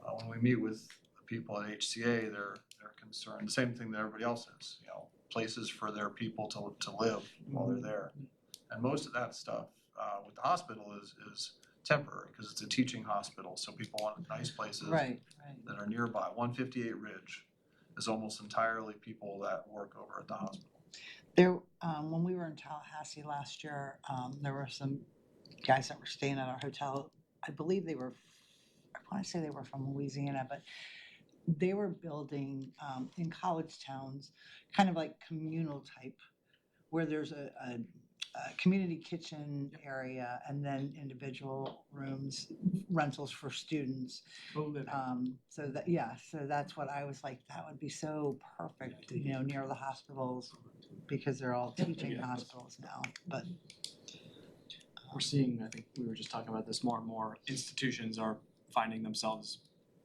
when we meet with the people at HCA, they're concerned, the same thing that everybody else is, places for their people to live while they're there. And most of that stuff with the hospital is temporary, because it's a teaching hospital, so people want nice places that are nearby. 158 Ridge is almost entirely people that work over at the hospital. There, when we were in Tallahassee last year, there were some guys that were staying at our hotel. I believe I want to say they were from Louisiana, but they were building in college towns, kind of like communal type, where there's a community kitchen area and then individual rooms, rentals for students. So that's what I was like, that would be so perfect, near the hospitals, because they're all teaching hospitals now, but. We're seeing, I think we were just talking about this, more and more institutions are finding themselves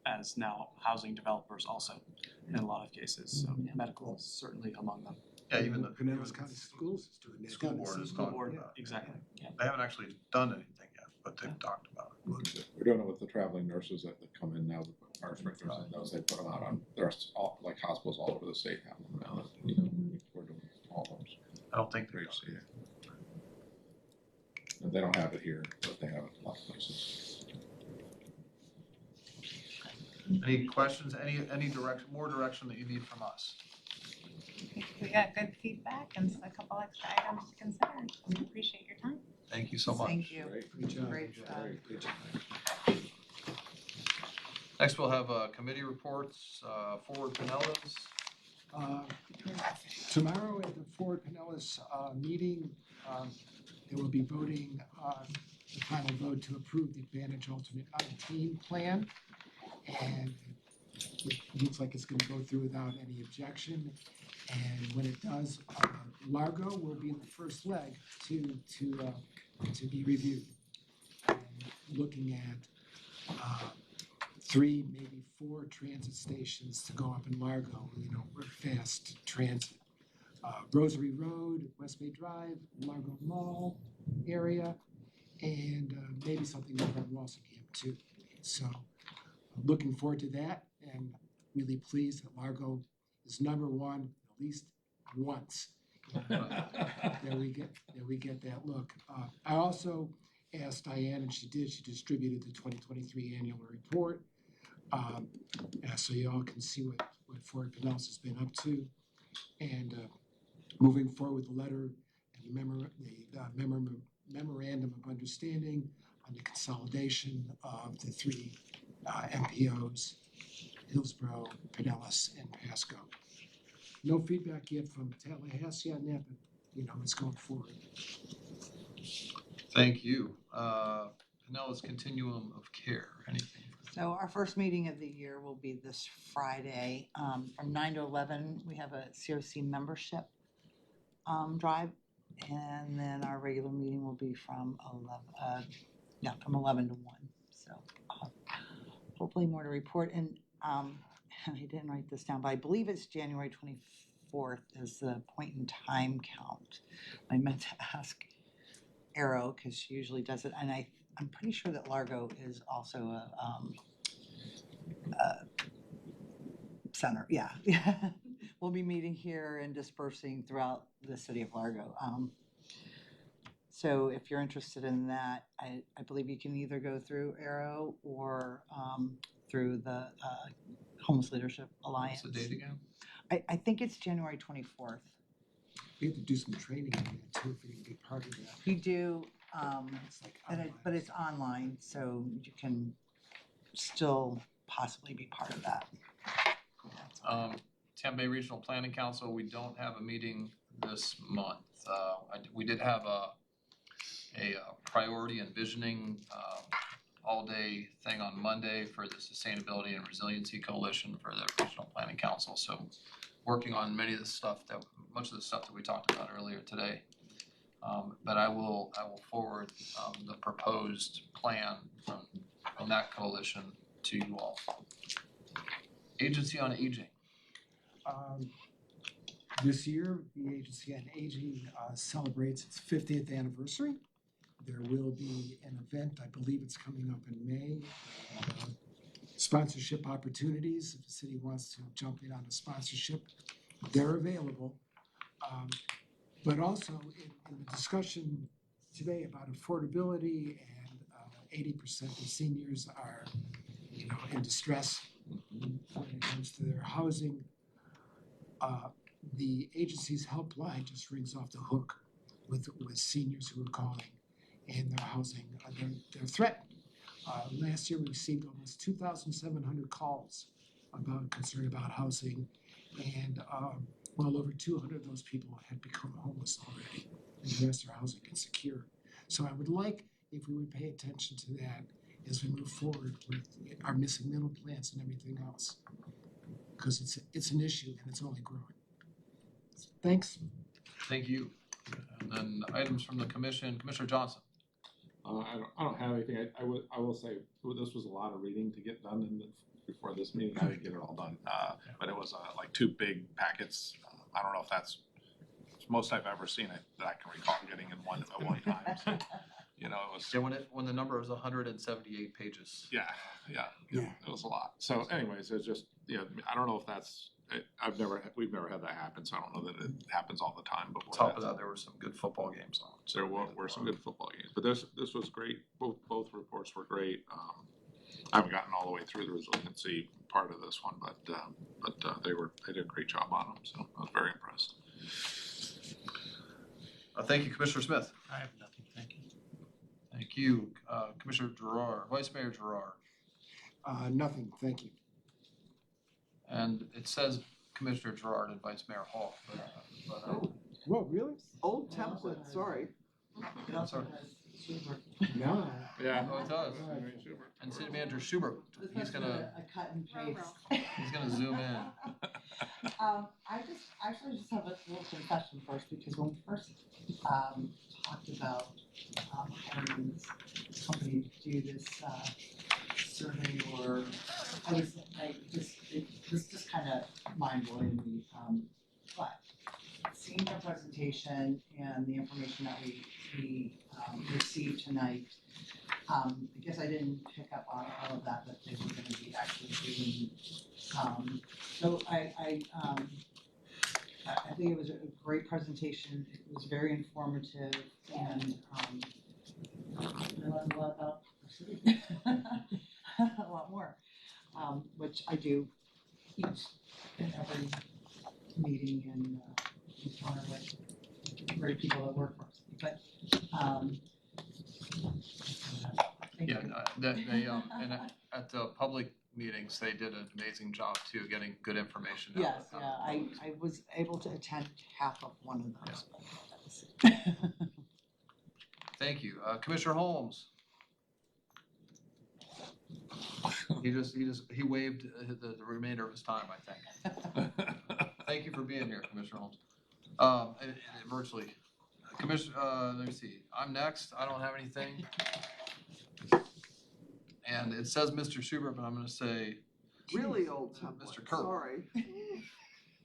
as now housing developers also in a lot of cases. So medical is certainly among them. Yeah, even the Pinellas County Schools is doing that. school board is talking about it. Exactly. Yeah. They haven't actually done anything yet, but they've talked about it. We're doing it with the traveling nurses that come in now, our instructors and those, they put them out on, there's all, like hospitals all over the state have them now, we're doing all of those. I don't think they're Great, yeah. And they don't have it here, but they have it in a lot of places. Any questions, any direction, more direction that you need from us? We got good feedback and a couple extra items to consider. We appreciate your time. Thank you so much. Thank you. Great job. Great job. Great job. Next, we'll have committee reports, Forward Pinellas. Tomorrow at the Ford Pinellas meeting, they will be voting the final vote to approve the Advantage Alternate 19 plan. And it looks like it's gonna go through without any objection. And when it does, Largo will be the first leg to be reviewed. And looking at 3, maybe 4 transit stations to go up in Largo, fast transit. Rosary Road, West Bay Drive, Largo Mall area, and maybe something over in Walsingham too. So looking forward to that, and really pleased that Largo is number 1 at least once. There we get that look. I also asked Diane, and she did. She distributed the 2023 annual report, so you all can see what Fort Pinellas has been up to, and moving forward with the letter and the memorandum of understanding on the consolidation of the 3 MPOs, Hillsborough, Pinellas, and Pasco. No feedback yet from Tallahassee on that, but it's going forward. Thank you. Pinellas Continuum of Care, anything? So our first meeting of the year will be this Friday, from 9 to 11. We have a COC membership drive, and then our regular meeting will be from 11 to 1. So hopefully more to report. And I didn't write this down, but I believe it's January 24th is the point in time count. I meant to ask Arrow because she usually does it, and I'm pretty sure that Largo is also a center. Yeah, we'll be meeting here and dispersing throughout the city of Largo. So if you're interested in that, I believe you can either go through Arrow or through the Homeless Leadership Alliance. What's the date again? I think it's January 24th. We have to do some training on that too, if we can be part of that. You do, It's like but it's online, so you can still possibly be part of that. Tampa Bay Regional Planning Council, we don't have a meeting this month. We did have a priority and visioning all-day thing on Monday for the Sustainability and Resiliency Coalition for the Regional Planning Council. So working on much of the stuff that we talked about earlier today. But I will forward the proposed plan from that coalition to you all. Agency on Aging. This year, the Agency on Aging celebrates its 50th anniversary. There will be an event, I believe it's coming up in May. Sponsorship opportunities, if the city wants to jump in on a sponsorship, they're available. But also in the discussion today about affordability and 80% of seniors are, in distress when it comes to their housing. The agency's helpline just rings off the hook with seniors who are calling and their housing, they're threatened. Last year we received almost 2,700 calls about concern about housing, and well over 200 of those people had become homeless already, and the rest are housing insecure. So I would like if we would pay attention to that as we move forward with our missing middle plans and everything else, because it's an issue and it's only growing. Thanks. Thank you. And then items from the commission, Commissioner Johnson. I don't have anything. I will say this was a lot of reading to get done before this meeting. I didn't get it all done, but it was like 2 big packets. I don't know if that's most I've ever seen it that I can recall getting in one at one time. So, it was. Yeah, when the number was 178 pages. Yeah, it was a lot. So, anyways, it's just I don't know if that's. We've never had that happen, so I don't know that it happens all the time. Before Top of that, there were some good football games on. There were some good football games, but this was great. Both reports were great. I haven't gotten all the way through the resiliency part of this one, but they did a great job on them, so I was very impressed. Thank you, Commissioner Smith. I have nothing, thank you. Thank you, Commissioner Gerard, Vice Mayor Gerard. Nothing, thank you. And it says Commissioner Gerard and Vice Mayor Hall. Whoa, really? Old template, sorry. I'm sorry. No. Yeah. Oh, it does. And City Manager Schubert, he's gonna, A cut and paste. he's gonna zoom in. I actually just have a little confession first, because when we first, talked about, hiring this company to do this, survey, or, I was like, this just kind of mind-blowing me, but seeing the presentation and the information that we received tonight, I guess I didn't pick up on all of that they were gonna be actually doing. So I think it was a great presentation. It was very informative, and I learned a lot about the city. A lot more, which I do each and every meeting and encounter with great people that work for us. But thank Yeah, you. and at the public meetings, they did an amazing job too, getting good information out. Yes, yeah, I was able to attend half of one of those. Thank you. Commissioner Holmes. He waived the remainder of his time, I think. Thank you for being here, Commissioner Holmes. And virtually. Commissioner, let me see, I'm next, I don't have anything. And it says Mr. Schubert, but I'm gonna say. Really old template, Mr. Kerr. sorry.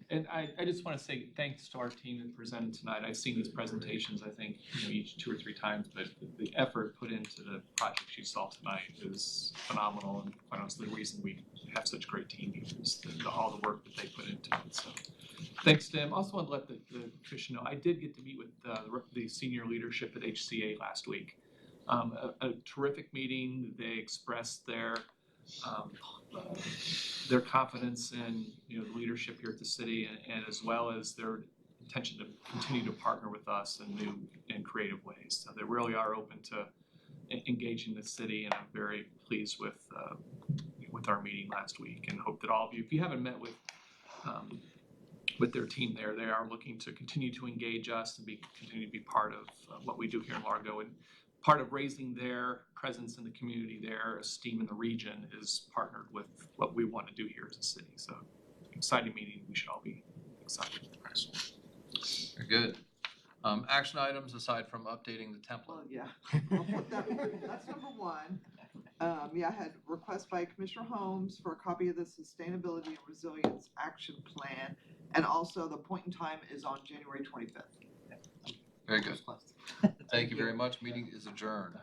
And I just want to say thanks to our team that presented tonight. I've seen these presentations, I think, each 2 or 3 times, but the effort put into the projects you saw tonight is phenomenal, and quite honestly, the reason we have such great team here is all the work that they put into it. So thanks to them. Also want to let the commission know, I did get to meet with the senior leadership at HCA last week. A terrific meeting. They expressed their confidence in the leadership here at the city, and as well as their intention to continue to partner with us in new and creative ways. So they really are open to engaging the city, and I'm very pleased with our meeting last week, and hope that all of you, if you haven't met with their team there, they are looking to continue to engage us and continue to be part of what we do here in Largo. And part of raising their presence in the community, their esteem in the region, is partnered with what we want to do here as a city. So, exciting meeting. We should all be excited. Very good. Action items aside from updating the template. Well, yeah, I'll put that, that's number one. Yeah, I had request by Commissioner Holmes for a copy of the Sustainability and Resilience Action Plan, and also the point in time is on January 25th. Very good. Thank you very much. Meeting is adjourned.